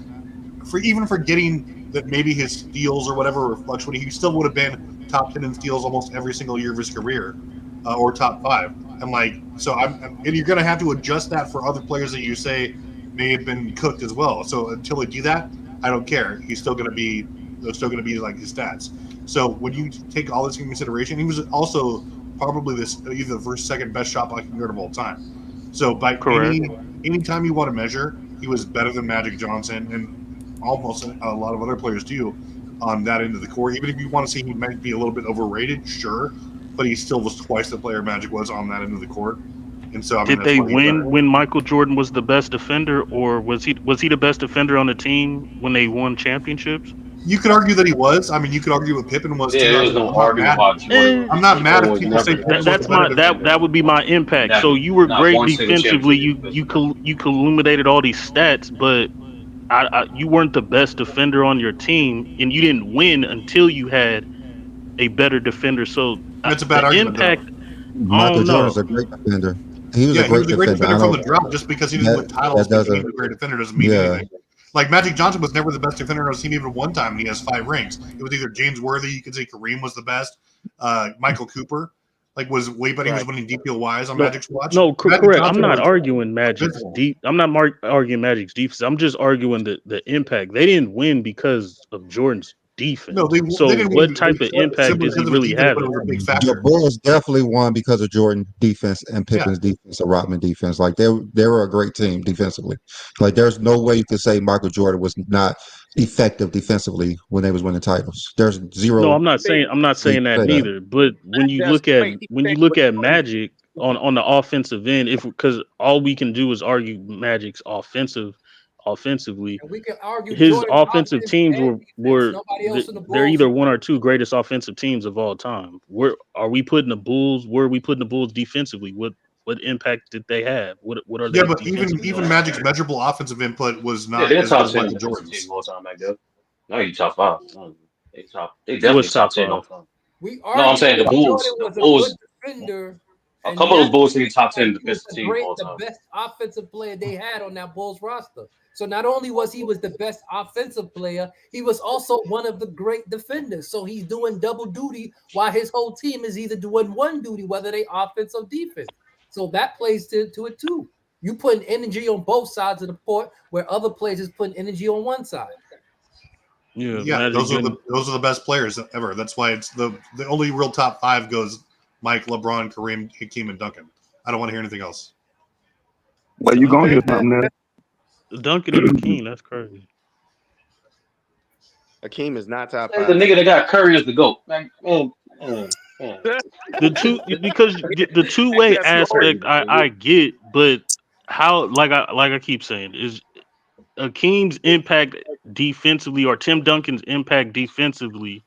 For even forgetting that maybe his steals or whatever were fluctuating, he still would have been top 10 in steals almost every single year of his career, or top five. And like, so and you're going to have to adjust that for other players that you say may have been cooked as well. So until they do that, I don't care. He's still going to be, those still going to be like his stats. So when you take all this into consideration, he was also probably either the first, second best shot blocking guard of all time. So by Correct. any time you want to measure, he was better than Magic Johnson and almost a lot of other players do on that end of the court. Even if you want to say he might be a little bit overrated, sure, but he still was twice the player Magic was on that end of the court. And so I mean, Did that's they why he's better. win when Michael Jordan was the best defender, or was he the best defender on the team when they won championships? You could argue that he was. I mean, you could argue what Pippen was Yeah, too. there I was mean, no I'm not argument mad. about Jordan. I'm not mad Jordan if was people say never the Pippen best was the better defender. That would be my impact. Never. So you were Not great one single defensively. championship he was best. You culminated all these stats, but you weren't the best defender on your team, and you didn't win until you had a better defender. So That's a bad the argument, though. impact, I Michael don't Jordan's know. a great defender. He was a Yeah, he great was a great defender. defender I from know the drop. Just because he didn't win titles that because doesn't. he's a great defender doesn't mean Yeah, anything. Like Magic Johnson was never the best defender on his team even one time, and he has 5 rings. It was either James Worthy, you could say Kareem was the best, Michael Cooper, like was way better. He was winning DPOYs on No, Magic's watch. no, Magic correct. I'm Johnson not was arguing Magic's abysmal. deep. I'm not arguing Magic's defense. I'm just arguing the impact. They didn't win because of Jordan's No, defense. they So didn't what win type of impact simply is he because of his really defense, but it having? was a big the factor. Bulls definitely won because of Jordan defense and Yeah. Pippen's defense or Rodman defense. Like they were a great team defensively. Like there's no way you could say Michael Jordan was not effective defensively when they was winning titles. There's No, zero I'm not way you saying could that say that. neither. But when you Just look at wait. He said he was Magic on the offensive end, if because all we can do is argue Magic's offensively. And we can argue His Jordan's offensive offense teams and defense. Nobody else in the they're Bulls. either one or two greatest offensive teams of all time. Where are we putting the Bulls? Where are we putting the Bulls defensively? What impact did they have? What are they? Yeah, but defensively? even Magic's measurable offensive input was Yeah, not they're as good top as 10 Michael defensive team Jordan's. of all time back there. No, you top 5. They What's definitely top top 10 all 5? time. We No, I'm argue saying the that Bulls. Jordan The was a good Bulls. defender, A and couple of that's those Bulls in the top like 10 he was defensive team of all the time. best offensive player they had on that Bulls roster. So not only was he the best offensive player, he was also one of the great defenders. So he's doing double duty while his whole team is either doing one duty, whether they offense or defense. So that plays to it too. You putting energy on both sides of the court, where other players is putting energy on one side. Yeah, those are the best players ever. That's why it's the only real top 5 goes Mike, LeBron, Kareem, Hakeem, and Duncan. I don't want to hear anything else. Well, you gonna hear something there. Duncan and Hakeem, that's crazy. Hakeem is not top The 5. nigga that got Curry as the GOAT. Man. The two-way aspect I get, but how like I keep saying is Hakeem's impact defensively or Tim Duncan's impact defensively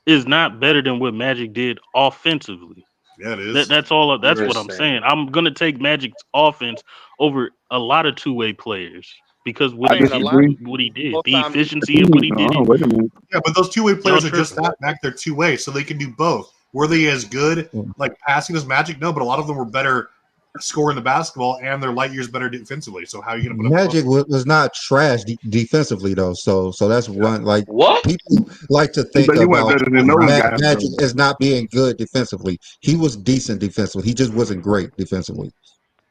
is not better than what Magic did offensively. Yeah, it is. That's all. That's what I'm saying. I'm gonna take Magic's offense over a lot of two-way players because what he did, the efficiency of what he did. Wait a minute. Yeah, but those two-way players are just that back. They're two-way, so they can do both. Were they as good like passing as Magic? No, but a lot of them were better scoring the basketball, and their light years better defensively. So how are you going to put Magic was not trash defensively though, so that's one like what people like to think But he wasn't about. better than those guys, Magic though. as not being good defensively. He was decent defensively. He just wasn't great defensively.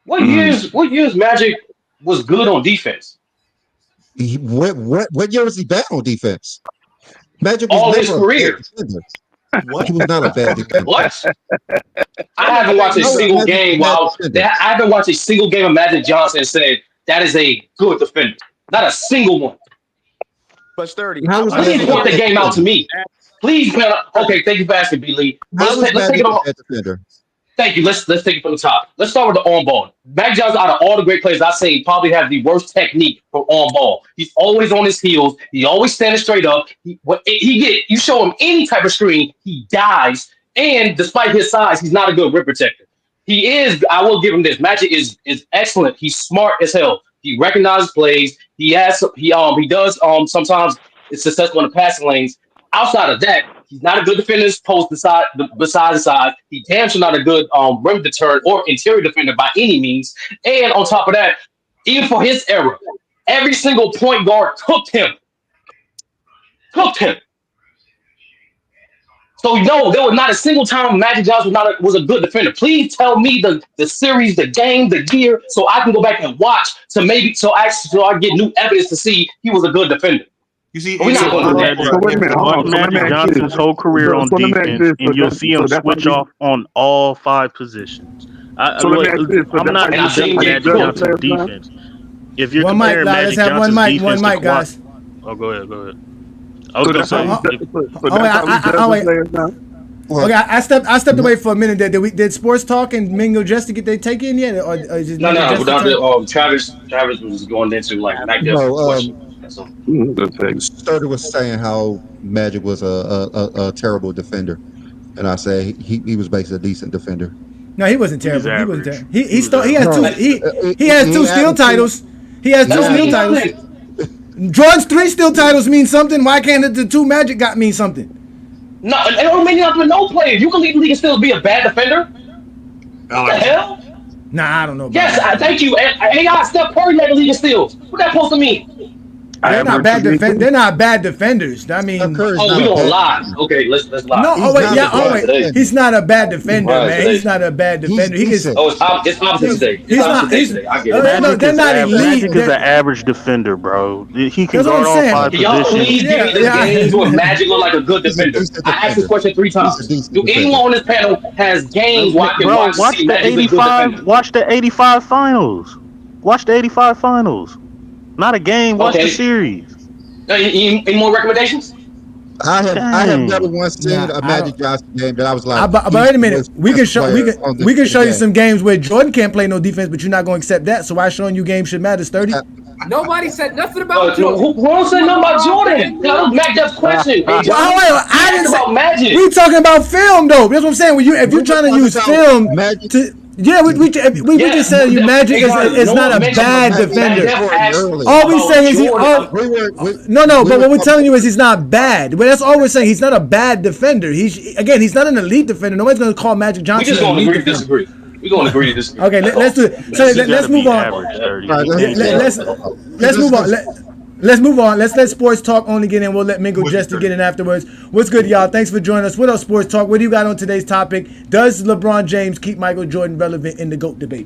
What years Magic was good on defense? What year was he bad on defense? Magic was All his never a bad career. defender. He was not a bad defender. What? I haven't watched a single game. I haven't watched a single game of Magic Johnson and said that is a good defender. Not a single one. But Sturdy, please point the game out to me. Please, man. Okay, thank you for asking, B. Lee. Let's take it on. Thank you. Let's take it from the top. Let's start with the on ball. Magic Johnson, out of all the great players I've seen, probably has the worst technique for on ball. He's always on his heels. He always standing straight up. You show him any type of screen, he dies. And despite his size, he's not a good rim protector. He is. I will give him this. Magic is excellent. He's smart as hell. He recognizes plays. He does sometimes it's successful in the passing lanes. Outside of that, he's not a good defender post besides the size. He damn sure not a good rim deterrent or interior defender by any means. And on top of that, even for his era, every single point guard cooked him. So no, there was not a single time Magic Johnson was a good defender. Please tell me the series, the game, the year, so I can go back and watch so I get new evidence to see he was a good defender. You see, we're not going to do that. Watch Magic Johnson's whole career on defense, and you'll see him switch off on all 5 positions. I'm not debating Magic Johnson's defense. If you're comparing Magic Johnson's defense to guys. Oh, go ahead. I was gonna say. Okay, I stepped away for a minute. Did sports talk and Mingo just to get their take in yet, or is it no. Travis was going into like Sturdy was saying how Magic was a terrible defender, and I say he was basically a decent defender. No, he wasn't terrible. He wasn't terrible. He has 2 steal titles. He has 2 steal titles. Jordan's 3 steal titles mean something. Why can't the 2 Magic got mean something? No, it don't mean nothing with no player. You can lead the league and still be a bad defender. What the hell? Nah, I don't know. Yes, thank you. AI Steph Curry led the league in steals. What that supposed to mean? They're not bad defenders. They're not bad defenders. I mean, we gonna lie. Okay, let's lie. No, he's not a bad defender, man. He's not a bad defender. It's opposite today. They're not elite. Magic is an average defender, bro. He can guard all 5 positions. Y'all please give me the games where Magic look like a good defender. I asked this question 3 times. Do anyone on this panel has games where I can watch the 85? Watch the 85 finals. Watch the 85 finals. Not a game. Watch the series. Any more recommendations? I have never once seen a Magic Johnson game that I was like. But wait a minute, we can show you some games where Jordan can't play no defense, but you're not going to accept that. So why showing you games should matter, Sturdy? Nobody said nothing about No, Jordan. who don't say nothing about Jordan? That was Mac Duff's question. Hey, John. I didn't say about Magic. We talking about film though. That's what I'm saying. If you're trying to use film to, we just said you Magic is not a bad defender. All we saying is but what we're telling you is he's not bad. But that's all we're saying. He's not a bad defender. He's not an elite defender. Nobody's going to call Magic Johnson. We just going to agree to disagree. We're going to agree to disagree. Okay, let's do it. So let's move on. Let's move on. Let's move on. Let's let Sports Talk only get in. We'll let Mingo Jester get in afterwards. What's good, y'all? Thanks for joining us. What else, Sports Talk? What do you got on today's topic? Does LeBron James keep Michael Jordan relevant in the GOAT debate?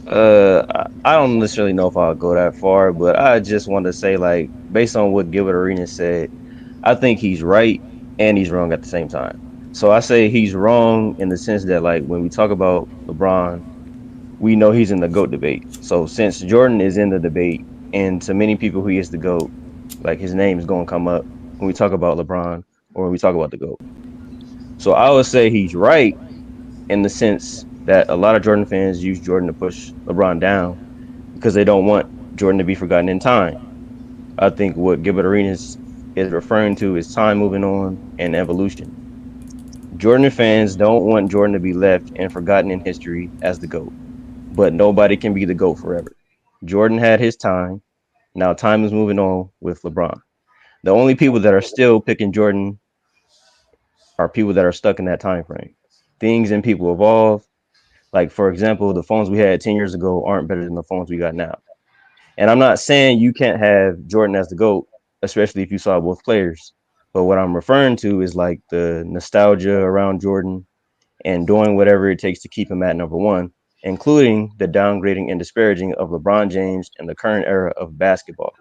I don't necessarily know if I'll go that far, but I just want to say, like, based on what Gilbert Arenas said, I think he's right and he's wrong at the same time. So I say he's wrong in the sense that, like, when we talk about LeBron, we know he's in the GOAT debate. So since Jordan is in the debate, and to many people who is the GOAT, like, his name is going to come up when we talk about LeBron or when we talk about the GOAT. So I would say he's right in the sense that a lot of Jordan fans use Jordan to push LeBron down because they don't want Jordan to be forgotten in time. I think what Gilbert Arenas is referring to is time moving on and evolution. Jordan fans don't want Jordan to be left and forgotten in history as the GOAT, but nobody can be the GOAT forever. Jordan had his time. Now time is moving on with LeBron. The only people that are still picking Jordan are people that are stuck in that time frame. Things and people evolve. Like, for example, the phones we had 10 years ago aren't better than the phones we got now. And I'm not saying you can't have Jordan as the GOAT, especially if you saw both players. But what I'm referring to is like the nostalgia around Jordan and doing whatever it takes to keep him at number one, including the downgrading and disparaging of LeBron James in the current era of basketball.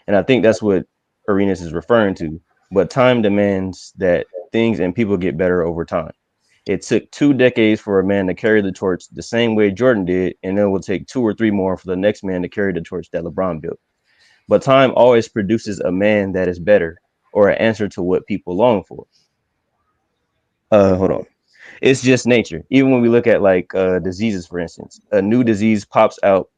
And I think that's what Arenas is referring to. But time demands that things and people get better over time. It took 2 decades for a man to carry the torch the same way Jordan did, and it will take 2 or 3 more for the next man to carry the torch that LeBron built. But time always produces a man that is better or an answer to what people long for. Hold on. It's just nature. Even when we look at like diseases, for instance, a new disease pops up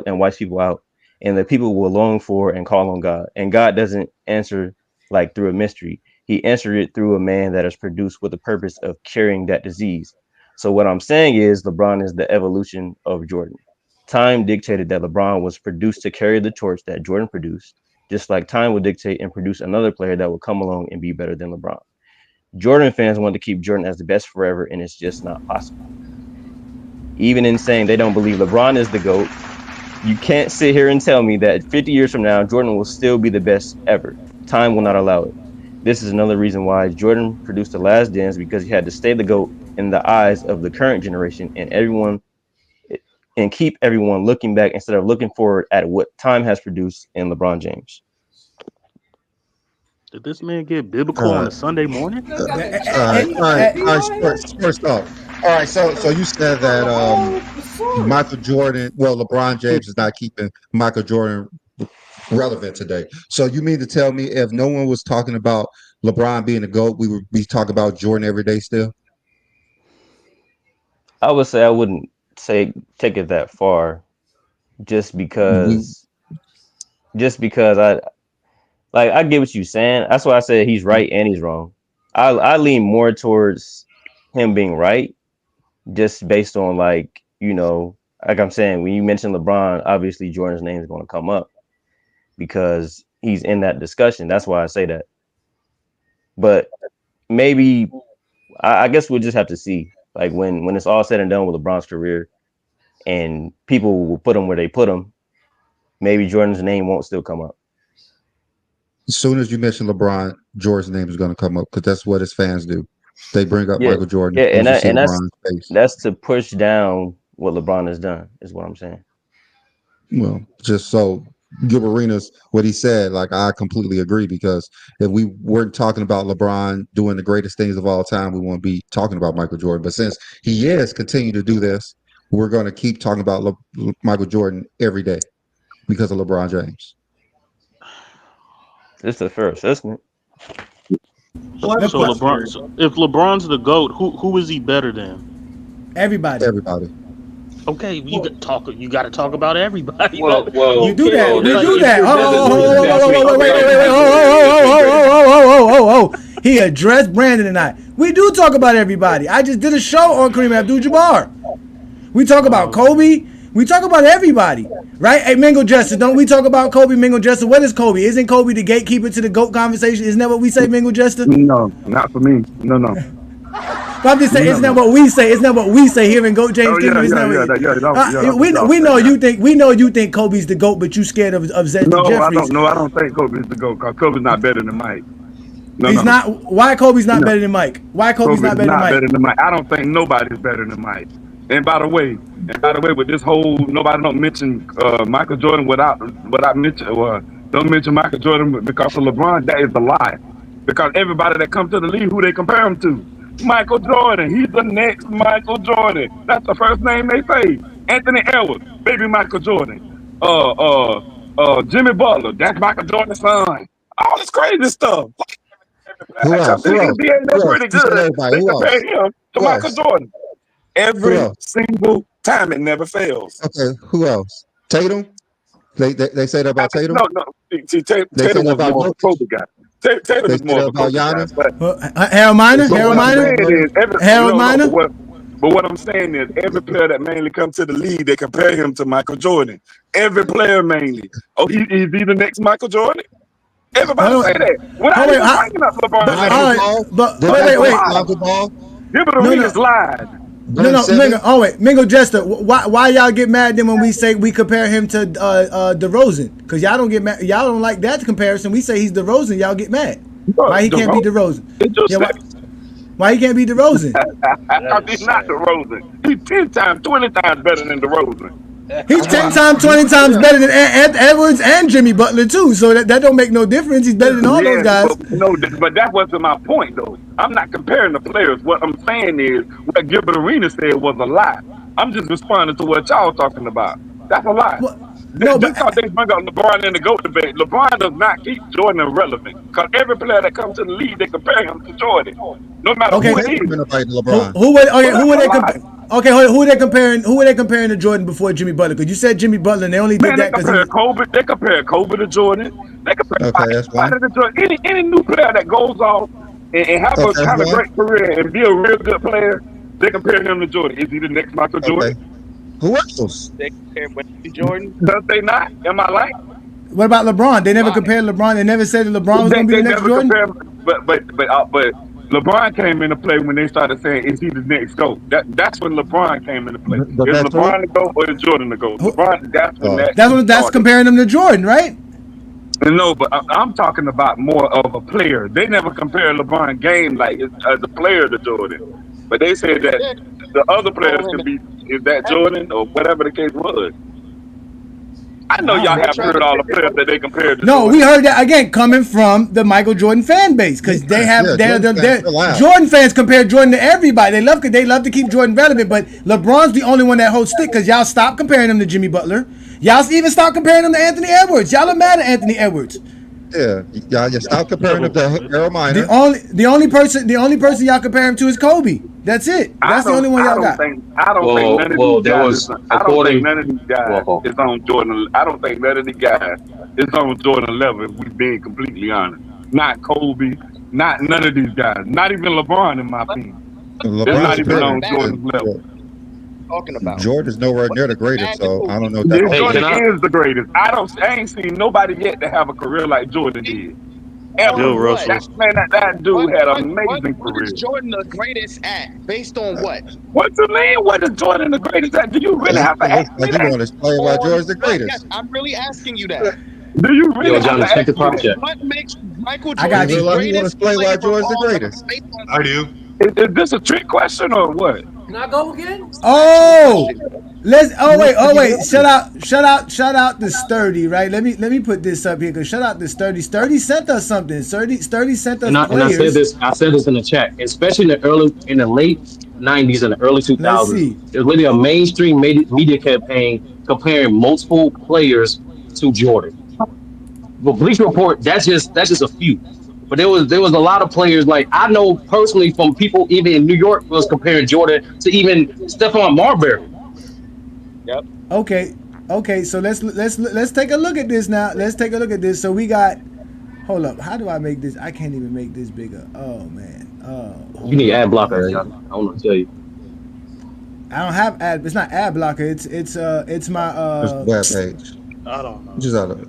and wipes people out, and the people will long for and call on God. And God doesn't answer like through a mystery. He answered it through a man that is produced with the purpose of curing that disease. So what I'm saying is LeBron is the evolution of Jordan. Time dictated that LeBron was produced to carry the torch that Jordan produced, just like time would dictate and produce another player that will come along and be better than LeBron. Jordan fans want to keep Jordan as the best forever, and it's just not possible. Even in saying they don't believe LeBron is the GOAT, you can't sit here and tell me that 50 years from now, Jordan will still be the best ever. Time will not allow it. This is another reason why Jordan produced The Last Dance, because he had to stay the GOAT in the eyes of the current generation and everyone, and keep everyone looking back instead of looking forward at what time has produced in LeBron James. Did this man get biblical on a Sunday morning? All right, Sports Talk. All right, so you said that LeBron James is not keeping Michael Jordan relevant today. So you mean to tell me if no one was talking about LeBron being the GOAT, we would be talking about Jordan every day still? I would say I wouldn't take it that far, just because I get what you're saying. That's why I said he's right and he's wrong. I lean more towards him being right, just based on like I'm saying, when you mention LeBron, obviously Jordan's name is going to come up because he's in that discussion. That's why I say that. But maybe I guess we'll just have to see, like when it's all said and done with LeBron's career, and people will put him where they put him. Maybe Jordan's name won't still come up. As soon as you mention LeBron, Jordan's name is going to come up because that's what his fans do. They bring up Michael Jordan. Yeah, that's to push down what LeBron has done, is what I'm saying. Well, just so Gilbert Arenas, what he said, like, I completely agree, because if we weren't talking about LeBron doing the greatest things of all time, we won't be talking about Michael Jordan. But since he is continuing to do this, we're going to keep talking about Michael Jordan every day because of LeBron James. It's the fair assessment. So if LeBron's the GOAT, who is he better than? Everybody. Everybody. Okay, you got to talk about everybody. You do that. We do that. He addressed Brandon tonight. We do talk about everybody. I just did a show on Kareem Abdul-Jabbar. We talk about Kobe. We talk about everybody, right? Hey, Mingo Justice, don't we talk about Kobe? Mingo Justice, what is Kobe? Isn't Kobe the gatekeeper to the GOAT conversation? Isn't that what we say, Mingo Justice? No, not for me. No. But I'm just saying, isn't that what we say? Isn't that what we say here in GOAT James Kingdom? We know you think Kobe's the GOAT, but you scared of Zedrick Jeffries. I don't think Kobe's the GOAT because Kobe's not better than Mike. He's not. Why Kobe's not better than Mike? Why Kobe's not better than Mike? I don't think nobody's better than Mike. And by the way, with this whole nobody don't mention Michael Jordan without mention don't mention Michael Jordan because of LeBron. That is a lie. Because everybody that comes to the league, who they compare him to, Michael Jordan. He's the next Michael Jordan. That's the first name they say. Anthony Edwards, baby Michael Jordan. Jimmy Butler, that's Michael Jordan's son. All this crazy stuff. Who else? That's pretty good. They compare him to Michael Jordan. Every single time, it never fails. Okay, who else? Tatum? They say that about Tatum? No. See, Tatum was more of a Kobe guy. Tatum is more of a Kobe guy. Harold Miner? But what I'm saying is, every player that mainly comes to the league, they compare him to Michael Jordan. Every player mainly. Oh, he's the next Michael Jordan? Everybody say that. Without even bringing up LeBron. Wait. Gilbert Arenas lied. Mingo Jester, why y'all get mad then when we say we compare him to DeRozan? Because y'all don't get mad. Y'all don't like that comparison. We say he's DeRozan. Y'all get mad. Why he can't be DeRozan? Why he can't be DeRozan? He's not DeRozan. He's 10 times, 20 times better than DeRozan. He's 10 times, 20 times better than Edwards and Jimmy Butler too. So that don't make no difference. He's better than all those guys. But that wasn't my point though. I'm not comparing the players. What I'm saying is what Gilbert Arenas said was a lie. I'm just responding to what y'all talking about. That's a lie. Just because they bring up LeBron in the GOAT debate, LeBron does not keep Jordan irrelevant. Because every player that comes to the league, they compare him to Jordan. No matter who it is. Who are they comparing to Jordan before Jimmy Butler? Because you said Jimmy Butler, and they only did that because they compare Kobe to Jordan. They compare Jordan. Any new player that goes off and have a kind of great career and be a real good player, they compare him to Jordan. Is he the next Michael Jordan? Who else? They compare to Jordan. Does they not? Am I right? What about LeBron? They never compared LeBron. They never said that LeBron was going to be the next Jordan. But LeBron came into play when they started saying, "Is he the next GOAT?" That's when LeBron came into play. Is LeBron the GOAT or is Jordan the GOAT? LeBron. That's comparing him to Jordan, right? No, but I'm talking about more of a player. They never compare LeBron game like as a player to Jordan, but they said that the other players could be is that Jordan or whatever the case was. I know y'all have heard all the players that they compared to. No, we heard that again coming from the Michael Jordan fan base because they have Jordan fans compare Jordan to everybody. They love to keep Jordan relevant, but LeBron's the only one that holds stick because y'all stopped comparing him to Jimmy Butler. Y'all even stopped comparing him to Anthony Edwards. Y'all are mad at Anthony Edwards. Yeah, y'all stop comparing him to Harold Miner. The only person y'all compare him to is Kobe. That's it. That's the only one y'all got. I don't think none of these guys is on Jordan. I don't think none of these guys is on Jordan level. If we're being completely honest, not Kobe, not none of these guys, not even LeBron, in my opinion. They're not even on Jordan's level. Talking about Jordan's nowhere near the greatest, so I don't know. Jordan is the greatest. I ain't seen nobody yet to have a career like Jordan did. Bill Russell. That dude had an amazing career. What is Jordan the greatest at? Based on what? What you mean? What is Jordan the greatest at? Do you really have to ask me that? You want to explain why Jordan's the greatest? Yes, I'm really asking you that. Do you really Johnny, check the prop check. What makes Michael Jordan the greatest? You want to explain why Jordan's the greatest? I do. Is this a trick question or what? Can I go again? Oh, wait. Shout out to Sturdy, right? Let me put this up here because shout out to Sturdy. Sturdy sent us something. Sturdy sent us players. And I said this in the chat, especially in the late 90s and the early 2000s. There's really a mainstream media campaign comparing multiple players to Jordan. But Bleacher Report, that's just a few. But there was a lot of players, like I know personally from people even in New York was comparing Jordan to even Stephon Marbury. Yep. Okay. So let's take a look at this now. Let's take a look at this. So we got. Hold up. How do I make this? I can't even make this bigger. Oh man. You need ad blocker, Johnny. I don't know what to tell you. I don't have ad. It's not ad blocker. It's my web page. I don't know. Just out of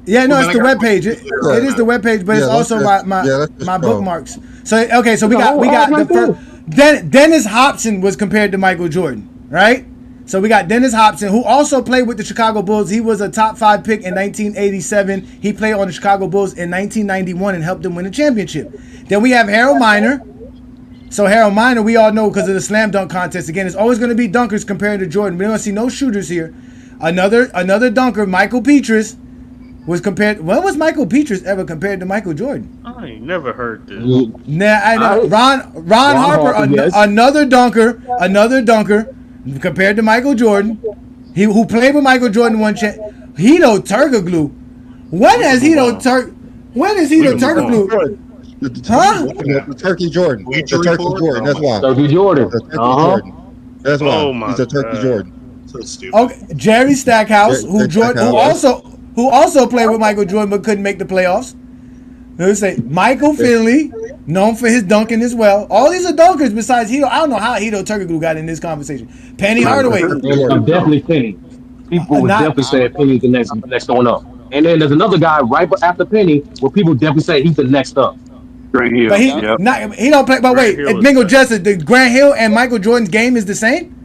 yeah, no, it's the web page. It is the web page, but it's also my bookmarks. So okay, so we got the first. Dennis Hopson was compared to Michael Jordan, right? So we got Dennis Hopson, who also played with the Chicago Bulls. He was a top 5 pick in 1987. He played on the Chicago Bulls in 1991 and helped them win a championship. Then we have Harold Miner. So Harold Miner, we all know because of the slam dunk contest. Again, it's always going to be dunkers compared to Jordan. We don't see no shooters here. Another dunker, Michael Petrus, was compared. When was Michael Petrus ever compared to Michael Jordan? I ain't never heard this. Nah, I know. Ron Harper, yes. another dunker compared to Michael Jordan. He who played with Michael Jordan one chance. Hedo Turkoglu. When is Hedo Turkoglu? Huh? The Turkey Jordan. The Turkey Jordan. That's why. Turkey Jordan. Jordan. That's why. Oh my He's a Turkey Jordan. So stupid. Okay, Jerry Stackhouse, who also played with Michael Jordan but couldn't make the playoffs. Let's say Michael Finley, known for his dunking as well. All these are dunkers besides Hedo. I don't know how Hedo Turkoglu got in this conversation. Penny Hardaway. I'm definitely Penny. People would definitely say Penny's the next one up. And then there's another guy right after Penny where people definitely say he's the next up. Grant Hill. But he don't play. But wait, Mingo Justice, the Grant Hill and Michael Jordan's game is the same?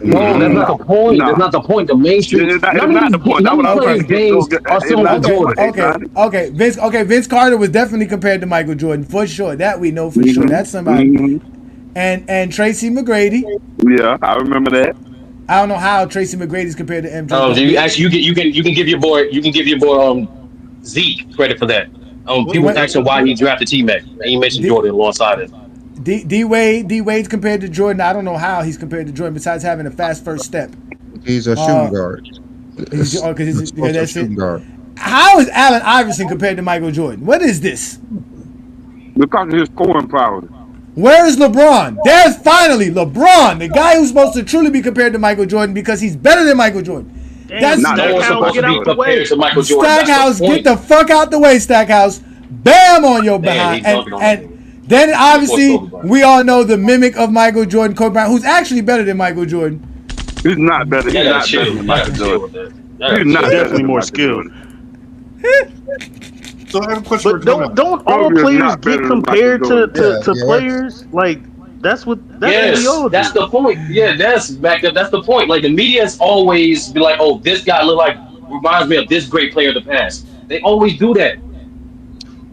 No, that's not the point. That's not the point. The mainstream. None of these players' games are similar to Jordan. Vince Carter was definitely compared to Michael Jordan for sure. That we know for sure. That's somebody. And Tracy McGrady. Yeah, I remember that. I don't know how Tracy McGrady's compared to MJ. Oh, you can give your boy Zeke credit for that. People asking why he drafted T-Mac. He mentioned Jordan alongside it. D Wade's compared to Jordan. I don't know how he's compared to Jordan besides having a fast first step. He's a shooting guard. That's it. How is Allen Iverson compared to Michael Jordan? What is this? Because of his scoring power. Where is LeBron? There's finally LeBron, the guy who's supposed to truly be compared to Michael Jordan because he's better than Michael Jordan. That's Stackhouse, get out the way. Stackhouse, get the fuck out the way, Stackhouse. Bam on your behind. And then obviously we all know the mimic of Michael Jordan, Kobe Bryant, who's actually better than Michael Jordan. He's not better. He's not better than Michael Jordan. He's not definitely more skilled. So I have a question. But don't all players get compared to players? Like that's what we all do. That's the point. Yeah, that's the point. Like the media's always be like, oh, this guy reminds me of this great player of the past. They always do that.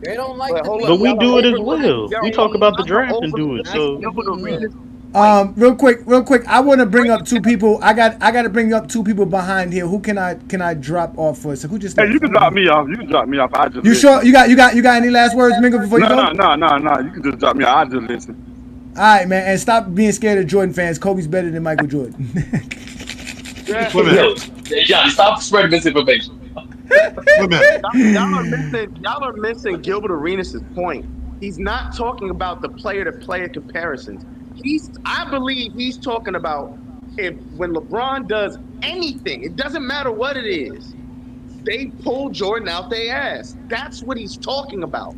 They don't like but we do it as well. We talk about the draft and do it. So real quick, I want to bring up two people. I got to bring up two people behind here. Who can I drop off for? So who just? Hey, you can drop me off. I just. You sure? You got any last words, Mingo, before you go? No. You can just drop me off. I just listen. All right, man, and stop being scared of Jordan fans. Kobe's better than Michael Jordan. Johnny, stop spreading misinformation. Y'all are missing Gilbert Arenas' point. He's not talking about the player-to-player comparisons. I believe he's talking about when LeBron does anything, it doesn't matter what it is, they pull Jordan out their ass. That's what he's talking about.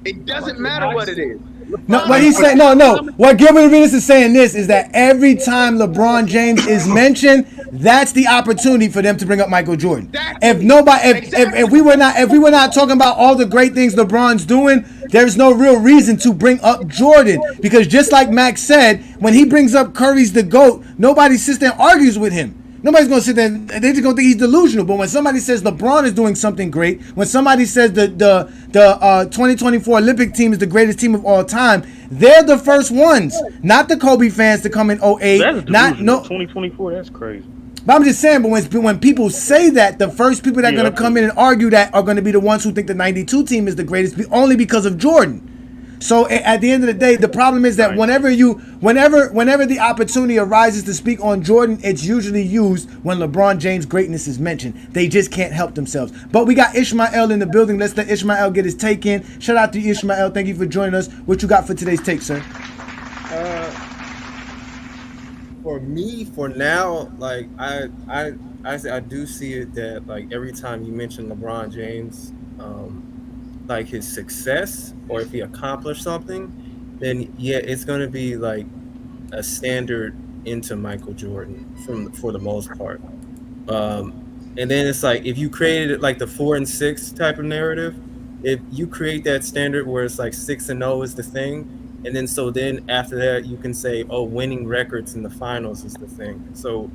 It doesn't matter what it is. No, what he's saying, no. What Gilbert Arenas is saying is that every time LeBron James is mentioned, that's the opportunity for them to bring up Michael Jordan. If we were not talking about all the great things LeBron's doing, there's no real reason to bring up Jordan, because just like Max said, when he brings up Curry's the GOAT, nobody sits there and argues with him. Nobody's going to sit there and they're just going to think he's delusional. But when somebody says LeBron is doing something great, when somebody says the 2024 Olympic team is the greatest team of all time, they're the first ones, not the Kobe fans to come in 08. That's delusional. 2024, that's crazy. But I'm just saying, but when people say that, the first people that are going to come in and argue that are going to be the ones who think the 92 team is the greatest, only because of Jordan. So at the end of the day, the problem is that whenever the opportunity arises to speak on Jordan, it's usually used when LeBron James' greatness is mentioned. They just can't help themselves. But we got Ishmael in the building. Let's let Ishmael get his take in. Shout out to Ishmael. Thank you for joining us. What you got for today's take, sir? for me, for now, like I do see it that like every time you mention LeBron James, like his success or if he accomplished something, then yeah, it's gonna be like a standard into Michael Jordan for the most part. Um, and then it's like if you created like the 4 and 6 type of narrative, if you create that standard where it's like 6-0 is the thing, and then so then after that you can say, oh, winning records in the finals is the thing. So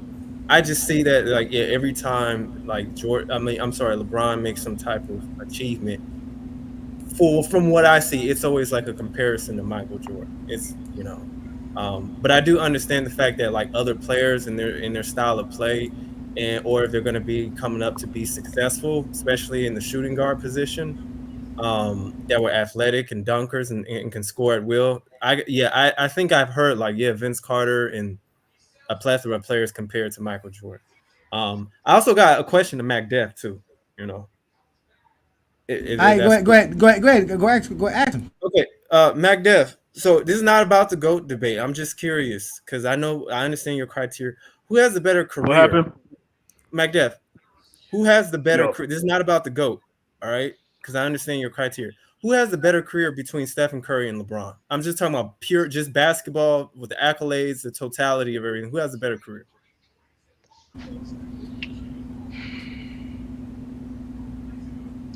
I just see that like yeah, every time like I'm sorry, LeBron makes some type of achievement. From what I see, it's always like a comparison to Michael Jordan. It's but I do understand the fact that like other players in their style of play, and or if they're going to be coming up to be successful, especially in the shooting guard position, that were athletic and dunkers and can score at will. I think I've heard like yeah, Vince Carter and a plethora of players compared to Michael Jordan. I also got a question to Mac Def too. You know, All right, go that's ahead, go ahead, go ahead, go ahead, go ask him. okay. Mac Def. So this is not about the GOAT debate. I'm just curious because I understand your criteria. Who has the better What career? happened? Mac Def. Who has the better Yo, career? This is not about the GOAT. All right. Because I understand your criteria. Who has the better career between Stephen Curry and LeBron? I'm just talking about pure just basketball with the accolades, the totality of everything. Who has the better career?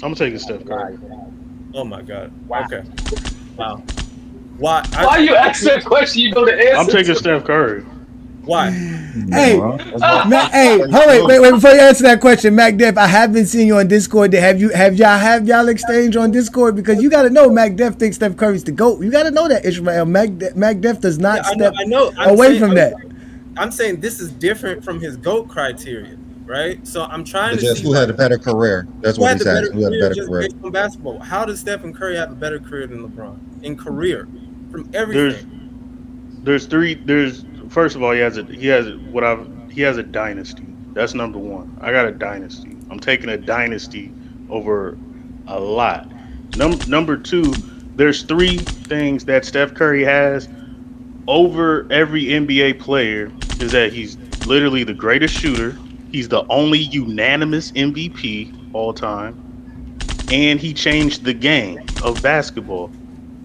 I'm taking Steph Curry. Oh my God. Okay. Wow. Why? Why you ask that question? You know the I'm answer taking to. Steph Curry. Why? Hey, Well, Mac, hey, hold wait, before you answer that question, Mac Def, I have been seeing you on Discord. Have y'all exchanged on Discord? Because you gotta know Mac Def thinks Steph Curry's the GOAT. You gotta know that, Ishmael. Mac Def does Yeah, not I know. step I know. away from that. I'm saying this is different from his GOAT criteria, right? So I'm trying it's to just see who had like a better career. That's who what had he's the better asking. Who had a career better just career? based on basketball. How does Stephen Curry have a better career than LeBron in career from everything? There's there's three there's first of all he has a dynasty. That's number one. I got a dynasty. I'm taking a dynasty over a lot. Number two, there's three things that Steph Curry has over every NBA player is that he's literally the greatest shooter. He's the only unanimous MVP all time, and he changed the game of basketball.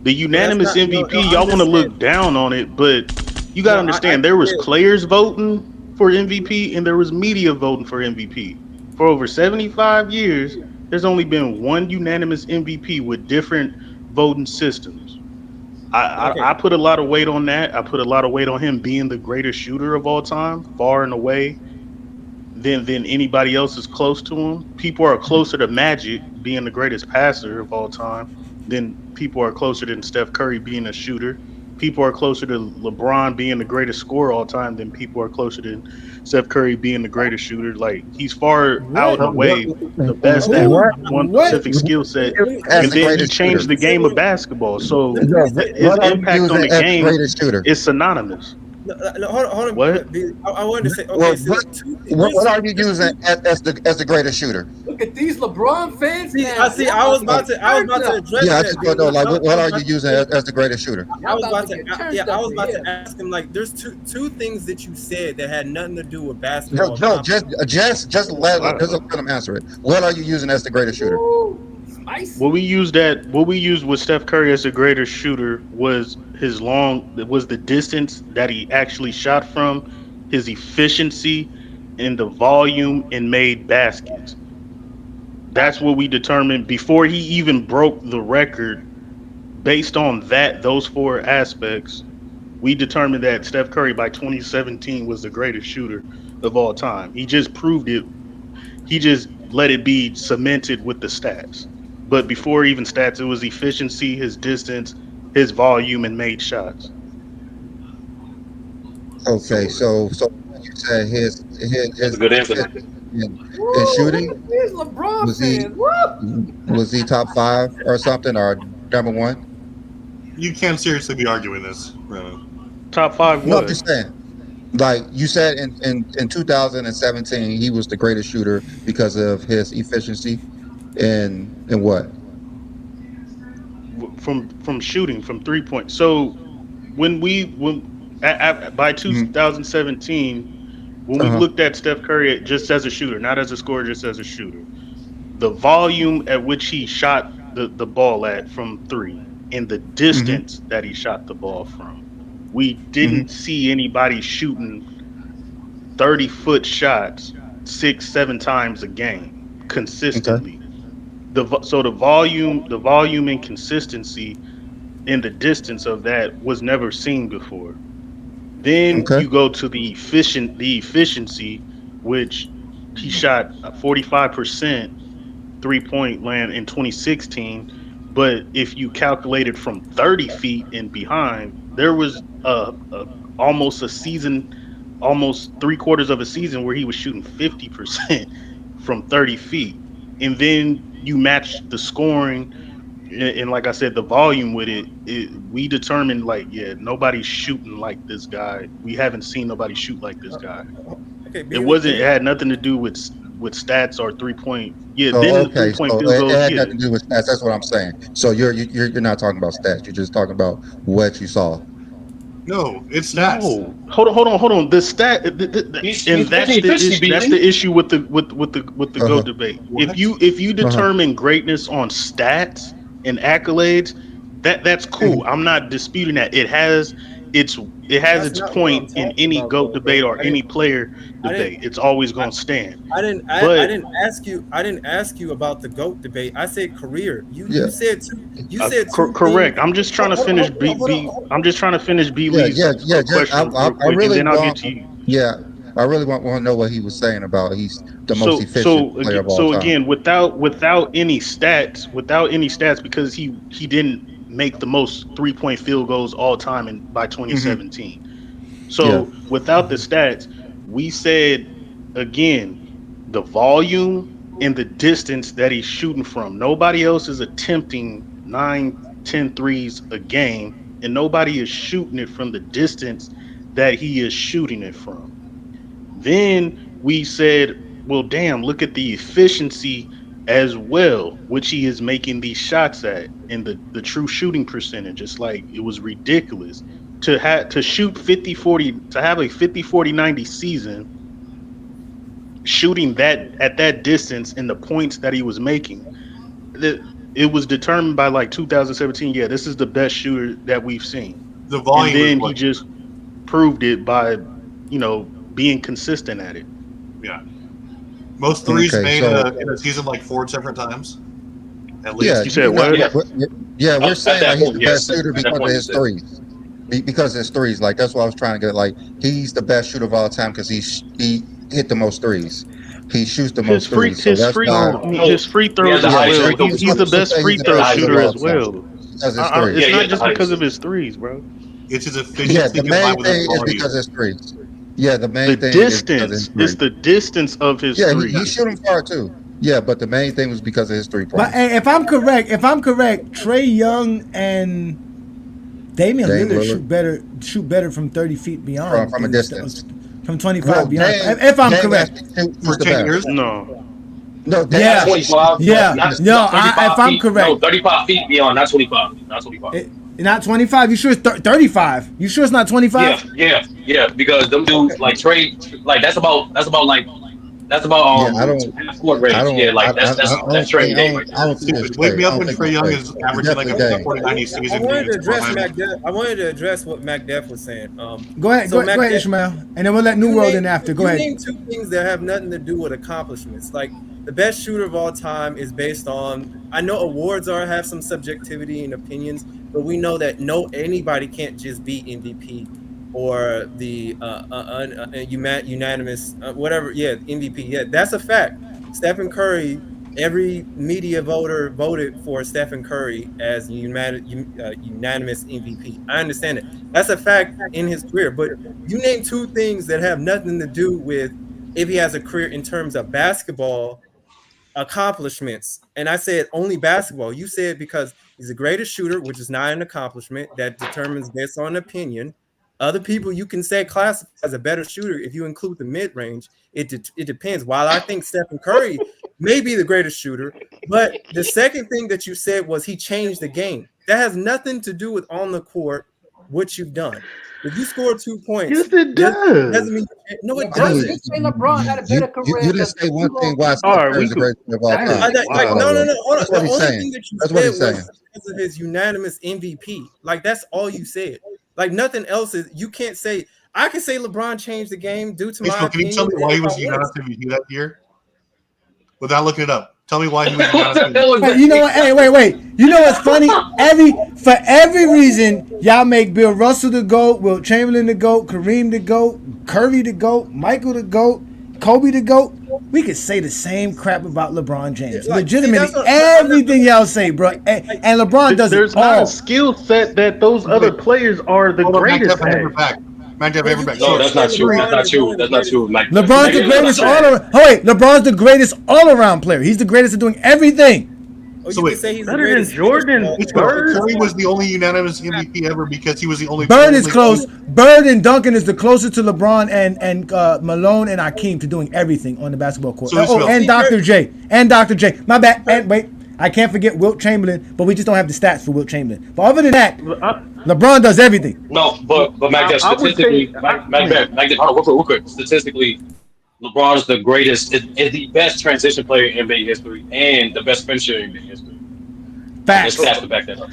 The But that's unanimous not no. MVP, I'm y'all want just to saying look down on it, but you got to no. I understand there was yeah. players voting for MVP and there was media voting for MVP. For over 75 years, there's only been one unanimous MVP with different voting systems. Okay. I put a lot of weight on that. I put a lot of weight on him being the greatest shooter of all time, far and away than anybody else is close to him. People are closer to Magic being the greatest passer of all time than people are closer than Steph Curry being a shooter. People are closer to LeBron being the greatest scorer all time than people are closer to Steph Curry being the greatest shooter. Like he's far out What? and away the best at Okay. What one What? specific skill set. as And the then he greatest shooter? changed the game of basketball. So Let me say his What are you impact on using the as the game greatest shooter? is synonymous. no, no, hold on. What? I wanted to say Well, okay. So what are you using as the greatest shooter? Look at these LeBron fans see. now. I Y'all was about to about get to turned up. address Yeah, I that. just B. want to know, like, I what was are about you to using say as the greatest shooter? I Y'all was about about to to, get turned yeah, I up was in about to here. ask him like, there's two things that you said that had nothing to do with No, basketball no, accomplishment. just let him answer it. What are you using as the greatest shooter? Woo, spicy. What we used with Steph Curry as the greatest shooter was was the distance that he actually shot from, his efficiency, and the volume and made baskets. That's what we determined before he even broke the record. Based on those four aspects, we determined that Steph Curry by 2017 was the greatest shooter of all time. He just proved it. He just let it be cemented with the stats. But before even stats, it was efficiency, his distance, his volume, and made shots. Okay, So so you said That's a good answer. in Woo, look shooting at these LeBron was he fans. Woo. top five or something or number one? You can't seriously be arguing this, Renan. top five No, I'm what? just saying. Like you said in 2017, he was the greatest shooter because of his efficiency and what? From shooting from 3 point. So when By 2017, when we looked at Steph Curry just as a shooter, not as a scorer, just as a shooter, the volume at which he shot the ball at from three and the distance that he shot the ball from, we didn't see anybody shooting 30-foot shots 6-7 times a game consistently. The volume and consistency in the distance of that was never seen before. Then you go to the efficiency, which he shot 45% 3-point land in 2016. But if you calculated from 30 feet and behind, there was a almost a season, almost 3/4 of a season where he was shooting 50% from 30 feet. And then you match the scoring and like I said, the volume with we determined like, yeah, nobody's shooting like this guy. We haven't seen nobody shoot like this guy. Okay, It Billy, wasn't. It had nothing to do with stats or 3-point. Yeah, Oh, then the okay. 3-point So field it goals. had Yeah. nothing to do with stats. That's what I'm saying. So you're not talking about stats. You're just talking about what you saw. No, it's stats. No, hold on. The stat, and He's putting efficiency, that's BD. the issue with the GOAT debate. What? If you determine greatness on stats and accolades, that's cool. I'm not disputing that. Its it has That's its not what I'm point in talking any about, GOAT though, debate bro. or any player I didn't, debate. It's always I, going to stand. I But didn't ask you. I didn't ask you about the GOAT debate. I said career. Yeah. You said two. You said two things. correct. I'm just trying to finish I'm just trying to finish B Yeah, Lee's yeah. question real I quick, and really then I'll get want. to you. Yeah, I really want to know what he was saying about he's the most efficient player of all So time. again, without any stats, because he didn't make the most 3-point field goals all time by Hmm. 2017. Yeah. So without the stats, we said again the volume and the distance that he's shooting from. Nobody else is attempting 9, 10 threes a game, and nobody is shooting it from the distance that he is shooting it from. Then we said, well, damn, look at the efficiency as well, which he is making these shots at, and the true shooting percentage. It's like it was ridiculous to shoot 50-40, to have a 50-40-90 season, shooting that at that distance and the points that he was making. It was determined by like 2017. Yeah, this is the best shooter that we've seen. The And volume is then he what. just proved it by, being consistent at it. Yeah, most threes Okay. made So in a season like 4 different times, at yeah, You least. said we're not. what? Yeah, Yeah, we're at saying that like he's point, the best yes. shooter At that because of point, his yes. threes. Because his threes, like that's what I was trying to get. Like he's the best shooter of all time because he hit the most threes. He shoots the most threes, so that's why. No, His free he has throws the as Yeah, highest well. free throw He's the we're percentage. best saying he's free the He has throw the best highest shooter shooter of free all as throw time well. percentage. because of his It's Yeah, threes. he not has the just because highest. of his threes, bro. It's his Yeah, efficiency the combined main with his thing is volume. because of his threes. Yeah, the The main thing is because of his distance. It's threes. the distance of his Yeah, he threes. shoot him far too. Yeah, but the main thing was because of his 3 pointers. But hey, if I'm correct, Trey Young and Damian Dame Lillard Lillard shoot better from 30 feet beyond from a than distance. from No, 25 beyond. Dame If I'm Dame correct. actually For shoots the 10 best. years. No. No, Dame Not Yeah, actually shoots 25, the best yeah. from a not No, distance. not 35 if I'm feet. No, correct, 35 feet beyond, not 25. Not 25. not 25. You sure it's 35? You sure it's not Yeah, 25? yeah. Because them Okay. dudes like trade like that's about Yeah, half court range. Yeah, like that's trade day right I there. don't think it's Stupid. Wake Trey. me I up don't when think Trey it's Young Trey. is It's averaging like definitely a Dame. 40-90 I season in wanted to its address prime. I wanted to address what MacDeff was saying. Go So ahead, MacDeff, Ishmael, and then we'll let New you World name in after. Go you ahead. name two things that have nothing to do with accomplishments. Like the best shooter of all time is based on. I know awards have some subjectivity and opinions, but we know that anybody can't just be MVP or the unanimous whatever. Yeah, MVP. Yeah, that's a fact. Stephen Curry. Every media voter voted for Stephen Curry as unanimous MVP. I understand it. That's a fact in his career. But you name two things that have nothing to do with if he has a career in terms of basketball accomplishments. And I said only basketball. You said because he's the greatest shooter, which is not an accomplishment that determines based on opinion. Other people you can say classify as a better shooter if you include the mid range. It depends. While I think Stephen Curry may be the greatest shooter, but the second thing that you said was he changed the game. That has nothing to do with on the court what you've done. If you score 2 points, Yes, it does. doesn't mean no, it I mean, doesn't. You say LeBron had a better career you didn't because say one you thing go. why All Steph right, Curry we is the could. greatest player of all That time. is wild. No. Hold on. That's what The he's only saying. thing that you That's what said he's saying. was because of his unanimous MVP. Like that's all you said. Like nothing else is. You can't say. I can say LeBron changed the game due to my Can you tell opinion. me why he was unanimous MVP that year? Without looking it up, tell me why he was unanimous MVP. Wait, you know what? Hey, wait. You know what's funny? For every reason, y'all make Bill Russell the GOAT, Wilt Chamberlain the GOAT, Kareem the GOAT, Curry the GOAT, Michael the GOAT, Kobe the GOAT. We could say the same crap about LeBron James. Legitimately, everything y'all say, bro. And LeBron does There's it not a all. skill set that those other players are the greatest at. No, that's not true. That's not true. That's not true. Like LeBron's the greatest all around. Oh wait, LeBron's the greatest all around player. He's the greatest at doing everything. So wait, better than Jordan. Curry was the only unanimous MVP ever because he was the only. Bird is close. Bird and Duncan is the closest to LeBron and Malone and Akeem to doing everything on the basketball court. And Dr. J. My bad. And wait, I can't forget Wilt Chamberlain, but we just don't have the stats for Wilt Chamberlain. But other than that, LeBron does everything. No, but Mac, statistically, real quick. Statistically, LeBron is the greatest, is the best transition player in NBA history, and the best finisher in NBA history. Facts. Stats to back that up.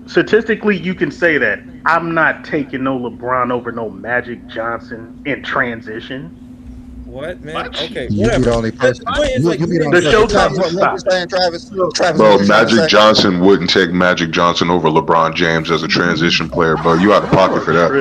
Statistically, you can say that. I'm not taking no LeBron over no Magic Johnson in transition. What, man? Okay, You be the only person. The show Travis. Bro, Magic Johnson wouldn't take Magic Johnson over LeBron James as a transition player, bro. You out of pocket for that.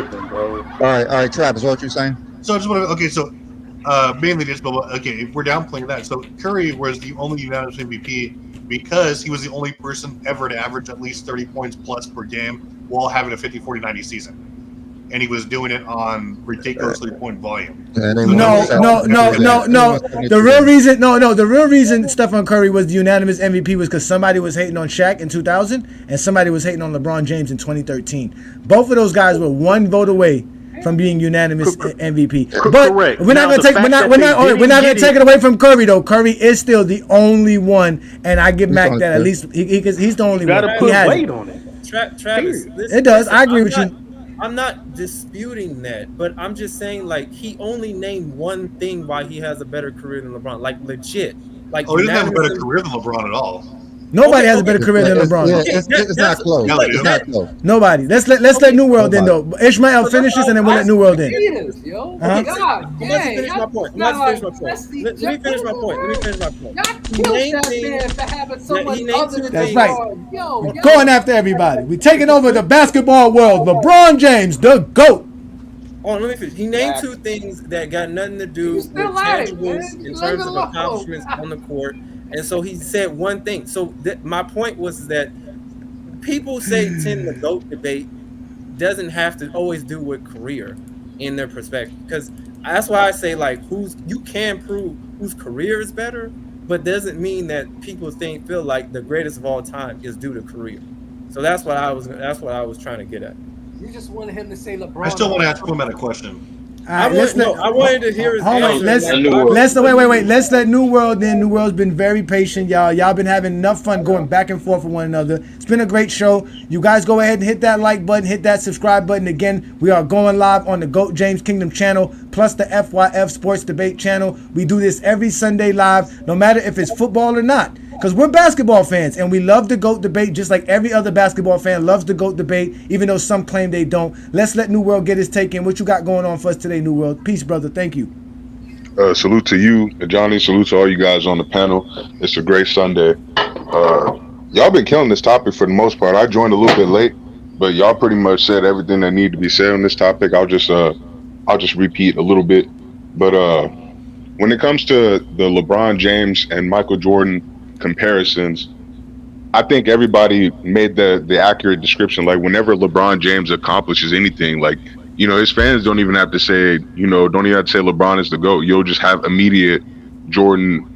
All right, Travis, what you saying? So I just want to mainly just, but okay, if we're downplaying that, so Curry was the only unanimous MVP because he was the only person ever to average at least 30 points plus per game while having a 50-40-90 season, and he was doing it on ridiculous 3-point volume. No. The real reason Stephen Curry was the unanimous MVP was because somebody was hating on Shaq in 2000 and somebody was hating on LeBron James in 2013. Both of those guys were one vote away from being unanimous MVP. But correct. We're not gonna take it away from Curry though. Curry is still the only one, and I give Mac that at least he's the only one. Gotta put weight on it. Travis, it does. I agree with you. I'm not disputing that, but I'm just saying like he only named one thing why he has a better career than LeBron. Like legit. Like he doesn't have a better career than LeBron at all. Nobody has a better career than LeBron. It's not close. It's not close. Nobody. Let's let New World in though. Ishmael finishes and then we'll let New World in. Let me finish my point. Let me finish my point. That's right. We're going after everybody. We're taking over the basketball world. LeBron James, the GOAT. Oh, let me finish. He named two things that got nothing to do with tangibles in terms of accomplishments on the court. And so he said one thing. So my point was that people tend the GOAT debate doesn't have to always do with career in their perspective. Because that's why I say like you can prove whose career is better, but doesn't mean that people feel like the greatest of all time is due to career. So that's what I was trying to get at. You just wanted him to say LeBron. I still want to ask him a question. I wanted to hear his answer. Wait. Let's let New World in. New World's been very patient, y'all. Y'all been having enough fun going back and forth with one another. It's been a great show. You guys go ahead and hit that like button, hit that subscribe button. Again, we are going live on the GOAT James Kingdom channel, plus the FYF Sports Debate channel. We do this every Sunday live, no matter if it's football or not. Because we're basketball fans, and we love the GOAT debate just like every other basketball fan loves the GOAT debate, even though some claim they don't. Let's let New World get his take in. What you got going on for us today, New World? Peace, brother. Thank you. Salute to you, Johnny. Salute to all you guys on the panel. It's a great Sunday. Y'all been killing this topic for the most part. I joined a little bit late, but y'all pretty much said everything that needed to be said on this topic. I'll just repeat a little bit. But when it comes to the LeBron James and Michael Jordan comparisons, I think everybody made the accurate description. Like whenever LeBron James accomplishes anything, like, you know, his fans don't even have to say, don't even have to say LeBron is the GOAT. You'll just have immediate Jordan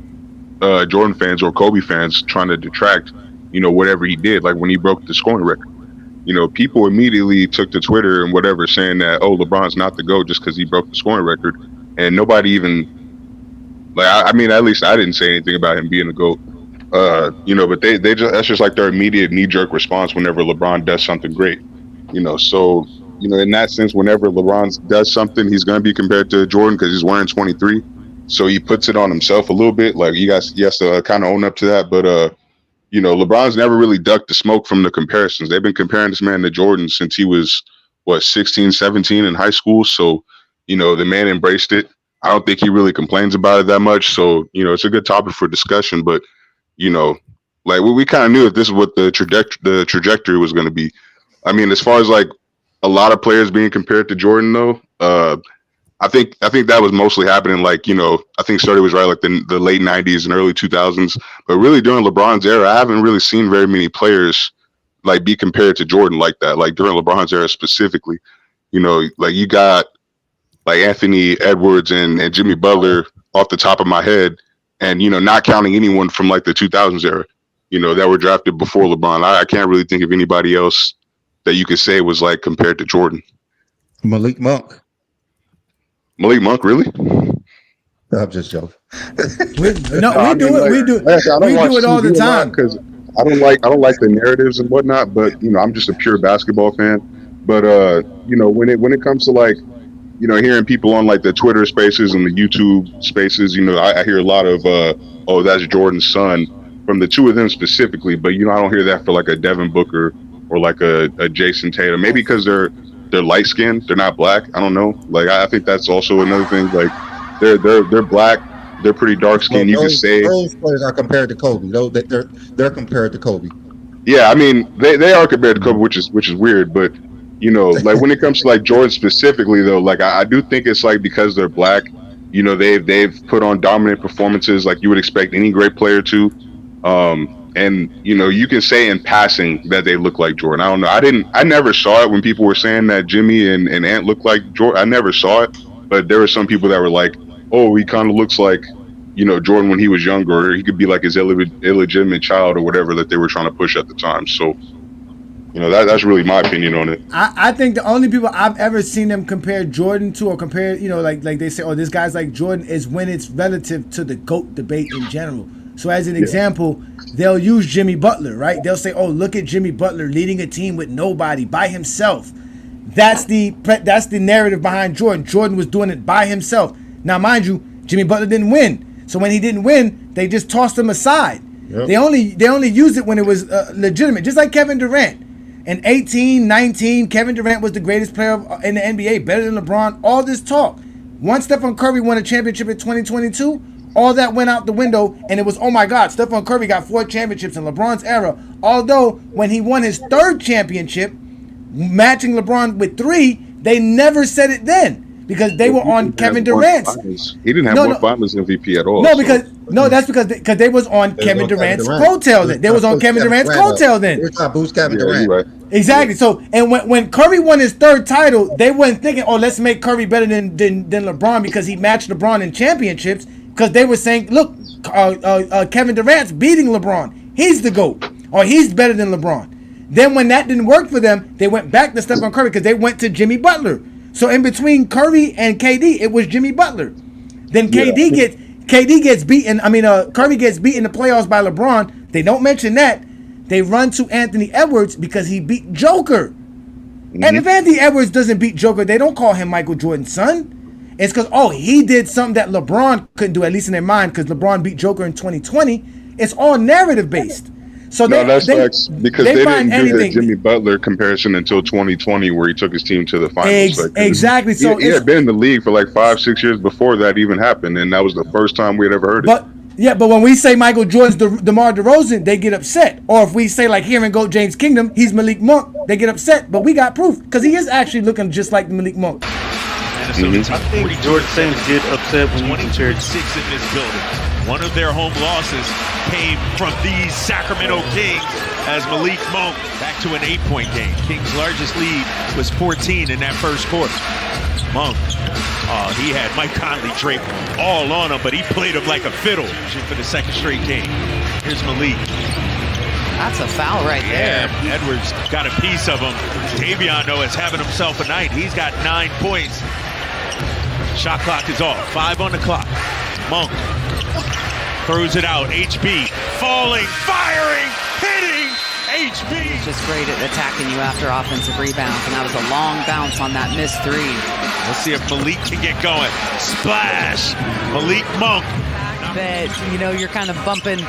fans or Kobe fans trying to detract, whatever he did. Like when he broke the scoring record, people immediately took to Twitter and whatever saying that, oh, LeBron's not the GOAT just because he broke the scoring record. And nobody even, at least I didn't say anything about him being the GOAT. But they just that's just like their immediate knee jerk response whenever LeBron does something great. So in that sense, whenever LeBron does something, he's going to be compared to Jordan because he's wearing 23. So he puts it on himself a little bit. Like he has to kind of own up to that. But LeBron's never really ducked the smoke from the comparisons. They've been comparing this man to Jordan since he was 16, 17 in high school. So the man embraced it. I don't think he really complains about it that much. So it's a good topic for discussion. But like we kind of knew that this is what the trajectory was going to be. I mean, as far as like a lot of players being compared to Jordan, though, I think that was mostly happening. Like I think Sturdy was right, like the late '90s and early 2000s. But really during LeBron's era, I haven't really seen very many players like be compared to Jordan like that. Like during LeBron's era specifically, like you got like Anthony Edwards and Jimmy Butler off the top of my head, and not counting anyone from like the 2000s era, that were drafted before LeBron. I can't really think of anybody else that you could say was like compared to Jordan. Malik Monk, really? I'm just joking. We do it all the time because I don't like the narratives and whatnot. But I'm just a pure basketball fan. But when it comes to like hearing people on like the Twitter spaces and the YouTube spaces, I hear a lot of oh, that's Jordan's son from the two of them specifically. But I don't hear that for like a Devin Booker or like a Jason Tatum. Maybe because they're light skinned, they're not black. I don't know. Like I think that's also another thing. Like they're black, they're pretty dark skinned. You could say those players are compared to Kobe. They're compared to Kobe. Yeah, I mean they are compared to Kobe, which is weird. But like when it comes to like Jordan specifically though, like I do think it's like because they're black, they've put on dominant performances like you would expect any great player to. And you can say in passing that they look like Jordan. I don't know. I never saw it when people were saying that Jimmy and Ant look like Jordan. I never saw it, but there were some people that were like, "Oh, he kind of looks like, Jordan when he was younger, or he could be like his illegitimate child or whatever that they were trying to push at the time." So, that's really my opinion on it. I think the only people I've ever seen them compare Jordan to, or compare, like they say, "Oh, this guy's like Jordan," is when it's relative to the GOAT debate in general. So as an example, they'll use Jimmy Butler, right? They'll say, "Oh, look at Jimmy Butler leading a team with nobody by himself." That's the narrative behind Jordan. Jordan was doing it by himself. Now, mind you, Jimmy Butler didn't win. So when he didn't win, they just tossed him aside. Yep. They only used it when it was legitimate, just like Kevin Durant. In 18, 19, Kevin Durant was the greatest player in the NBA, better than LeBron. All this talk. Once Stephen Curry won a championship in 2022, all that went out the window, and it was, oh my God, Stephen Curry got 4 championships in LeBron's era. Although, when he won his 3rd championship, matching LeBron with 3, they never said it then. Because they were on Kevin Durant's. He didn't have more finals MVP at all. That's because they was on Kevin Durant's coattail then. They was on Kevin Durant's coattail then. We're trying to boost Kevin Durant. Right. Exactly. So, and when Curry won his 3rd title, they weren't thinking, "Oh, let's make Curry better than LeBron because he matched LeBron in championships." Because they were saying, "Look, Kevin Durant's beating LeBron. He's the GOAT, or he's better than LeBron." Then when that didn't work for them, they went back to Stephen Curry because they went to Jimmy Butler. So in between Curry and KD, it was Jimmy Butler. Then KD gets beaten. Curry gets beaten in the playoffs by LeBron. They don't mention that. They run to Anthony Edwards because he beat Joker. Mm-hmm. And if Anthony Edwards doesn't beat Joker, they don't call him Michael Jordan's son. It's because, he did something that LeBron couldn't do, at least in their mind, because LeBron beat Joker in 2020. It's all narrative based. So that's facts, because they didn't do the Jimmy Butler comparison until 2020, where he took his team to the finals. Exactly. So he had been in the league for like 5-6 years before that even happened, and that was the first time we had ever heard it. But when we say Michael Jordan's DeMar DeRozan, they get upset. Or if we say like here in GOAT James Kingdom, he's Malik Monk, they get upset. But we got proof because he is actually looking just like Malik Monk. Mm-hmm. I think Jordan fans get upset when 26 in this building. One of their home losses came from these Sacramento Kings as Malik Monk back to an 8-point game. Kings' largest lead was 14 in that first quarter. Monk, he had Mike Conley draped all on him, but he played him like a fiddle for the 2nd straight game. Here's Malik. That's a foul right there. Edwards got a piece of him. Davion, though, is having himself a night. He's got 9 points. Shot clock is off. 5 on the clock. Monk Throws it out. HB falling, firing, hitting. HB. He's just great at attacking you after offensive rebounds, and that was a long bounce on that missed three. Let's see if Malik can get going. Splash. Malik Monk. That, you know, you're kind of bumping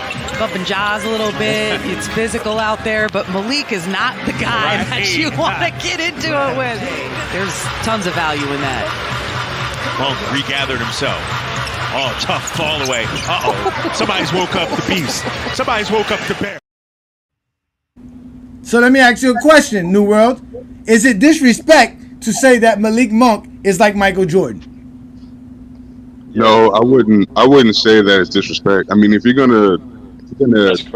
jaws a little bit. It's physical out there, but Malik is not the guy that you want to get into it with. There's tons of value in that. Monk regathered himself. Oh, tough fall away. Uh-oh. Somebody's woke up the beast. Somebody's woke up the bear. So let me ask you a question, New World. Is it disrespect to say that Malik Monk is like Michael Jordan? No, I wouldn't say that it's disrespect. I mean, if you're gonna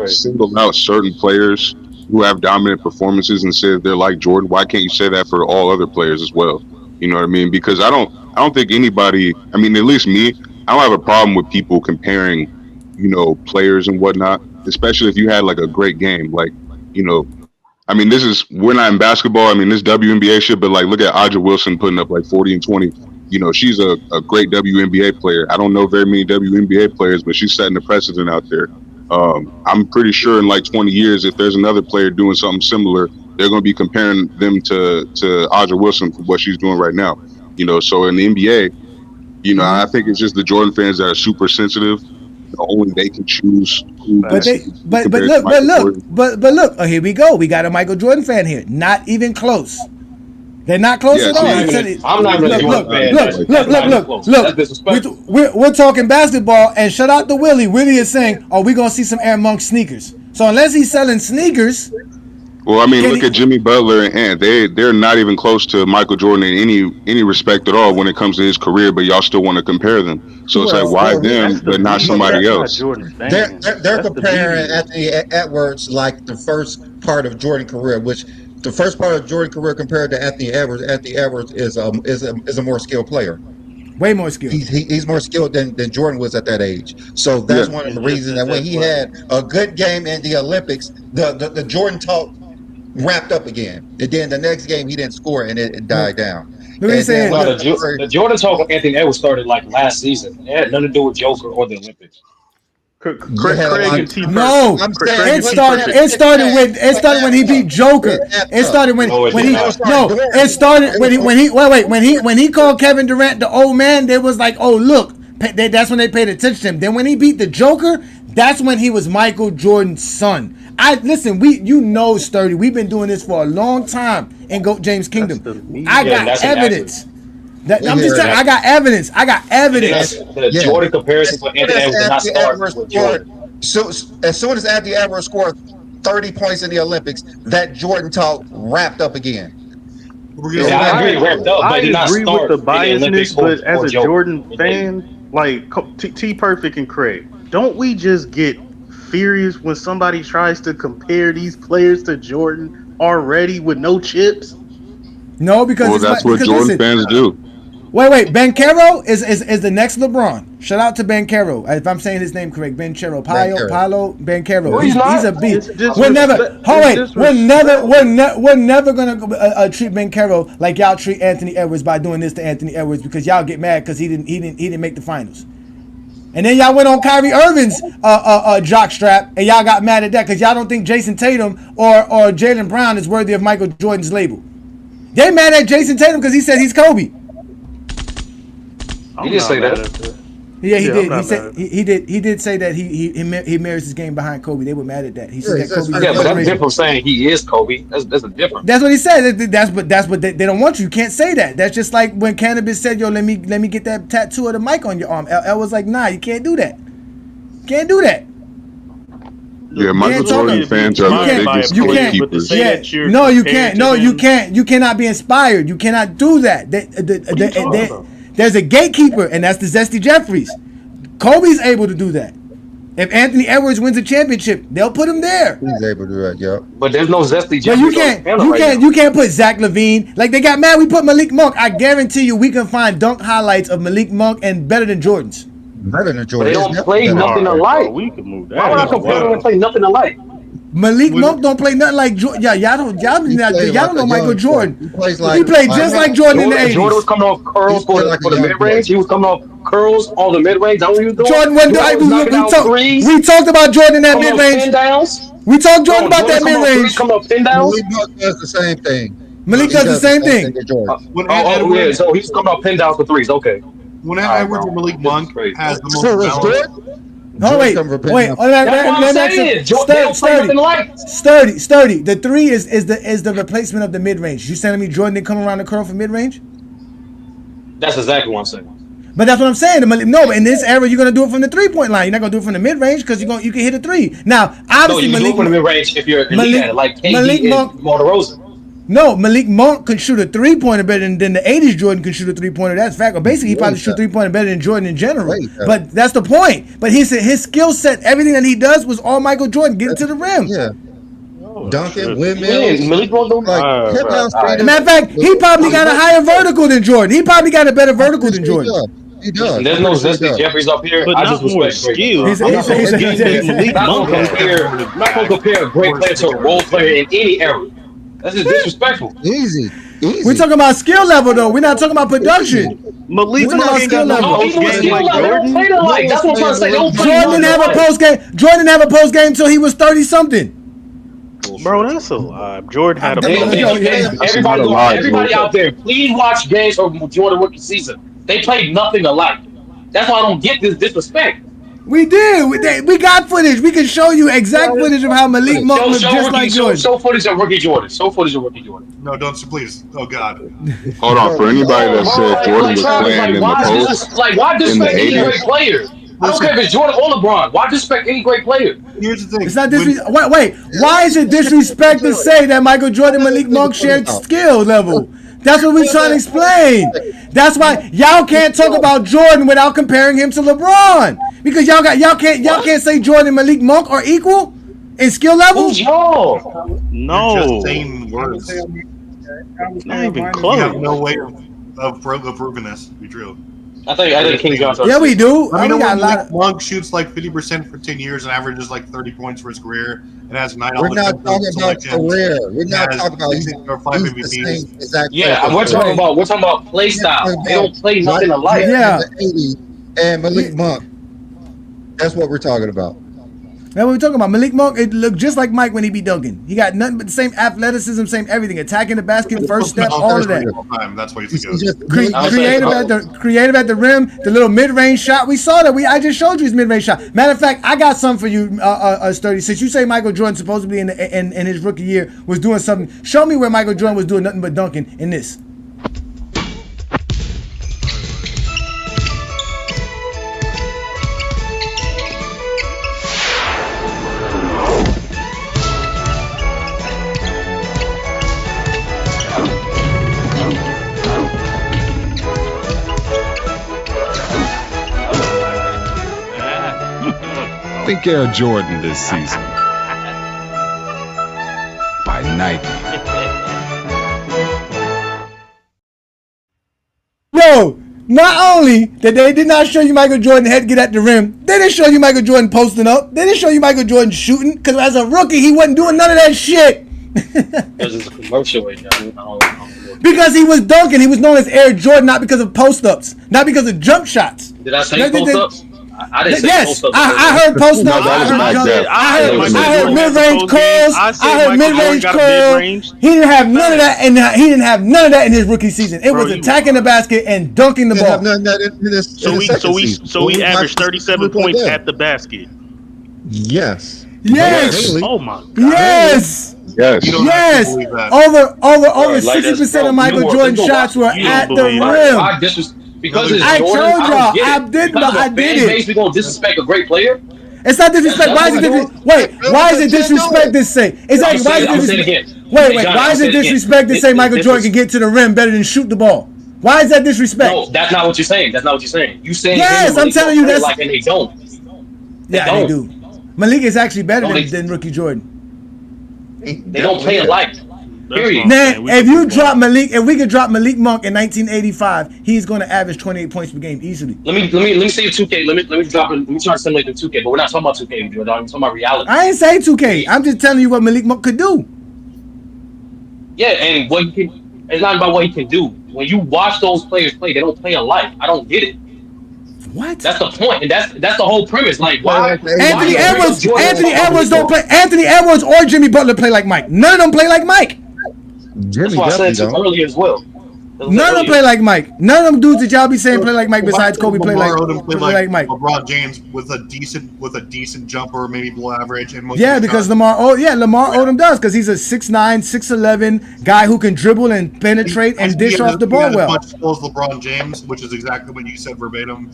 single out certain players who have dominant performances and say that they're like Jordan, why can't you say that for all other players as well? You know what I mean? Because I don't think anybody, I mean, at least me, I don't have a problem with people comparing, you know, players and whatnot, especially if you had like a great game. Like, you know, I mean, we're not in basketball. I mean, this WNBA shit, but like, look at Aja Wilson putting up like 40 and 20. You know, she's a great WNBA player. I don't know very many WNBA players, but she's setting the precedent out there. I'm pretty sure in like 20 years, if there's another player doing something similar, they're going to be comparing them to Aja Wilson for what she's doing right now. You know, so in the NBA, you know, I think it's just the Jordan fans that are super sensitive. Only they can choose who. But look, oh, here we go. We got a Michael Jordan fan here. Not even close. They're not close at all. I'm not really a fan. Look. We're talking basketball, and shout out to Willie. Willie is saying, "Oh, we're gonna see some Air Monk sneakers." So unless he's selling sneakers, well, I mean, look at Jimmy Butler and Ant. They're not even close to Michael Jordan in any respect at all when it comes to his career. But y'all still want to compare them. So it's like, why them, but not somebody else? They're comparing Anthony Edwards like the first part of Jordan career, which. The first part of Jordan career compared to Anthony Edwards is a more skilled player. Way more skilled. He's more skilled than Jordan was at that age. So that's one of the reasons that when he had a good game in the Olympics, the Jordan talk wrapped up again. And then the next game he didn't score and it died down. The Jordan talk with Anthony Edwards started like last season. It had nothing to do with Joker or the Olympics. Craig and T. No, it started when he beat Joker. It started when he called Kevin Durant the old man. They was like, oh look, that's when they paid attention to him. Then when he beat the Joker, that's when he was Michael Jordan's son. You know, Sturdy. We've been doing this for a long time in GOAT James Kingdom. I got evidence. I'm just saying, I got evidence. The Jordan comparison for Anthony Edwards did not start with Jordan. So as soon as Anthony Edwards scored 30 points in the Olympics, that Jordan talk wrapped up again. I agree, wrapped up, but I did not agree start with the biasness, but as a Joker. Jordan fan, like T Perfect and Craig, don't we just get furious when somebody tries to compare these players to Jordan already with no chips? No, because that's what Jordan fans do. Wait. Ben Caro is the next LeBron. Shout out to Ben Caro. If I'm saying his name correct, Ben Caro. Ben Caro. He's a beast. We're never gonna treat Ben Caro like y'all treat Anthony Edwards by doing this to Anthony Edwards because y'all get mad because he didn't make the finals. And then y'all went on Kyrie Irving's jock strap, and y'all got mad at that because y'all don't think Jason Tatum or Jaylen Brown is worthy of Michael Jordan's label. They mad at Jason Tatum because he said he's Kobe. He did say that. Yeah, he did. He did say that he mirrors his game behind Kobe. They were mad at that. He said that Kobe. Yeah, but that's different from saying he is Kobe. That's a different. That's what he said. That's what they don't want you. You can't say that. That's just like when Cannabis said, "Yo, let me get that tattoo of the mic on your arm." L was like, "Nah, you can't do that. Can't do that." Yeah, Michael Jordan fans are the biggest gatekeepers. No, you can't. No, you can't. You cannot be inspired. You cannot do that. There's a gatekeeper, and that's the Zesty Jeffries. Kobe's able to do that. If Anthony Edwards wins a championship, they'll put him there. He's able to do that, yeah. But there's no Zesty Jeffries. But you can't put Zach LaVine. Like they got mad. We put Malik Monk. I guarantee you, we can find dunk highlights of Malik Monk and better than Jordan's. Better than Jordan. But they don't play nothing alike. We can move that. Why would I compare them and play nothing alike? Malik Monk don't play nothing like Jordan. Yeah, y'all don't know Michael Jordan. He played just like Jordan in the 80s. Jordan was coming off curls for the mid range. He was coming off curls on the mid range. That what he was doing. Jordan wasn't Jordan was knocking down threes. We talked about Jordan in that Coming mid up pin range. downs. We talked Jordan about that coming mid up threes, range. coming up pin downs. Malik Monk does the same thing. Malik He does the same thing. to Jordan. Yeah. So he's coming up pin downs for threes. Okay. When Edwards or Malik Monk has the most So was balance. Oh, wait. That's what I'm saying. They don't play nothing like. Sturdy. The three is the replacement of the mid range. You telling me Jordan didn't come around the curl for mid range? That's exactly what I'm saying. But that's what I'm saying. No, but in this era, you're gonna do it from the 3-point line. You're not gonna do it from the mid range because you can hit a three. Now, obviously, no, you can do it from the mid range if you're elite at it, like KD and DeRozan. No, Malik Monk can shoot a 3-pointer better than the 80s Jordan can shoot a 3-pointer. That's fact. Or basically, he probably shoot 3-pointer better than Jordan in general. But that's the point. But he said his skill set, everything that he does was all Michael Jordan, getting to the rim. Yeah. Dunking, windmills. Malik Monk don't Matter of fact, he probably got a higher vertical than Jordan. He probably got a better vertical than Jordan. He does. There's no Zesty Jeffries up here. But I not just more respect skill. I'm not gonna compare a great player to a role player in any era. That's just disrespectful. Easy. We're talking about skill level though. We're not talking about production. Malik Monk ain't got no post game like Jordan. That's what I'm trying to say. Jordan didn't have a post game. Jordan didn't have a post game until he was 30 something. Bro, that's a lie. Jordan had a Everybody out there, please watch games from Jordan rookie season. They played nothing alike. That's why I don't get this disrespect. We did. We got footage. We can show you exact footage of how Malik Monk was just like Jordan. Show footage of rookie Jordan. No, don't, please. Oh, God. Hold on. For anybody that said Jordan was playing in the post, why disrespect any great player? I don't care if it's Jordan or LeBron. Why disrespect any great player? Here's the thing. It's not wait. Why is it disrespect to say that Michael Jordan and Malik Monk shared skill level? That's what we're trying to explain. That's why y'all can't talk about Jordan without comparing him to LeBron. Because y'all can't say Jordan and Malik Monk are equal in skill level. Who's y'all? No. You're just saying words. Not even close. You have no way of proving this to be true. I think King John's. Yeah, we do. I mean, we got a lot of. Monk shoots like 50% for 10 years and averages like 30 points for his career. And has 9. We're not talking about career. We're not talking about or 5 MVPs. We're talking about play style. They don't play nothing alike. Yeah. And Malik Monk. That's what we're talking about. That's what we're talking about. Malik Monk, it looked just like Mike when he be dunking. He got nothing but the same athleticism, same everything. Attacking the basket, first step, all of that. That's what he's Creative at the rim, the little mid-range shot. We saw that. I just showed you his mid-range shot. Matter of fact, I got something for you, Sturdy. Since you say Michael Jordan supposedly in his rookie year was doing something, show me where Michael Jordan was doing nothing but dunking in this. Think Air Jordan this season by Nike. Yo, not only that they did not show you Michael Jordan had to get at the rim, they didn't show you Michael Jordan posting up. They didn't show you Michael Jordan shooting because as a rookie he wasn't doing none of that shit. Because it's a commercial right now. Because he was dunking, he was known as Air Jordan not because of post ups, not because of jump shots. Did I say post ups? I didn't say yes, I heard post ups. I heard mid range curls. I heard mid range curls. He didn't have none of that, and he didn't have none of that in his rookie season. It was attacking the basket and dunking the ball. So he averaged 37 points at the basket. Yes. Yes. Oh my God. Yes. Yes. Over 60% of Michael Jordan shots were at the rim. Because I told y'all, I did it. We gonna disrespect a great player? It's not disrespect. Why is it? Why is it disrespect to say? Exactly. Why is it disrespect? Wait. Why is it disrespect to say Michael Jordan can get to the rim better than shoot the ball? Why is that disrespect? No, that's not what you're saying. You saying yes, I'm telling you that's like, and they don't. Yeah, they do. Malik is actually better than rookie Jordan. They don't play alike. Period. Now, if we could drop Malik Monk in 1985, he's going to average 28 points per game easily. Let me say 2K. Let me try to simulate the 2K, but we're not talking about 2K. We're talking about reality. I ain't say 2K. I'm just telling you what Malik Monk could do. Yeah, and what he can. It's not about what he can do. When you watch those players play, they don't play alike. I don't get it. What? That's the point, and that's the whole premise. Like, why? Anthony Edwards don't play. Anthony Edwards or Jimmy Butler play like Mike. None of them play like Mike. That's why I said to earlier as well. None of them play like Mike. None of them dudes that y'all be saying play like Mike. Besides Kobe, play like Mike. LeBron James with a decent jumper, maybe below average. And Yeah, because Lamar Odom does, because he's a 6'9", 6'11" guy who can dribble and penetrate and dish off the ball well. He has as much skill as LeBron James, which is exactly what you said verbatim.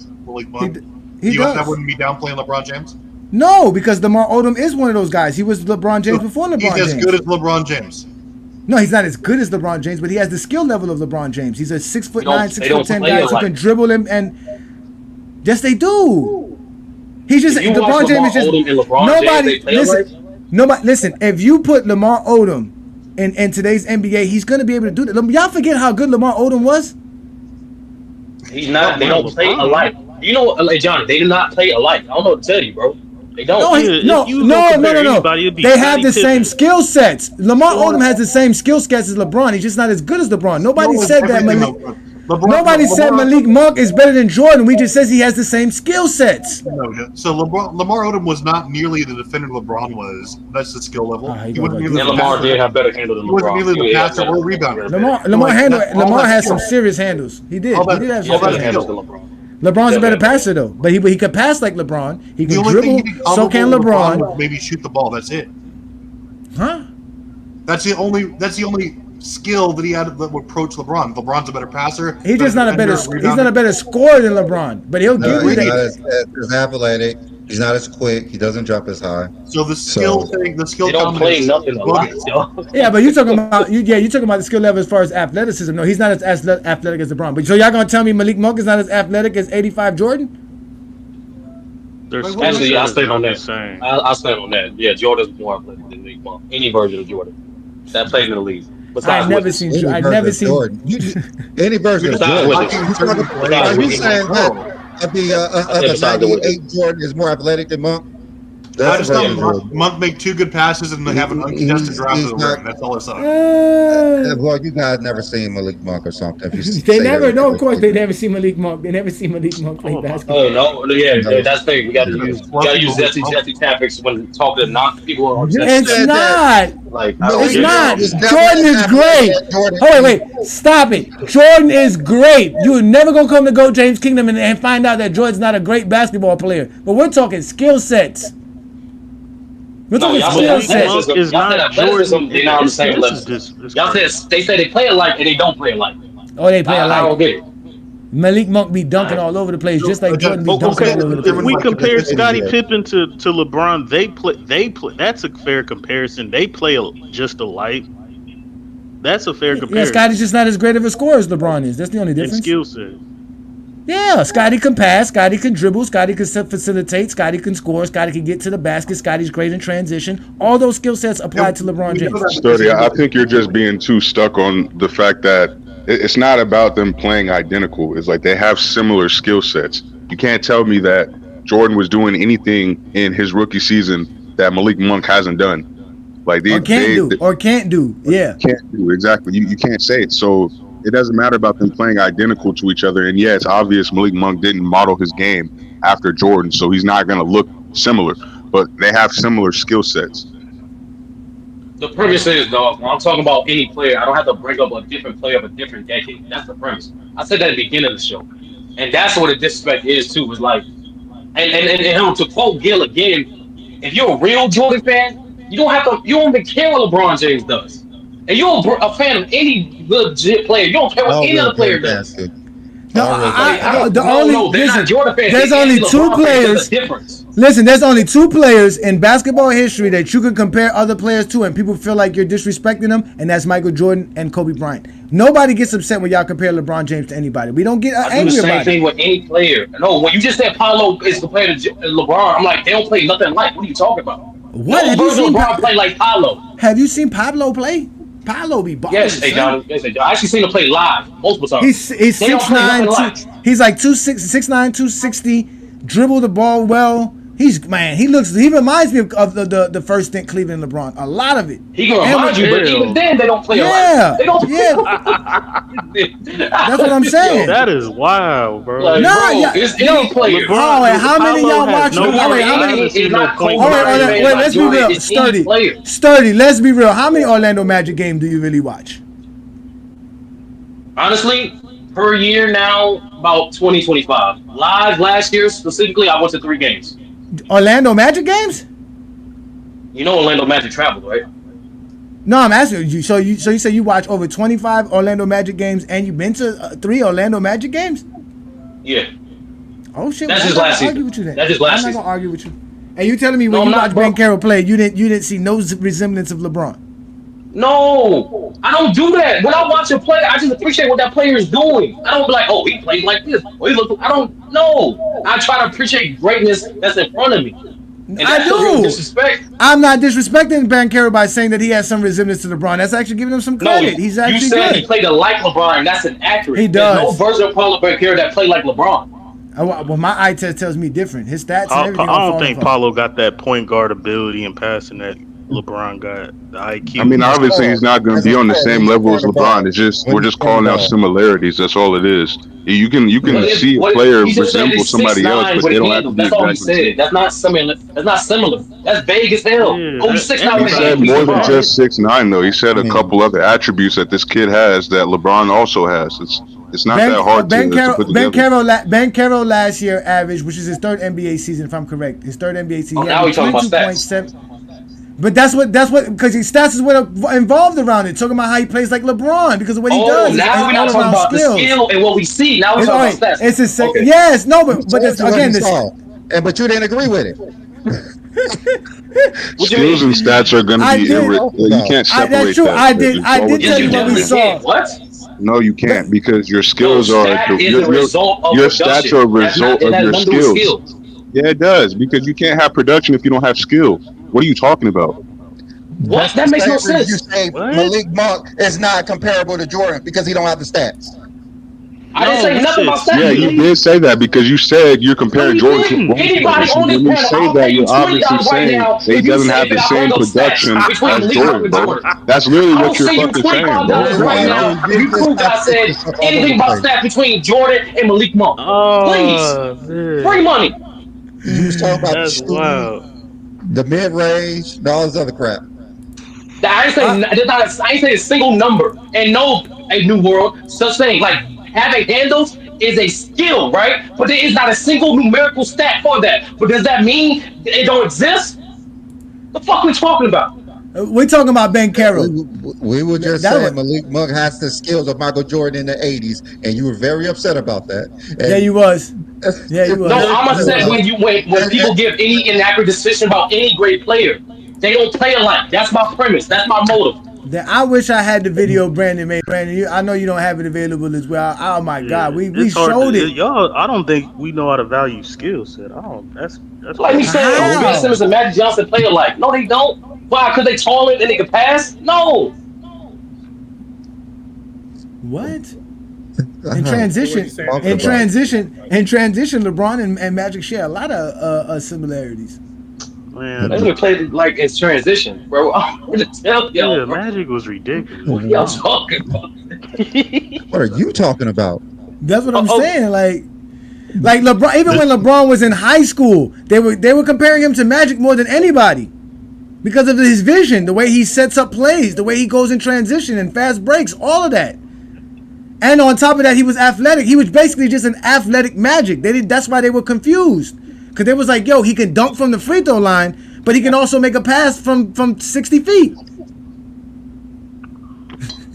He does. That wouldn't be downplaying LeBron James? No, because Lamar Odom is one of those guys. He was LeBron James before LeBron James. He's as good as LeBron James. No, he's not as good as LeBron James, but he has the skill level of LeBron James. He's a 6'9", 6'10" guy who can dribble him, and yes, they do. He's just LeBron James is just nobody. Listen. If you put Lamar Odom in today's NBA, he's gonna be able to do that. Y'all forget how good Lamar Odom was. He's not. They don't play alike. You know, like Johnny, they do not play alike. I don't know what to tell you, bro. They don't. No. They have the same skill sets. Lamar Odom has the same skill sets as LeBron. He's just not as good as LeBron. Nobody said that Nobody said Malik Monk is better than Jordan. We just says he has the same skill sets. So Lamar Odom was not nearly the defender LeBron was. That's the skill level. Lamar did have better handle than LeBron. He wasn't nearly the passer or rebounder. Lamar has some serious handles. He did. He did have some serious handles. LeBron's a better passer though, but he could pass like LeBron. He can dribble. So can LeBron. Maybe shoot the ball. That's it. Huh? That's the only skill that he had that would approach LeBron. LeBron's a better passer. He's just not a better. He's not a better scorer than LeBron, but he'll give you that. He's not as athletic. He's not as quick. He doesn't jump as high. So the skill thing, the skill. They don't play nothing a lot, yo. Yeah, but you're talking about the skill level as far as athleticism. No, he's not as athletic as LeBron. But so y'all gonna tell me Malik Monk is not as athletic as 85 Jordan? Actually, I'll stand on that. I'll stand on that. Yeah, Jordan's more athletic than Malik Monk. Any version of Jordan that played in the league. I've never seen Jordan. Any version of Jordan. Are you saying that? A 98 Jordan is more athletic than Monk? I just know Monk make two good passes and they have an uncontested drive to the ring. That's all I saw. Well, you guys never seen Malik Monk or something. They never. No, of course they never see Malik Monk. They never see Malik Monk play basketball. Oh no, yeah, that's the thing. We got to use Jesse tactics when talking to knock people. It's not. It's not. Jordan is great. Oh wait, stop it. Jordan is great. You're never gonna come to GOAT James Kingdom and find out that Jordan's not a great basketball player. But we're talking skill sets. We're talking skill sets. Is not Jordan. They're not on the same level. Y'all said they say they play alike and they don't play alike. Oh, they play alike. I don't get it. Malik Monk be dunking all over the place, just like Jordan be dunking all over the place. If we compare Scottie Pippen to LeBron, they play. That's a fair comparison. They play just alike. That's a fair comparison. Yeah, Scottie's just not as great of a scorer as LeBron is. That's the only difference. Skill set. Yeah, Scottie can pass, Scottie can dribble, Scottie can facilitate, Scottie can score, Scottie can get to the basket, Scottie's great in transition. All those skill sets apply to LeBron James. Sturdy, I think you're just being too stuck on the fact that it's not about them playing identical. It's like they have similar skill sets. You can't tell me that Jordan was doing anything in his rookie season that Malik Monk hasn't done. Like can't do. Yeah. Can't do, exactly. You can't say it. So it doesn't matter about them playing identical to each other. And yeah, it's obvious Malik Monk didn't model his game after Jordan, so he's not going to look similar. But they have similar skill sets. The premise is, though, when I'm talking about any player, I don't have to bring up a different player of a different decade. That's the premise. I said that at the beginning of the show. And that's what the disrespect is, too. Is like, and to quote Gil again, if you're a real Jordan fan, you don't even care what LeBron James does. And you're a fan of any legit player. You don't care what any other player does. There's There's only two players. Listen, there's only two players in basketball history that you can compare other players to, and people feel like you're disrespecting them, and that's Michael Jordan and Kobe Bryant. Nobody gets upset when y'all compare LeBron James to anybody. We don't get angry about it. I do the same thing with any player. No, when you just said Paolo is compared to LeBron, I'm like, they don't play nothing like. What are you talking about? What? No version of LeBron play like Paolo. Have you seen Pablo play? Paolo be balling. Yes, hey John. I actually seen him play live multiple times. He's 6'9", he's like 6'9", 260. Dribble the ball well. He reminds me of the first stint Cleveland LeBron. A lot of it. He can remind you, but even then they don't play alike. They don't. That's what I'm saying. That is wild, bro. Like, it's any player. How many of y'all watch? It's not Kobe. Wait, let's be real. Sturdy. Let's be real. How many Orlando Magic games do you really watch? Honestly, per year now, about 20, 25. Live last year specifically, I went to 3 games. Orlando Magic games? You know Orlando Magic traveled, right? No, I'm asking you. So you say you watch over 25 Orlando Magic games, and you've been to 3 Orlando Magic games? Yeah. Oh shit! That's just last season. That's just last season. I'm not gonna argue with you. And you telling me when you watch Ben Carroll play, you didn't see no resemblance of LeBron? No, I don't do that. When I watch a player, I just appreciate what that player is doing. I don't be like, oh, he plays like this. I don't know. I try to appreciate greatness that's in front of me. And I do. Real disrespect. I'm not disrespecting Ben Carroll by saying that he has some resemblance to LeBron. That's actually giving him some credit. He's actually you said good. he played like LeBron. That's inaccurate. He does. There's no version of Paulo Ben Carroll that played like LeBron. Well, my eye test tells me different. His stats and everything. I don't think Paulo got that point guard ability and passing that LeBron got. The IQ. I mean, obviously he's not going to be on the same level as LeBron. It's just we're just calling out similarities. That's all it is. You can see a player resemble somebody else, but they don't have to be exactly. That's all he said. That's not similar. That's vague as hell. Yeah, oh, 6'9". He said more than just 6'9", though. He said a couple other attributes that this kid has that LeBron also has. It's not that hard to put together. Ben Carroll last year averaged, which is his 3rd NBA season, if I'm correct. His 3rd NBA season. Now we're talking about stats. But that's what because his stats is what involved around it. Talking about how he plays like LeBron because of what he does. Now we're not talking about the skill and what we see. Now we're talking about stats. It's yes, no, but again, but you didn't agree with it. Skills and stats are going to be you can't separate that's true. that. I did tell you what we saw. What? No, you can't because your skills your stats are a result of your skills. Yeah, it does because you can't have production if you don't have skill. What are you talking about? What? That makes no sense. You say Malik Monk is not comparable to Jordan because he don't have the stats. I didn't say nothing about stats. Yeah, you did say that because you said you're comparing Jordan to LeBron. When you say that, you're obviously saying he doesn't have the same production as Jordan, bro. That's literally what you're fucking saying, bro. Right now, if you prove that I said anything about stats between Jordan and Malik Monk, please, free money. You was talking about the mid-range and all this other crap. I ain't say a single number and no a new world such thing like having handles is a skill, right? But there is not a single numerical stat for that. But does that mean it don't exist? The fuck we talking about? We're talking about Ben Carroll. We were just saying Malik Monk has the skills of Michael Jordan in the 80s, and you were very upset about that. Yeah, you was. Yeah, you was. No, I'm upset when people give any inaccurate decision about any great player. They don't play alike. That's my premise. That's my motive. I wish I had the video Brandon made. Brandon, I know you don't have it available as well. Oh my God, we showed it. Y'all, I don't think we know how to value skill set. That's like me saying Ben Simmons and Magic Johnson play alike. No, they don't. Why? Because they taller and they can pass? No. What? In transition, LeBron and Magic share a lot of similarities. Man, they played like it's transition, bro. I'm gonna tell y'all. Yeah, Magic was ridiculous. What are y'all talking about? What are you talking about? That's what I'm saying. Like LeBron, even when LeBron was in high school, they were comparing him to Magic more than anybody because of his vision, the way he sets up plays, the way he goes in transition and fast breaks, all of that. And on top of that, he was athletic. He was basically just an athletic Magic. That's why they were confused. Because they was like, yo, he can dunk from the free throw line, but he can also make a pass from 60 feet.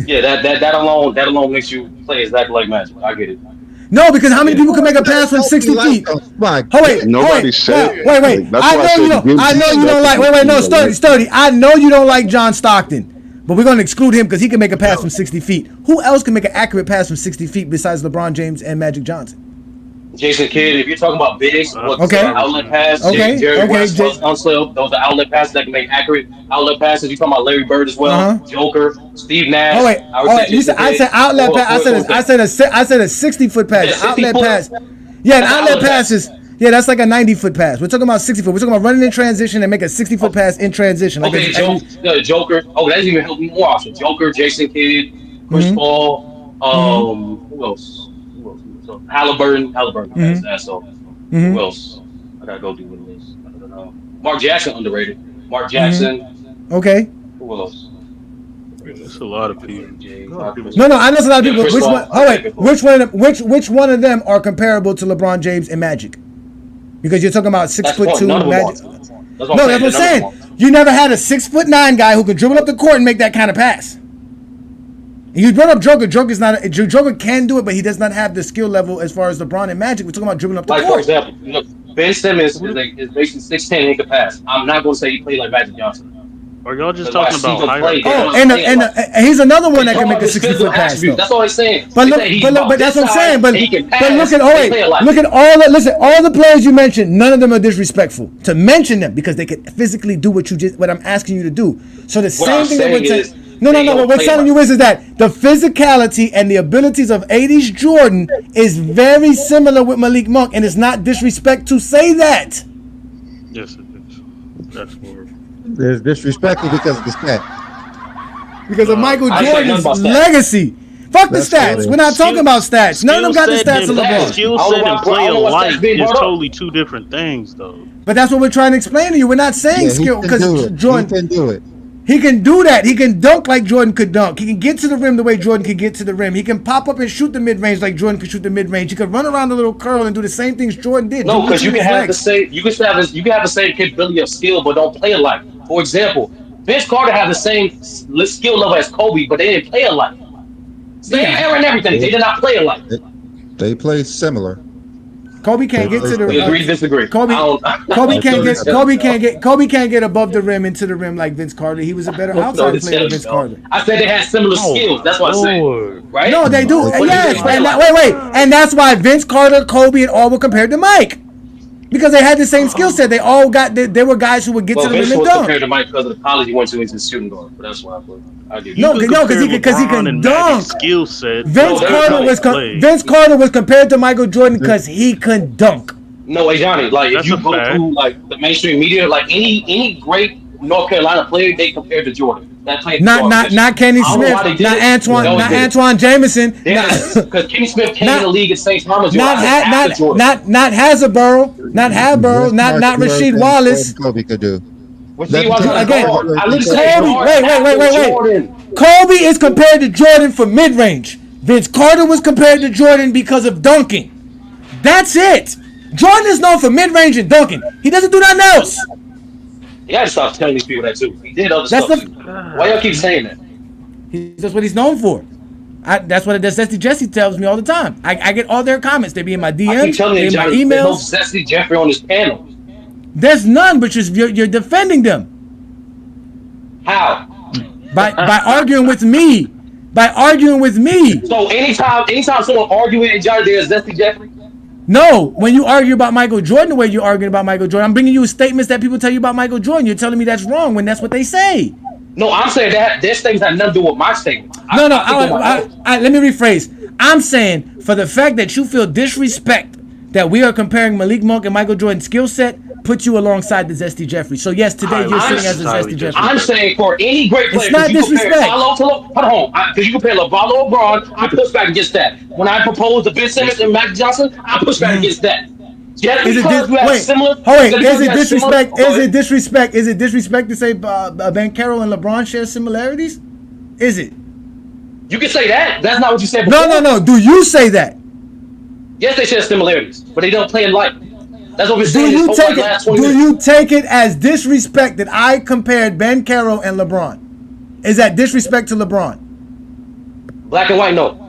Yeah, that alone makes you play exactly like Magic. I get it. No, because how many people can make a pass from 60 feet? Nobody said. Wait. I know you don't like. No, Sturdy. I know you don't like John Stockton, but we're gonna exclude him because he can make a pass from 60 feet. Who else can make an accurate pass from 60 feet besides LeBron James and Magic Johnson? Jason Kidd, if you're talking about bigs, outlet pass, Jerry West, those are outlet passes that can make accurate outlet passes. You're talking about Larry Bird as well, Joker, Steve Nash. I said outlet pass. I said a 60-foot pass. Outlet pass. Yeah, an outlet pass is Yeah, that's like a 90-foot pass. We're talking about 60 foot. We're talking about running in transition and make a 60-foot pass in transition. Like Okay, Joker. Oh, that even helped me more. Option. Joker, Jason Kidd, Chris Paul. Who else? Halliburton. Halliburton has that. So who else? I gotta go do the list. Mark Jackson underrated. Mark Jackson. Okay. Who else? It's a lot of people. No, I know it's a lot of people. Which one? Oh wait, which one of them are comparable to LeBron James and Magic? Because you're talking about 6'2" Magic. No, that's what I'm saying. You never had a 6'9" guy who could dribble up the court and make that kind of pass. You brought up Joker. Joker can do it, but he does not have the skill level as far as LeBron and Magic. We're talking about dribbling up the court. For example, Ben Simmons is basically 6'10" and he can pass. I'm not going to say he played like Magic Johnson. Are y'all just talking about height? And he's another one that can make a 60-foot pass. That's all I'm saying. But that's what I'm saying. But look at all the players you mentioned. None of them are disrespectful. To mention them because they can physically do what I'm asking you to do. So the same thing that we're saying. No. What we're telling you is that the physicality and the abilities of 80s Jordan is very similar with Malik Monk, and it's not disrespect to say that. Yes, it is. That's more. It's disrespectful because of the stat. Because of Michael Jordan's legacy. Fuck the stats. We're not talking about stats. None of them got the stats of LeBron. Skill set and play alike is totally two different things, though. But that's what we're trying to explain to you. We're not saying skill because Jordan can do it. He can do that. He can dunk like Jordan could dunk. He can get to the rim the way Jordan could get to the rim. He can pop up and shoot the mid-range like Jordan could shoot the mid-range. He could run around the little curl and do the same things Jordan did. No, because you can have the same. You can have the same capability of skill, but don't play alike. For example, Vince Carter had the same skill level as Kobe, but they didn't play alike. Same era and everything. They did not play alike. They play similar. Kobe can't get to the rim. Agree, disagree. Kobe can't get above the rim into the rim like Vince Carter. He was a better outside player than Vince Carter. I said they had similar skills. That's what I'm saying. Right? No, they do. Yes. And that's why Vince Carter, Kobe, and all were compared to Mike. Because they had the same skill set. They all got. There were guys who would get to the rim and dunk. Vince was compared to Mike because of the college he went to. He's a shooting guard. But that's why I give you. No, because he can dunk. Skill set. Vince Carter was compared to Michael Jordan because he can dunk. No, hey Johnny, like if you go through like the mainstream media, like any great North Carolina player, they compared to Jordan. Not Kenny Smith, not Antoine Jameson, because Kenny Smith came in the league at St. Thomas. Not Hasbro, not Rasheed Wallace. Kobe could do. Wait. Kobe is compared to Jordan for mid-range. Vince Carter was compared to Jordan because of dunking. That's it. Jordan is known for mid-range and dunking. He doesn't do nothing else. You gotta stop telling these people that too. He did other stuff too. Why y'all keep saying that? That's what he's known for. That's what Zesty Jesse tells me all the time. I get all their comments. They be in my DMs, I keep telling you, my Johnny, emails. There's no Zesty Jeffrey on this panel. There's none, but you're defending them. How? By arguing with me. So anytime someone arguing with Johnny, there's Zesty Jeffrey. No, when you argue about Michael Jordan the way you're arguing about Michael Jordan, I'm bringing you statements that people tell you about Michael Jordan. You're telling me that's wrong when that's what they say. No, I'm saying that there's things that have nothing to do with my statement. Let me rephrase. I'm saying for the fact that you feel disrespect that we are comparing Malik Monk and Michael Jordan's skill set, put you alongside the Zesty Jeffrey. So yes, today you're sitting as a Zesty Jeffrey. I'm saying for any great player, it's not disrespect. Because you compare LeBron to LeBron, I push back against that. When I propose to Ben Simmons and Magic Johnson, I push back against that. Is it disrespect to say Ben Carroll and LeBron share similarities? Is it? You can say that. That's not what you said before. No. Do you say that? Yes, they share similarities, but they don't play alike. That's what we're saying. Do you take it as disrespect that I compared Ben Carroll and LeBron? Is that disrespect to LeBron? Black and white, no.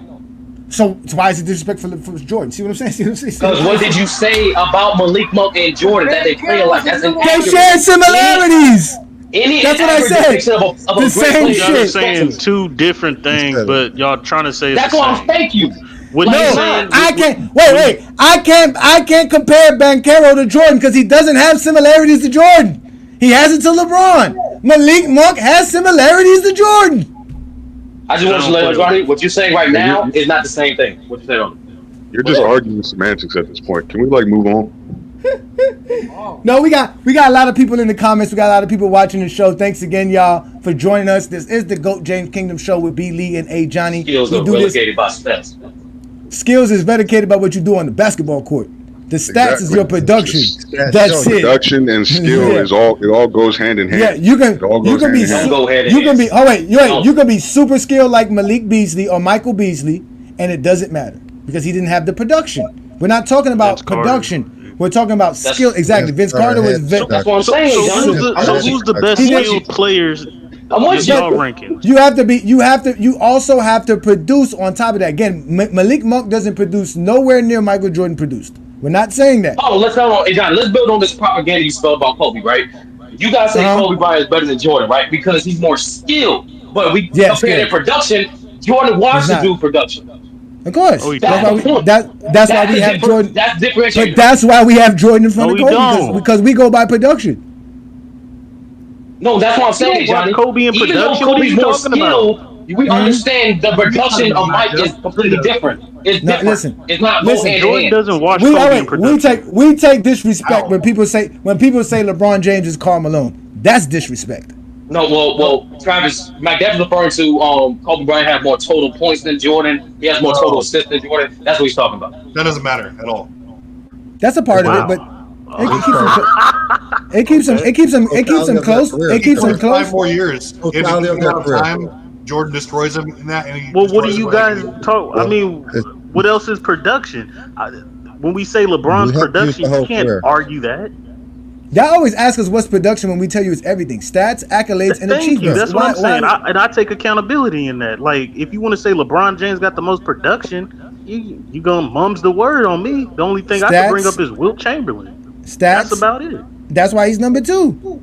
So why is it disrespect for Jordan? See what I'm saying? Because what did you say about Malik Monk and Jordan that they play alike? That's they share similarities. That's what I said. The same shit. Y'all saying two different things, but y'all trying to say it's that's the why same. Thank you. I can't compare Banchero to Jordan because he doesn't have similarities to Jordan. He has it to LeBron. Malik Monk has similarities to Jordan. I just want you to let Johnny, what you're saying right now is not the same thing. What you saying on it? You're just arguing semantics at this point. Can we move on? No, we got a lot of people in the comments. We got a lot of people watching the show. Thanks again, y'all, for joining us. This is the GOAT James Kingdom Show with B Lee and A Johnny. Skills We are do this. relegated by stats. Skills is dedicated by what you do on the basketball court. The stats is Exactly. your production. Stats That's show it. production and skill Yeah. is all. It all goes hand in hand. Yeah, you can It all you goes can hand be in hand. Don't go hand in you can hand. be you can be super skilled like Malik Beasley or Michael Beasley, and it doesn't matter because he didn't have the production. We're not talking about Vince Carter. production. We're talking about skill. Exactly. Vince Carter was That's what I'm saying, So Johnny. who's the best He did- skilled players? I'm with Y'all you. ranking. You also have to produce on top of that. Again, Malik Monk doesn't produce nowhere near Michael Jordan produced. We're not saying that. Oh, let's hold on. Hey, John, let's build on this propaganda you spelled about Kobe, right? You guys say Kobe Bryant is better than Jordan, right? Because he's more skilled. But we compare their production. Jordan watched the dude production. Of course. Oh, he That's don't. the point. That's why we have Jordan. That's differentiating. But that's why we have Jordan in front No, of he Kobe don't. because we go by production. No, that's what I'm saying, You don't watch Johnny. Kobe in Even though production? What are Kobe's you more talking about? skilled, we understand the production of Mike is completely different. It's No, different. listen. It's not go Listen, hand in Jordan hand. doesn't watch We Kobe in production. we take disrespect when people say LeBron James is Karl Malone. That's disrespect. No, well, Travis, Mike, that's referring to Kobe Bryant had more total points than Jordan. He has more total assists than Jordan. That's what he's talking about. That doesn't matter at all. That's a part of it, but it keeps them close. It keeps them close. 5 more years. If Totality he of their out of career. time, Jordan destroys him in that. And he Well, what do destroys you him guys like- talk? I mean, what else is production? When we say LeBron's We have to use production, the whole you can't career. argue that. Y'all always ask us what's production when we tell you it's everything: stats, accolades, and Thank you. achievements. That's what I'm saying. I take accountability in that. Like, if you want to say LeBron James got the most production, you gonna mum's the word on me. The only thing I can bring up is Wilt Chamberlain. Stats. That's about it. That's why he's number 2.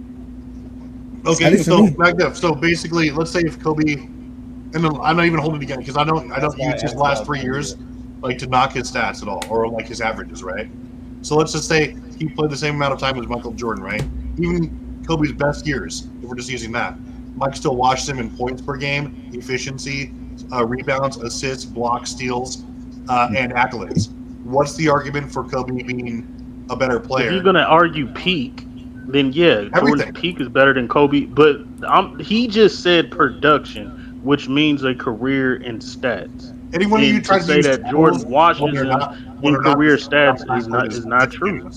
Okay, so back up. So basically, let's say if Kobe, and I'm not even holding it again because I don't use his last 3 years like to knock his stats at all or like his averages, right? So let's just say he played the same amount of time as Michael Jordan, right? Even Kobe's best years, if we're just using that, Mike still watched him in points per game, efficiency, rebounds, assists, blocks, steals, and accolades. What's the argument for Kobe being a better player? If you're gonna argue peak, then yeah, Jordan's peak is better than Kobe. But he just said production, which means a career in stats. Anyone of you and try to say use that Jordan tools washes when they're him not- in when they're not- career stats is not true.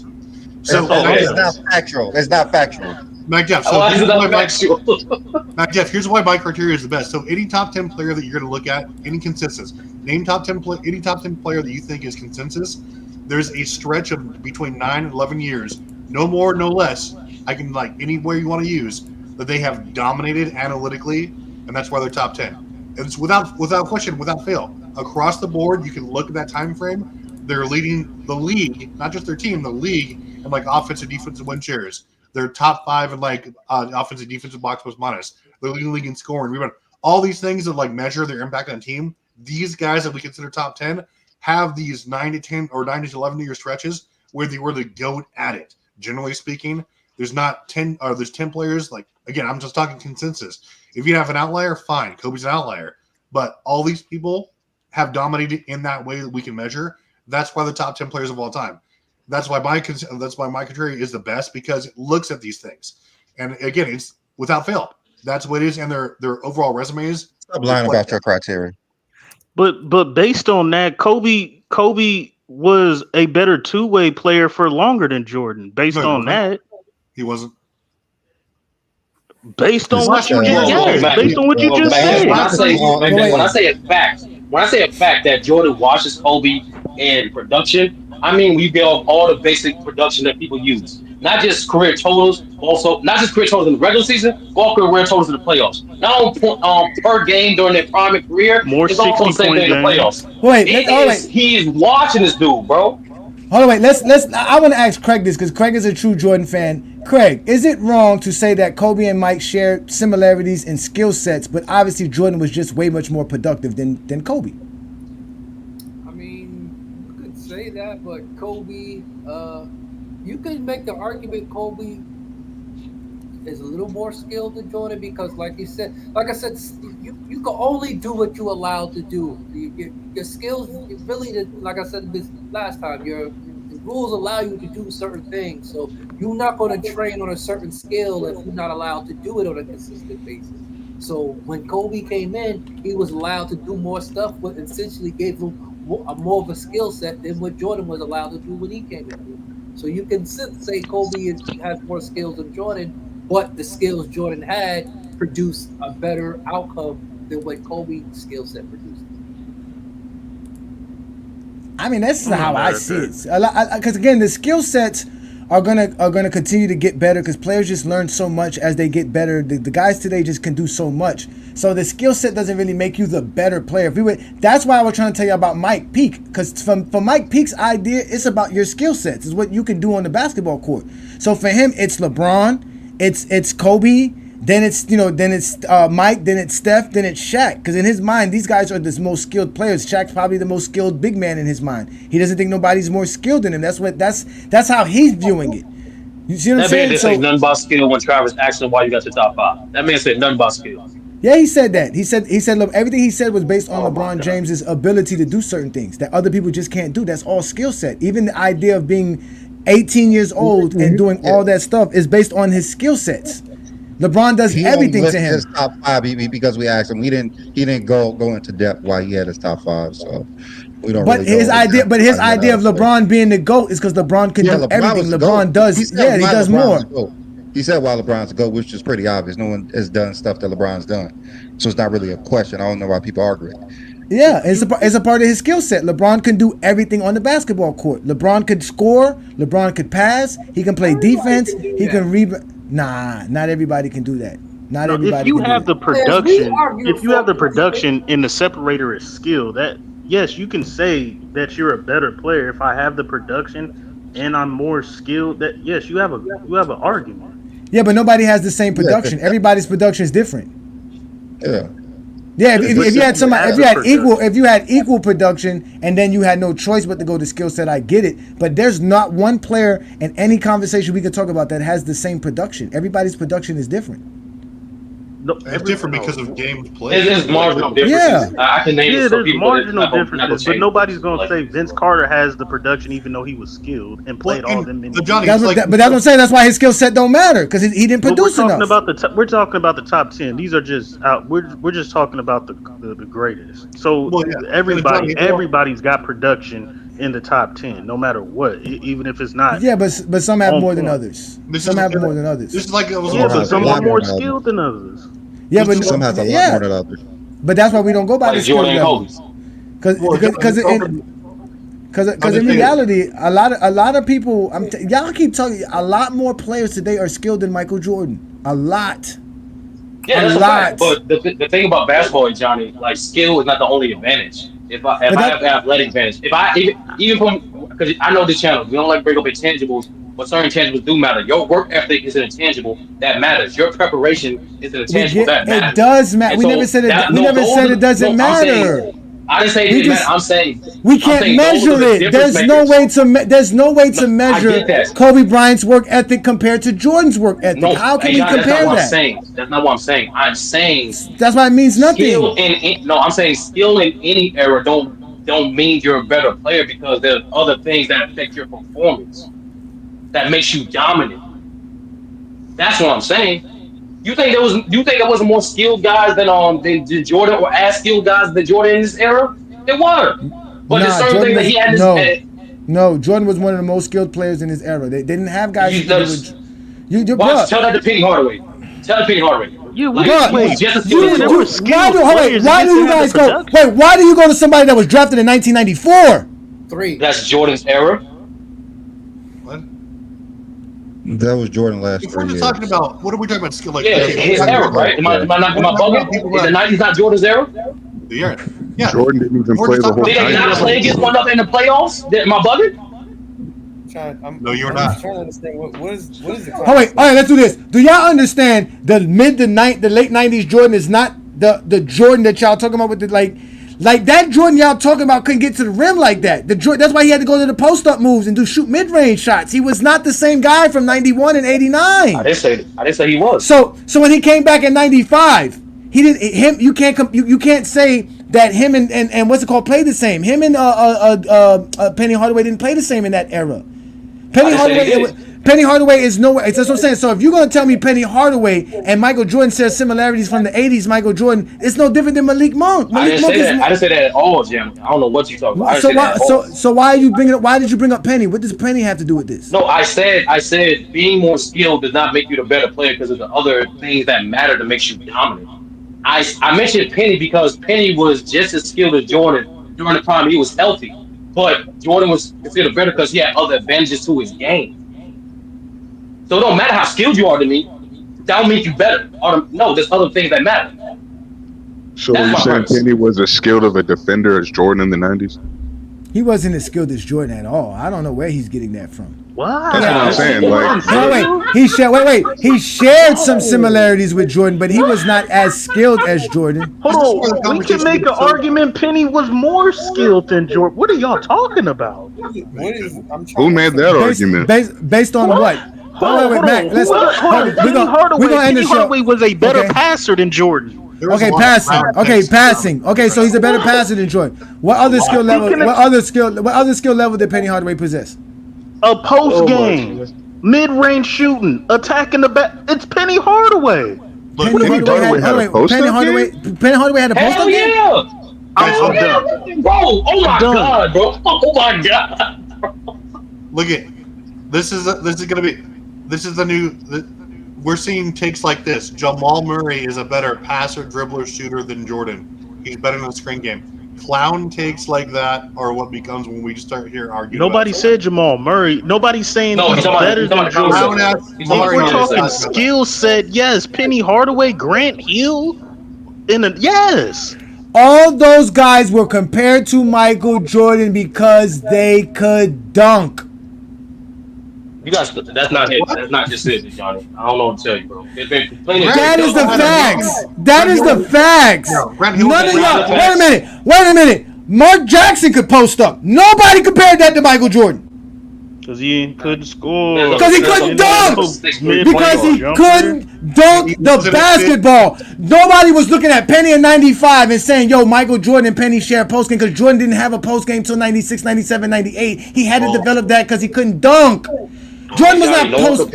So It's not factual. It's not factual. Mac Jeff, so Why is here's it why not factual? Mac Jeff, here's why my criteria is the best. So any top 10 player that you're going to look at, any consensus, name any top 10 player that you think is consensus. There's a stretch of between 9 and 11 years, no more, no less. I can like anywhere you want to use that they have dominated analytically, and that's why they're top 10. It's without question, without fail. Across the board, you can look at that time frame. They're leading the league, not just their team, the league, in like offensive, defensive win shares. They're top 5 in like offensive, defensive box plus minus. They're leading the league in scoring, rebound. All these things that like measure their impact on the team. These guys that we consider top 10 have these 9 to 10 or 9 to 11 year stretches where they were the goat at it. Generally speaking, there's not 10 or there's 10 players. Like again, I'm just talking consensus. If you have an outlier, fine. Kobe's an outlier, but all these people have dominated in that way that we can measure. That's why the top 10 players of all time. That's why my criteria is the best because it looks at these things, and again, it's without fail. That's what it is, and their overall resumes. Stop lying about your criteria. But based on that, Kobe was a better two-way player for longer than Jordan. Based on that, he wasn't. Based on what you just Mac, based on what you just said. When I say a fact that Jordan washes Kobe in production, I mean we get off all the basic production that people use. Not just career totals, also not just career totals in the regular season, but all career totals in the playoffs. Not on per game during their prime career. More it's also the same 60-point thing in the games. playoffs. He is watching this dude, bro. Hold on, wait. Let's. I want to ask Craig this because Craig is a true Jordan fan. Craig, is it wrong to say that Kobe and Mike share similarities in skill sets, but obviously Jordan was just way much more productive than Kobe? I mean, you could say that, but Kobe, you could make the argument Kobe is a little more skilled than Jordan because, like I said, you can only do what you're allowed to do. Your skills, really, like I said this last time, your rules allow you to do certain things. So you're not going to train on a certain skill if you're not allowed to do it on a consistent basis. So when Kobe came in, he was allowed to do more stuff, but essentially gave him more of a skill set than what Jordan was allowed to do when he came into it. So you can say Kobe has more skills than Jordan, but the skills Jordan had produced a better outcome than what Kobe's skill set produced. I mean, that's how I see it. Because again, the skill sets are gonna continue to get better because players just learn so much as they get better. The guys today just can do so much. So the skill set doesn't really make you the better player. That's why I was trying to tell you about Mike Peake, because for Mike Peake's idea, it's about your skill sets. It's what you can do on the basketball court. So for him, it's LeBron, it's Kobe. Then it's Mike, then it's Steph, then it's Shaq. Because in his mind, these guys are the most skilled players. Shaq's probably the most skilled big man in his mind. He doesn't think nobody's more skilled than him. That's how he's viewing it. You see what I'm saying? That man didn't say nothing about skill when Travis asked him why you got your top 5. That man said nothing about skill. Yeah, he said that. He said look, everything he said was based on LeBron James's ability to do certain things that other people just can't do. That's all skill set. Even the idea of being 18 years old and doing all that stuff is based on his skill sets. LeBron does everything to him. His top 5 because we asked him. He didn't go into depth why he had his top 5. So we don't. But his idea of LeBron being the GOAT is because LeBron can do everything. LeBron does. He does more. He said why LeBron's the GOAT, which is pretty obvious. No one has done stuff that LeBron's done, so it's not really a question. I don't know why people argue it. Yeah, it's a part of his skill set. LeBron can do everything on the basketball court. LeBron could score. LeBron could pass. He can play defense. He can rebound. Nah, not everybody can do that. Not everybody. If you have the production, and the separator is skill, that yes, you can say that you're a better player if I have the production and I'm more skilled. That yes, you have an argument. Yeah, but nobody has the same production. Everybody's production is different. Yeah. Yeah, if you had equal production and then you had no choice but to go to skill set, I get it. But there's not one player in any conversation we could talk about that has the same production. Everybody's production is different. No, it's different because of games played. There's marginal differences. Yeah. I can name there's marginal differences, but nobody's gonna say Vince Carter has the production even though he was skilled and played all them. But that's what I'm saying. That's why his skill set don't matter because he didn't produce enough. We're talking about the top 10. These are just we're just talking about the greatest. So everybody's got production in the top 10, no matter what, even if it's not. Yeah, but some have more than others. Some have more than others. This is like but some are more skilled than others. Yeah, but some has a lot more than others. But that's why we don't go by the skill level. Because in reality, a lot of people, y'all keep talking. A lot more players today are skilled than Michael Jordan. A lot. Yeah, that's a fact. But the thing about basketball, Johnny, like skill is not the only advantage. If I have athletic advantage, even from because I know this channel, we don't like bring up intangibles. But certain intangibles do matter. Your work ethic is an intangible that matters. Your preparation is an intangible that matters. It does matter. We never said it. It doesn't matter. I didn't say it didn't matter. I'm saying we can't measure it. There's no way to measure Kobe Bryant's work ethic compared to Jordan's work ethic. How can we compare that? That's not what I'm saying. I'm saying that's why it means nothing. I'm saying skill in any era don't mean you're a better player because there's other things that affect your performance. That makes you dominant. That's what I'm saying. You think there was more skilled guys than Jordan or as skilled guys than Jordan in this era? There were. But there's certain things that he had in his head. No, Jordan was one of the most skilled players in his era. They didn't have guys who could do it. Tell that to Penny Hardaway. Tell Penny Hardaway. Why do you go to somebody that was drafted in 1994? That's Jordan's era. That was Jordan last 3 years. Talking about what are we talking about? Skill, like his era, right? Am I bugging? Is the 90s not Jordan's era? Yeah. Jordan didn't even play the whole. Did they not play against one up in the playoffs? Am I bugging? No, you're not. I'm trying to understand what is the. All right, let's do this. Do y'all understand the late 90s Jordan is not the Jordan that y'all talking about with the like that Jordan y'all talking about couldn't get to the rim like that. That's why he had to go to the post-up moves and shoot mid-range shots. He was not the same guy from 91 and 89. I didn't say he was. So when he came back in 95, he didn't. You can't say that him and what's it called played the same. Him and Penny Hardaway didn't play the same in that era. Penny Hardaway is nowhere. That's what I'm saying. So if you're gonna tell me Penny Hardaway and Michael Jordan shares similarities from the '80s, Michael Jordan, it's no different than Malik Monk. I didn't say that. I didn't say that at all, Jim. I don't know what you talking about. I didn't say that at all. So why are you bringing up? Why did you bring up Penny? What does Penny have to do with this? No, I said being more skilled does not make you the better player because of the other things that matter that makes you dominant. I mentioned Penny because Penny was just as skilled as Jordan during the time he was healthy, but Jordan was considered better because he had other advantages to his game. So it don't matter how skilled you are to me. That don't make you better. No, there's other things that matter. So you're saying Penny was as skilled of a defender as Jordan in the 90s? He wasn't as skilled as Jordan at all. I don't know where he's getting that from. What? That's what I'm saying. He shared some similarities with Jordan, but he was not as skilled as Jordan. Hold on, we can make an argument Penny was more skilled than Jordan. What are y'all talking about? Who made that argument? Based on what? Hold on. Penny Hardaway was a better passer than Jordan. Okay, passing. Okay, so he's a better passer than Jordan. What other skill level? What other skill level did Penny Hardaway possess? A post game, mid-range shooting, attacking the back. It's Penny Hardaway. Penny Hardaway had a post game. Yeah. I'm done. Bro, oh my god, bro. Oh my god. Look at this is the new. We're seeing takes like this. Jamal Murray is a better passer, dribbler, shooter than Jordan. He's better in the screen game. Clown takes like that are what becomes when we start here arguing. Nobody said Jamal Murray. Nobody's saying he's better than Jordan. If we're talking skill set, yes. Penny Hardaway, Grant Hill, yes. All those guys were compared to Michael Jordan because they could dunk. You guys, that's not it. That's not just it, Johnny. I don't know what to tell you, bro. That is the facts. That is the facts. None of y'all. Wait a minute. Mark Jackson could post up. Nobody compared that to Michael Jordan. Because he couldn't score. Because he couldn't dunk. Because he couldn't dunk the basketball. Nobody was looking at Penny in 95 and saying, yo, Michael Jordan and Penny share a post game because Jordan didn't have a post game until 96, 97, 98. He had to develop that because he couldn't dunk. Jordan was not post.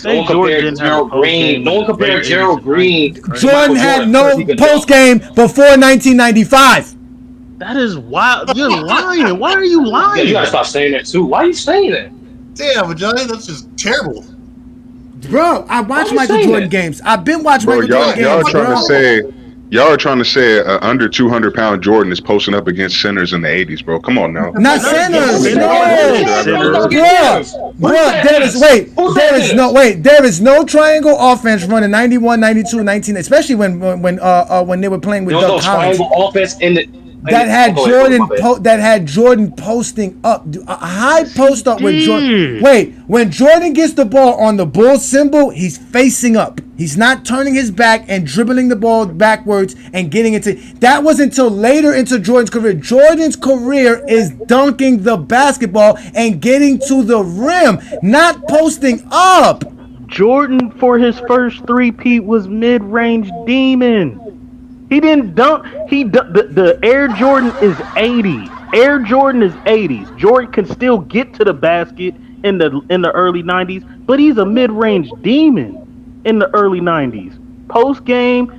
No one compared Gerald Green. No one compared Gerald Green. Jordan had no post game before 1995. That is wild. You're lying. Why are you lying? Yeah, you gotta stop saying that too. Why are you saying that? Damn, Johnny, that's just terrible. Bro, I watch Michael Jordan games. I've been watching Michael Jordan games. Y'all are trying to say under 200-pound Jordan is posting up against centers in the 80s, bro. Come on now. Not centers. There is no triangle offense running 91, 92, 19, especially when they were playing with Doug Collins. Triangle offense in the that had Jordan posting up, a high post up with Jordan. Wait, when Jordan gets the ball on the bull symbol, he's facing up. He's not turning his back and dribbling the ball backwards and getting into. That was until later into Jordan's career. Jordan's career is dunking the basketball and getting to the rim, not posting up. Jordan, for his first three-peat, was mid-range demon. He didn't dunk. The Air Jordan is 80. Air Jordan is 80s. Jordan can still get to the basket in the early 90s, but he's a mid-range demon in the early 90s. Post game,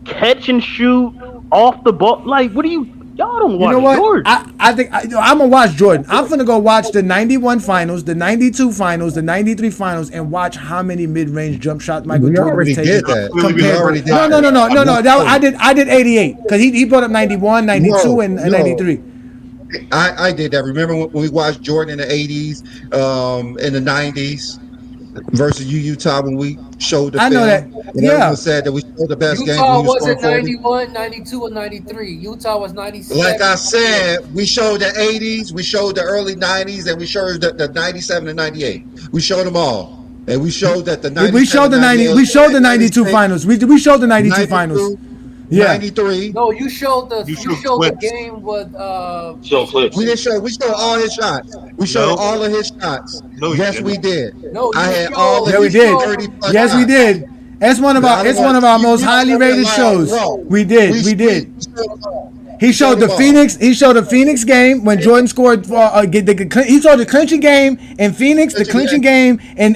catch and shoot, off the ball. Like, what do you? Y'all don't watch Jordan. I think I'm gonna watch Jordan. I'm gonna go watch the 91 finals, the 92 finals, the 93 finals, and watch how many mid-range jump shots Michael Jordan was taking. No. I did 88 because he brought up 91, 92, and 93. I did that. Remember when we watched Jordan in the 80s, in the 90s versus Utah when we showed the film? I know that. Everyone said that we showed the best game. Utah wasn't 91, 92, or 93. Utah was 97. Like I said, we showed the 80s, we showed the early 90s, and we showed the 97 and 98. We showed them all. And we showed that the 97, we showed the 90. We showed the 92 finals. We showed the 92 finals. Yeah. 93. No, you showed the game with show clips. We didn't show. We showed all his shots. We showed all of his shots. No, yes, we did. No, I had all of his 30 plus yes, we did. It's one of our most highly rated shows. We did. He showed the Phoenix. He showed the Phoenix game when Jordan scored. He showed the clinching game in Phoenix, the clinching game in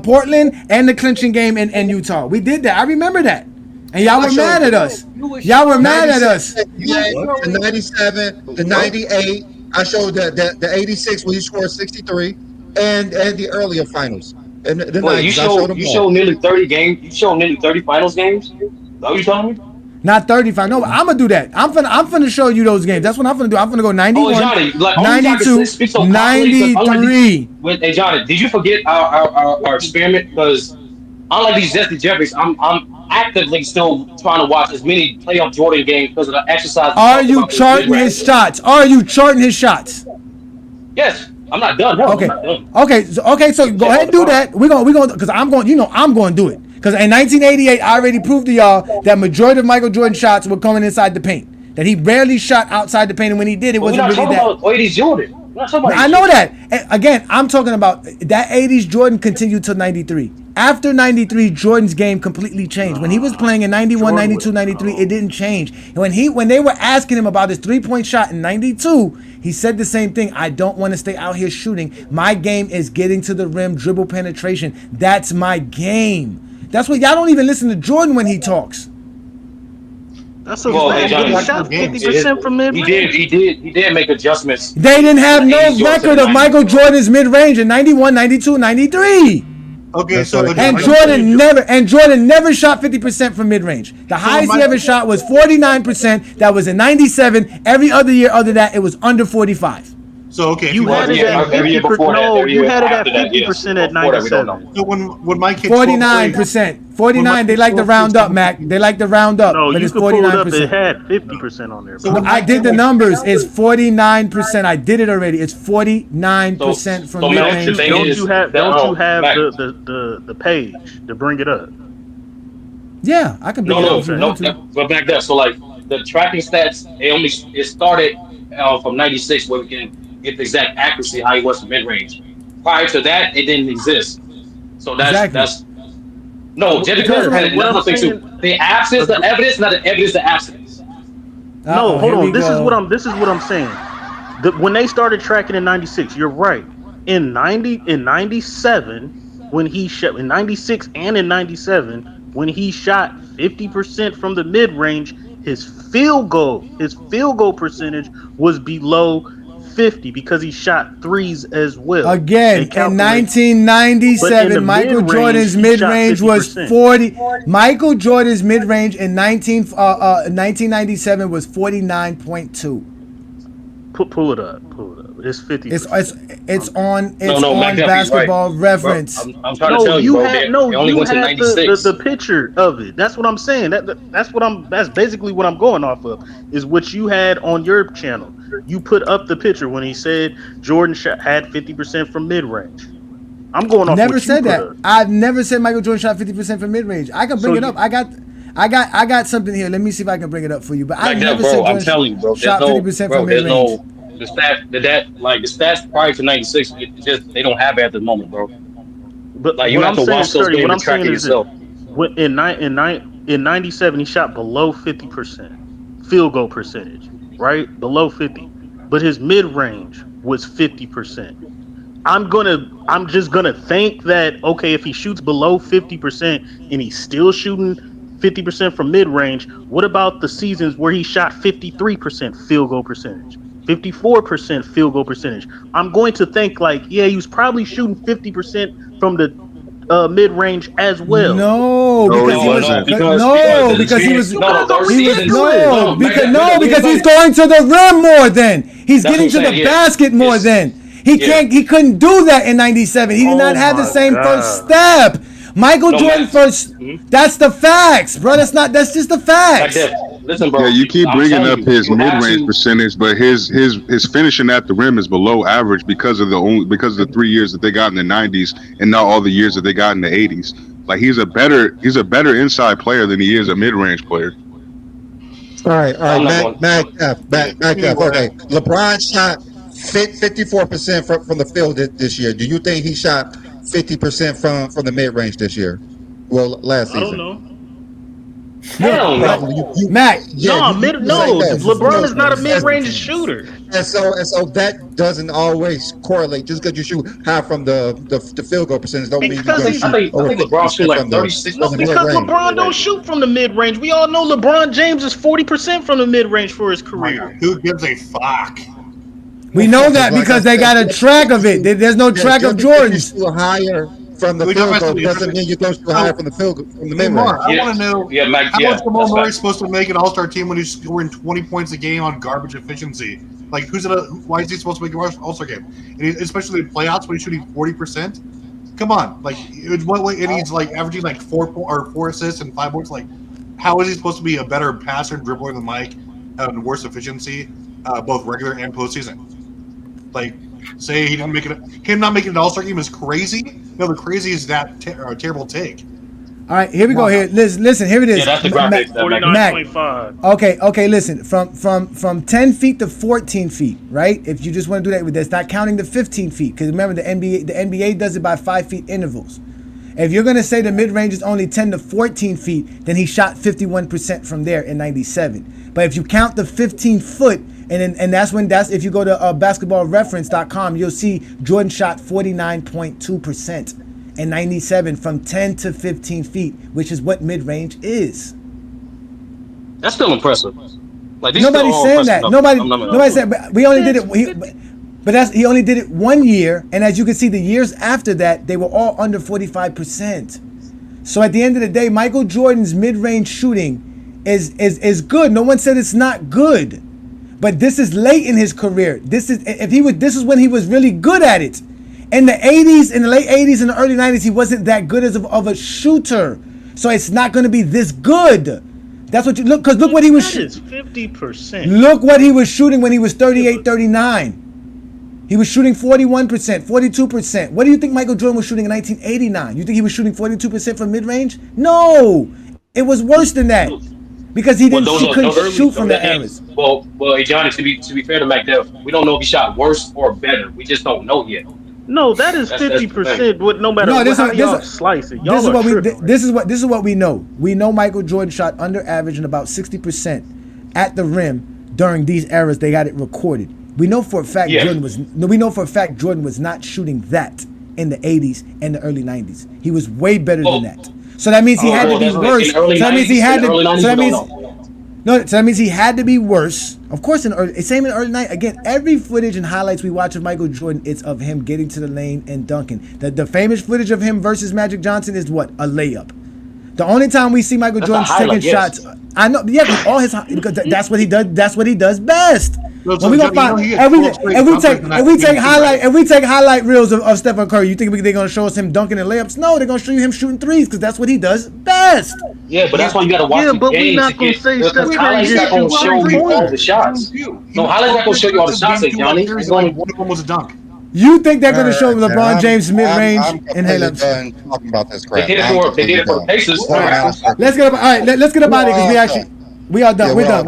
Portland, and the clinching game in Utah. We did that. I remember that. And y'all were mad at us. Y'all were mad at us. The 97, the 98. I showed the 86 when he scored 63, and the earlier finals. And the Wait, 90s. I showed them you all. showed nearly 30 games. You showed nearly 30 finals games. Is that what you telling me? Not 35. No, I'm gonna do that. I'm finna show you those games. That's what I'm finna do. I'm finna go 91, Johnny, 92, 93. Hey Johnny, did you forget our experiment? Because unlike these Jesse Jeffries, I'm actively still trying to watch as many playoff Jordan games because of the exercise. Are you charting his shots? Are you charting his shots? Yes, I'm not done. No, okay. I'm not done. Okay. So go ahead and do that. We're gonna because I'm going. I'm going to do it. Because in 1988, I already proved to y'all that majority of Michael Jordan's shots were coming inside the paint. That he rarely shot outside the paint, and when he did, it wasn't really that. We're not talking about 80s Jordan. I know that. And again, I'm talking about that 80s Jordan continued till 93. After 93, Jordan's game completely changed. When he was playing in 91, 92, 93, it didn't change. And when they were asking him about his three-point shot in 92, he said the same thing. I don't want to stay out here shooting. My game is getting to the rim, dribble penetration. That's my game. That's what y'all don't even listen to Jordan when he talks. That's a shot 50% from mid. He did make adjustments. They didn't have no record of Michael Jordan's mid-range in 91, 92, 93. Okay, and Jordan never shot 50% from mid-range. The highest he ever shot was 49%. That was in 97. Every other year other than that, it was under 45. So okay, you had it at 50%. No, you had it at 50% at 97. So when my kids 49%, 49. They like to round up, Mac. They like to round up. No, but you it's could pull it up. 49%. It had 50% on there. So I did the numbers. It's 49%. I did it already. It's 49% from mid-range. Don't you have the page to bring it up? Yeah, I can bring it up. No. But back there, so like the tracking stats, it started from 96 where we can get the exact accuracy how he was from mid-range. Prior to that, it didn't exist. So that's no. Just because another thing too. The absence, the evidence, not the evidence, the absence. No, hold on. This is what I'm saying. When they started tracking in 96, you're right. In 97, when he shot in 96 and in 97, when he shot 50% from the mid-range, his field goal percentage was below 50 because he shot threes as well. Again, in 1997, Michael Jordan's mid-range was 40. Michael Jordan's mid-range in 1997 was 49.2. Pull it up. It's 50. It's on Basketball Reference. I'm trying to tell you, bro. They only went to 96. The picture of it. That's what I'm saying. That's basically what I'm going off of. Is what you had on your channel. You put up the picture when he said Jordan had 50% from mid-range. I'm going off. Never said that. I've never said Michael Jordan shot 50% from mid-range. I can bring it up. I got something here. Let me see if I can bring it up for you. But I never said Jordan shot 50% from mid-range. The stats prior to 96, they don't have it at the moment, bro. But like you have to watch those games and track it yourself. In 97, he shot below 50% field goal percentage, right? Below 50, but his mid range was 50%. I'm just gonna think that okay, if he shoots below 50% and he's still shooting 50% from mid range, what about the seasons where he shot 53% field goal percentage? 54% field goal percentage. I'm going to think like, yeah, he was probably shooting 50% from the mid-range as well. Because he's going to the rim more than he's getting to the basket more than he couldn't do that in 97. He did not have the same first step. Michael Jordan first. That's the facts, bro. That's just the facts. Listen, bro. Yeah, you keep bringing up his mid-range percentage, but his finishing at the rim is below average because of the 3 years that they got in the 90s and not all the years that they got in the 80s. Like he's a better inside player than he is a mid-range player. All right, back up. Okay, LeBron shot 54% from the field this year. Do you think he shot 50% from the mid-range this year? Well, last season. I don't know. Hell no. Mac. Yeah, No, you say best. LeBron is not a And, mid-range shooter. and so that doesn't always correlate. Just because you shoot high from the field goal percentage, don't mean you're Because going to he's I shoot think over LeBron shoot 50% like from the 36 from no, the percent. mid because range. LeBron don't shoot from the mid-range. We all know LeBron James is 40% from the mid-range for his Oh my God, career. who gives a fuck? We know that Like I because they said, got a track of it. There's no track of just because you Jordan's. shoot higher from the We talk field about goal something doesn't mean you're going to shoot higher from the from the Hey mid Mark, range. I want to know Mike, how much Jamal that's Murray's facts. supposed to make an All-Star team when he's scoring 20 points a game on garbage efficiency? Like, why is he supposed to make an All-Star game? And especially in playoffs when he's shooting 40%. Come on, like, what way? And he's like averaging like 4 assists and 5 boards. Like, how is he supposed to be a better passer and dribbler than Mike and worse efficiency, both regular and postseason? Like, say he didn't make it. Him not making an All-Star game is crazy. No, the crazy is that terrible take. All right, here we go. Here, listen. Here it is. Yeah, that's the graphics that Mac. 49.5. Okay. Listen, from 10 feet to 14 feet, right? If you just want to do that, that's not counting the 15 feet, because remember the NBA does it by 5 feet intervals. If you're gonna say the mid range is only 10 to 14 feet, then he shot 51% from there in '97. But if you count the 15 foot, and that's if you go to basketballreference.com, you'll see Jordan shot 49.2%. in '97 from 10 to 15 feet, which is what mid-range is. That's still impressive. Like these Nobody's still saying that. Nobody said. But we only did it. But he only did it 1 year, and as you can see, the years after that, they were all under 45%. So at the end of the day, Michael Jordan's mid-range shooting is good. No one said it's not good, but this is late in his career. This is when he was really good at it. In the 80s, in the late 80s and the early 90s, he wasn't that good of a shooter. So it's not going to be this good. That's what you look, because look what he was shooting. 50%. Look what he was shooting when he was 38, 39. He was shooting 41%, 42%. What do you think Michael Jordan was shooting in 1989? You think he was shooting 42% from mid-range? No, it was worse than that. Because he couldn't shoot from the eras. Well, hey, Johnny, to be fair to Mac Def, we don't know if he shot worse or better. We just don't know yet. No, that is 50%. But no matter how y'all slice it, y'all this is what we know. We know Michael Jordan shot under average and about 60% at the rim during these eras. They got it recorded. We know for a fact Jordan was not shooting that in the 80s and the early 90s. He was way better than that. So that means he had to be worse. So that means he had to. So that means he had to be worse. Of course, same in the early 90s. Again, every footage and highlights we watch of Michael Jordan, it's of him getting to the lane and dunking. The famous footage of him versus Magic Johnson is what? A layup. The only time we see Michael Jordan taking shots, I know, yeah, all his because that's what he does. That's what he does best. When we gonna find, if we take highlight reels of Steph Curry, you think they're gonna show us him dunking and layups? No, they're gonna show you him shooting threes because that's what he does best. Yeah, but that's why you gotta watch the but games we're not gonna say Steph highlights not gonna show you all the shots. No, highlights not gonna show you all the shots, Johnny. One of them was a dunk. You think they're gonna show LeBron James mid-range and layups? I'm talking about this crap. They did it for the Pacers. Let's get up. All right, let's get up out of here because we are done. We're done.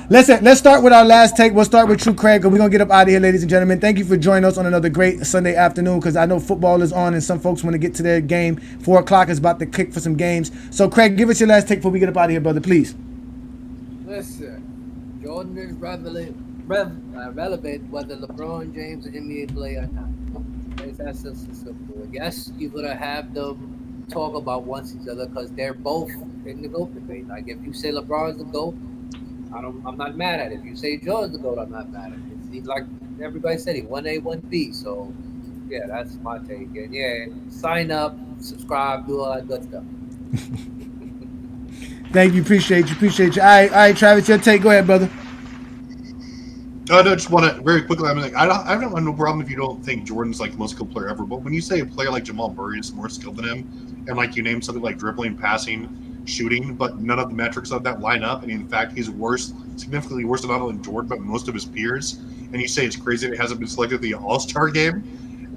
Let's start with our last take. We'll start with True Craig because we're gonna get up out of here, ladies and gentlemen. Thank you for joining us on another great Sunday afternoon because I know football is on and some folks want to get to their game. 4 o'clock is about to kick for some games. So Craig, give us your last take before we get up out of here, brother, please. Listen, Jordan is relevant whether LeBron James is an NBA player or not. That's just simple. Yes, you're gonna have them talk about one each other because they're both in the GOAT debate. Like if you say LeBron's the GOAT, I'm not mad at it. If you say Jordan's the GOAT, I'm not mad at it. He's like everybody said, he 1A, 1B. So yeah, that's my take. And yeah, sign up, subscribe, do all that good stuff. Thank you, appreciate you. All right, Travis, your take. Go ahead, brother. I just want to very quickly. I mean, like, I don't have no problem if you don't think Jordan's like the most skilled player ever. But when you say a player like Jamal Murray is more skilled than him, and like you name something like dribbling, passing, shooting, but none of the metrics of that line up, and in fact he's significantly worse than not only Jordan but most of his peers, and you say it's crazy that he hasn't been selected to the All-Star game.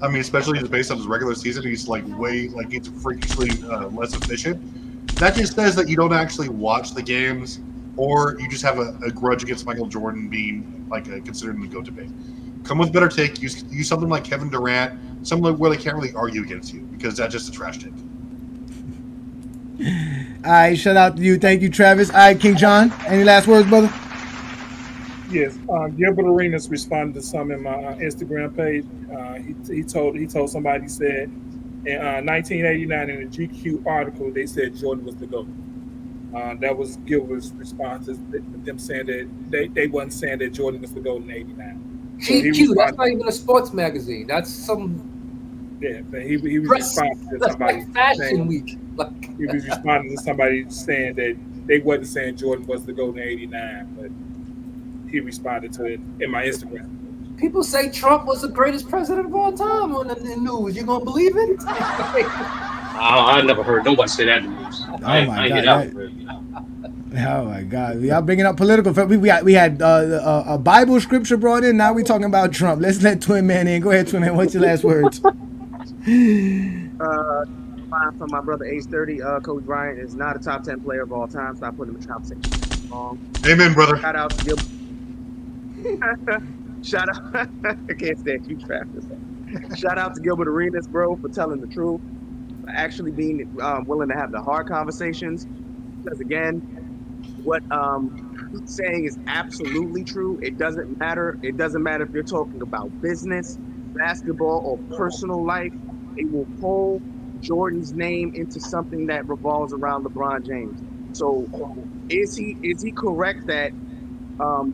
I mean, especially just based on his regular season, he's he's freakishly less efficient. That just says that you don't actually watch the games, or you just have a grudge against Michael Jordan being considered in the GOAT debate. Come with better take. Use something like Kevin Durant, something where they can't really argue against you because that's just a trash take. All right, shout out to you. Thank you, Travis. All right, King John, any last words, brother? Yes, Gilbert Arenas responded to some in my Instagram page. He told somebody, he said in 1989 in a GQ article they said Jordan was the GOAT. That was Gilbert's response, with them saying that they wasn't saying that Jordan was the GOAT in '89. So he GQ, that's responded. not even a sports magazine. That's some Yeah, but he was press. responding to That's somebody like Fashion saying Week. Like, he was responding to somebody saying that they wasn't saying Jordan was the GOAT in '89, but he responded to it in my Instagram. people say Trump was the greatest president of all time on the news. You gonna believe it? I never heard nobody say that in the news. Oh my I ain't hear God, that that. one, Greg. Oh my God, y'all bringing up political. We had a Bible scripture brought in. Now we talking about Trump. Let's let Twin Man in. Go ahead, Twin Man. What's your last words? From my brother Ace 30, Kobe Bryant is not a top 10 player of all time. Stop putting him in the conversation. Wrong. Amen, brother. Shout out to Gilbert. Shout out. I can't stand you, Travis. Shout out to Gilbert Arenas, bro, for telling the truth, for actually being willing to have the hard conversations. Because again, what he's saying is absolutely true. It doesn't matter. It doesn't matter if you're talking about business, basketball, or personal life. It will pull Jordan's name into something that revolves around LeBron James. So is he correct that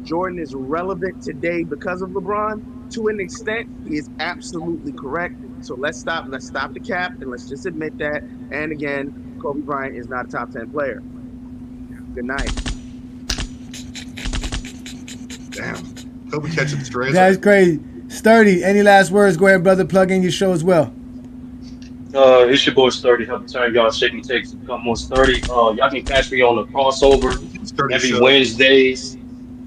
Jordan is relevant today because of LeBron? To an extent, he is absolutely correct. So let's stop the cap and let's just admit that. And again, Kobe Bryant is not a top 10 player. Good night. Damn. Kobe catching strays. That's crazy. Sturdy, any last words? Go ahead, brother. Plug in your show as well. It's your boy Sturdy, helping turn y'all shaky takes to become more sturdy. Y'all can catch me on the crossover Sturdy every show. Wednesdays.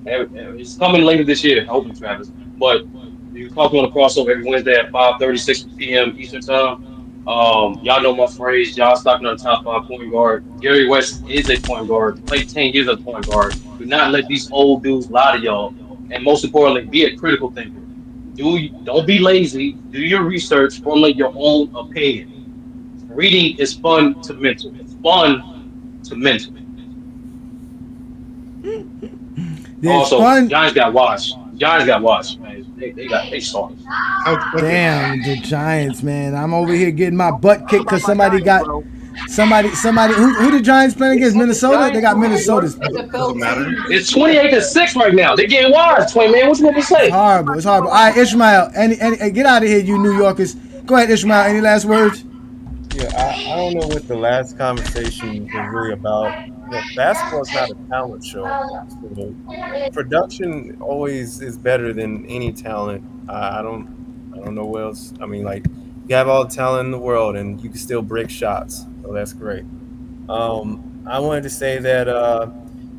It's coming later this year, hopefully, Travis. But you can call me on the crossover every Wednesday at 5:36 p.m. Eastern Time. Y'all know my phrase, y'all stocking on the top five point guard. Gary West is a point guard. Played 10 years as a point guard. Do not let these old dudes lie to y'all. And most importantly, be a critical thinker. Don't be lazy. Do your research, formulate your own opinion. Reading is fun to mental. Fun to mental. There's Also, fun. Giants got washed. Giants got washed, man. They saw it. Damn, the Giants, man. I'm over here getting my butt kicked because somebody Giants, got bro. somebody. Who the Giants playing against? Minnesota. They got Minnesota. Doesn't matter. It's 28-6 right now. They're getting washed, Twin Man. What you want to It's say? horrible. It's horrible. All right, Ishmael. Any get out of here, you New Yorkers. Go ahead, Ishmael. Any last words? Yeah, I don't know what the last conversation was really about. You know, basketball is not a talent show. So production always is better than any talent. I don't know what else. I mean, like you have all the talent in the world and you can still break shots. So that's great. I wanted to say that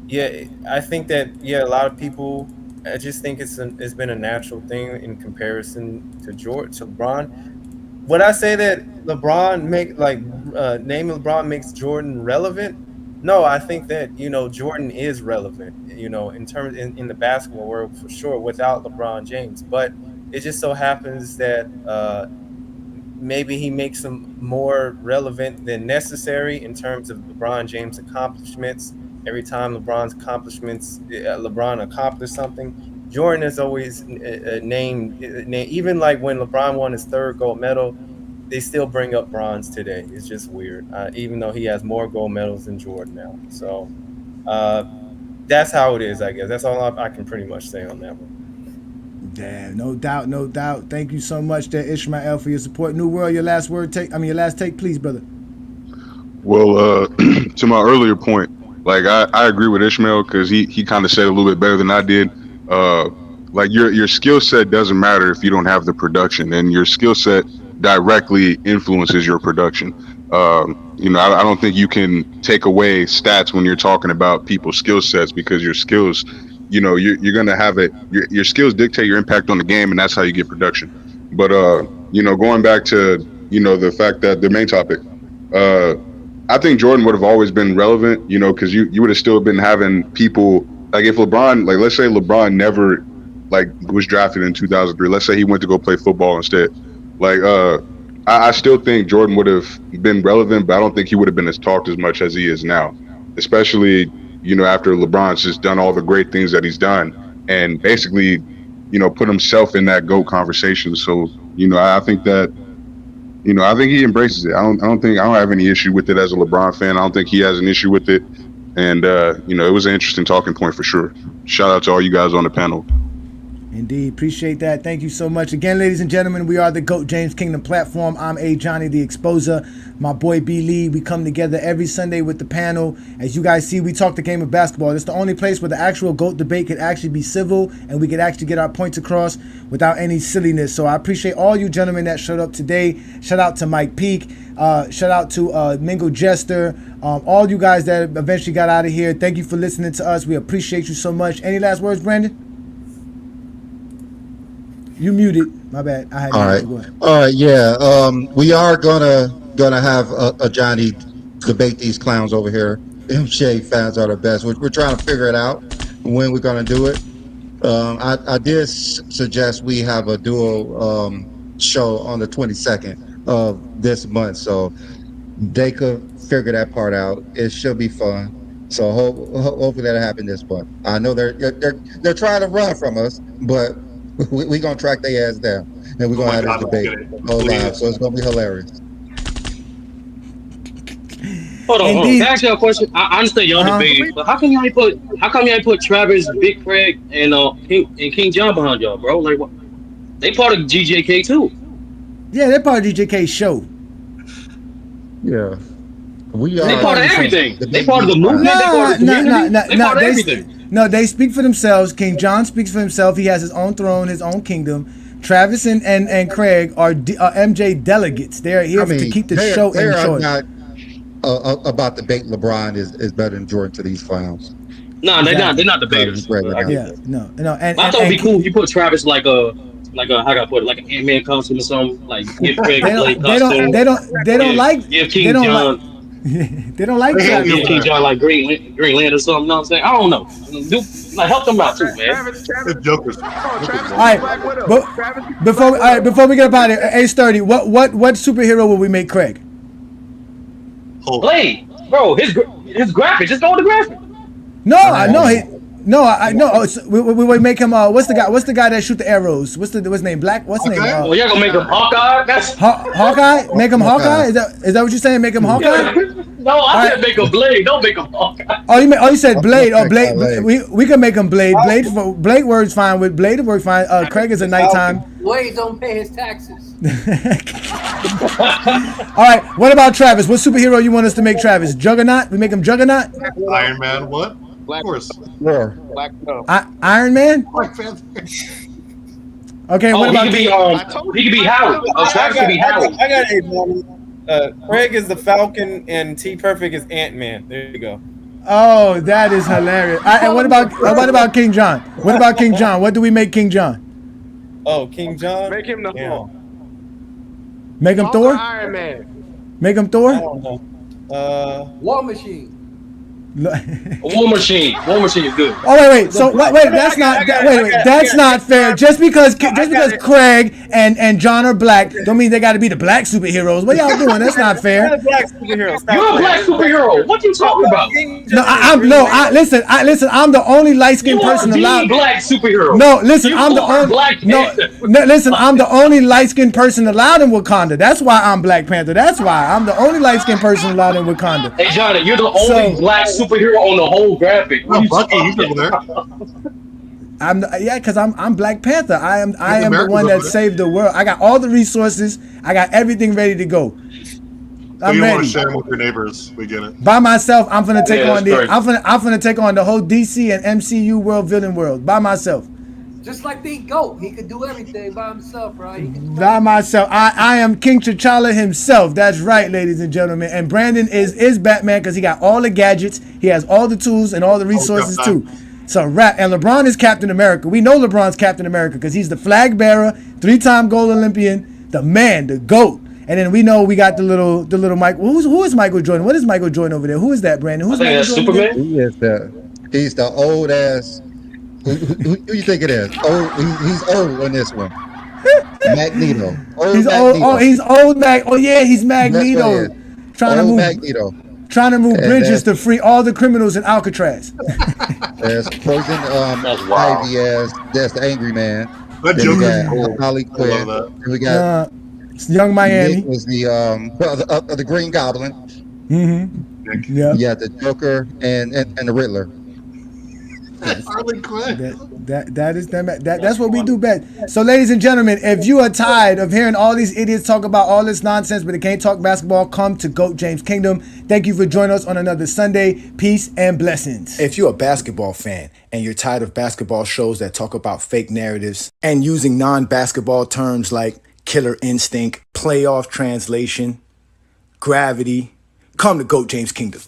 yeah, I think that a lot of people. I just think it's been a natural thing in comparison to LeBron. Would I say that LeBron naming LeBron makes Jordan relevant? No, I think that Jordan is relevant, in terms in the basketball world for sure without LeBron James. But it just so happens that maybe he makes him more relevant than necessary in terms of LeBron James' accomplishments. Every time LeBron accomplished something, Jordan is always named. Even like when LeBron won his third gold medal, they still bring up bronze today. It's just weird, even though he has more gold medals than Jordan now. So that's how it is, I guess. That's all I can pretty much say on that one. Damn, no doubt, no doubt. Thank you so much, there, Ishmael, for your support. New World, your last take, please, brother. Well, to my earlier point, like I agree with Ishmael because he kind of said a little bit better than I did. Like your skill set doesn't matter if you don't have the production, and your skill set directly influences your production. I don't think you can take away stats when you're talking about people's skill sets because your skills, you're gonna have it. Your skills dictate your impact on the game, and that's how you get production. But going back to the fact that the main topic. I think Jordan would have always been relevant, because you would have still been having people like if LeBron, like let's say LeBron never like was drafted in 2003. Let's say he went to go play football instead. Like I still think Jordan would have been relevant, but I don't think he would have been as talked as much as he is now, especially, after LeBron's just done all the great things that he's done and basically, put himself in that GOAT conversation. So, I think that, I think he embraces it. I don't have any issue with it as a LeBron fan. I don't think he has an issue with it. And, it was an interesting talking point for sure. Shout out to all you guys on the panel. Indeed. Appreciate that. Thank you so much. Again, ladies and gentlemen, we are the GOAT James Kingdom platform. I'm A. Johnny, the Exposer. My boy B. Lee. We come together every Sunday with the panel. As you guys see, we talk the game of basketball. It's the only place where the actual GOAT debate could actually be civil and we could actually get our points across without any silliness. So I appreciate all you gentlemen that showed up today. Shout out to Mike Peak. Shout out to Mingo Jester. All you guys that eventually got out of here. Thank you for listening to us. We appreciate you so much. Any last words, Brandon? You muted. My bad. I had all right. All right. Yeah. We are gonna have a Johnny debate these clowns over here. MJ fans are the best. We're trying to figure it out when we're gonna do it. I did suggest we have a dual show on the 22nd of this month, so they could figure that part out. It should be fun. So hopefully that'll happen this month. I know they're trying to run from us, but we're gonna track their ass down, and we're gonna have this debate live. So it's gonna be hilarious. Hold on. Can I ask you a question? I understand y'all debating, but how come y'all ain't put Travis, Big Craig, and King John behind y'all, bro? Like, what? They part of GJK too. Yeah, they're part of GJK's show. Yeah. They part of everything. They part of the movement. They part of the community. They part of everything. No, they speak for themselves. King John speaks for himself. He has his own throne, his own kingdom. Travis and Craig are MJ delegates. They're here to keep the show in short. Not about debate LeBron is better than Jordan to these clowns. No, they're not debaters. Yeah, no. And I thought it'd be cool if you put Travis like a how can I put it, like an Ant-Man costume or something. Like give Craig a Blade costume. They don't like King John. They don't like that. King John like Green Lantern or something. You know what I'm saying? I don't know. Help them out too, man. Travis, Jokers. All right, before we get up out of here, Ace 30. What superhero will we make Craig? Blade, bro. His graphic. Just go with the graphic. No, I know he. No, I know. Oh, we make him. What's the guy that shoot the arrows? What's his name? Black. What's his name? Well, you're gonna make him Hawkeye. That's Hawkeye. Make him Hawkeye. Is that what you're saying? Make him Hawkeye. No, I said make him Blade. Don't make him Hawkeye. You said Blade. Oh, Blade. We can make him Blade. Blade works fine with Blade. Works fine. Craig is a nighttime. Blade don't pay his taxes. All right. What about Travis? What superhero you want us to make Travis? Juggernaut. We make him Juggernaut. Iron Man. What? Black, of course. Black Iron Man. Black Panther. Okay. What about he could be Howard. Travis could be Howard. I got it. Craig is the Falcon and T Perfect is Ant-Man. There you go. Oh, that is hilarious. And what about King John? What about King John? What do we make King John? Oh, King John. Make him the Hulk. Make him Hulk Thor. Iron Man. Make him Thor. War Machine. War Machine is good. Oh wait. So wait. That's not. That's not fair. Just because Craig and John are black, don't mean they got to be the black superheroes. What y'all doing? That's not fair. You're a black superhero. What you talking about? Listen. I'm the only light skinned person allowed. Black superhero. No, listen. I'm the only. Listen. I'm the only light skinned person allowed in Wakanda. That's why I'm Black Panther. That's why I'm the only light skinned person allowed in Wakanda. Hey Johnny, you're the only black superhero on the whole graphic. Bucky, he's over there. Because I'm Black Panther. I am the one that saved the world. I got all the resources. I got everything ready to go. I'm ready. Want to share them with your neighbors. We get it. By myself, I'm gonna take on the whole DC and MCU world, villain world by myself. Just like the GOAT, he could do everything by himself, right? By myself, I am King T'Challa himself. That's right, ladies and gentlemen. And Brandon is Batman because he got all the gadgets, he has all the tools and all the resources too. So and LeBron is Captain America. We know LeBron's Captain America because he's the flag bearer, 3-time gold Olympian, the man, the GOAT. And then we know we got the little Mike. Who is Michael Jordan? What is Michael Jordan over there? Who is that, Brandon? Who's Michael Jordan? Superman. He's the old ass. Who you think it is? Oh, he's old on this one. Magneto. Old He's old. Oh, Magneto. he's old Mag. Oh yeah, he's That's what it Magneto. is. Trying to Old move, Magneto. And bridges to free all the criminals in Alcatraz. there's Poison That's wild. Ivy as that's the angry man. That Then we Joker's got cool. Harley I love Quinn. that. Then we got Young Nick Miami. was the the Green Goblin. Mm-hmm. Yeah. Yeah, the Joker and the Riddler. Harley Quinn. That's what we do best. So, ladies and gentlemen, if you are tired of hearing all these idiots talk about all this nonsense, but they can't talk basketball, come to GOAT James Kingdom. Thank you for joining us on another Sunday. Peace and blessings. If you're a basketball fan and you're tired of basketball shows that talk about fake narratives and using non-basketball terms like killer instinct, playoff translation, gravity, come to GOAT James Kingdom.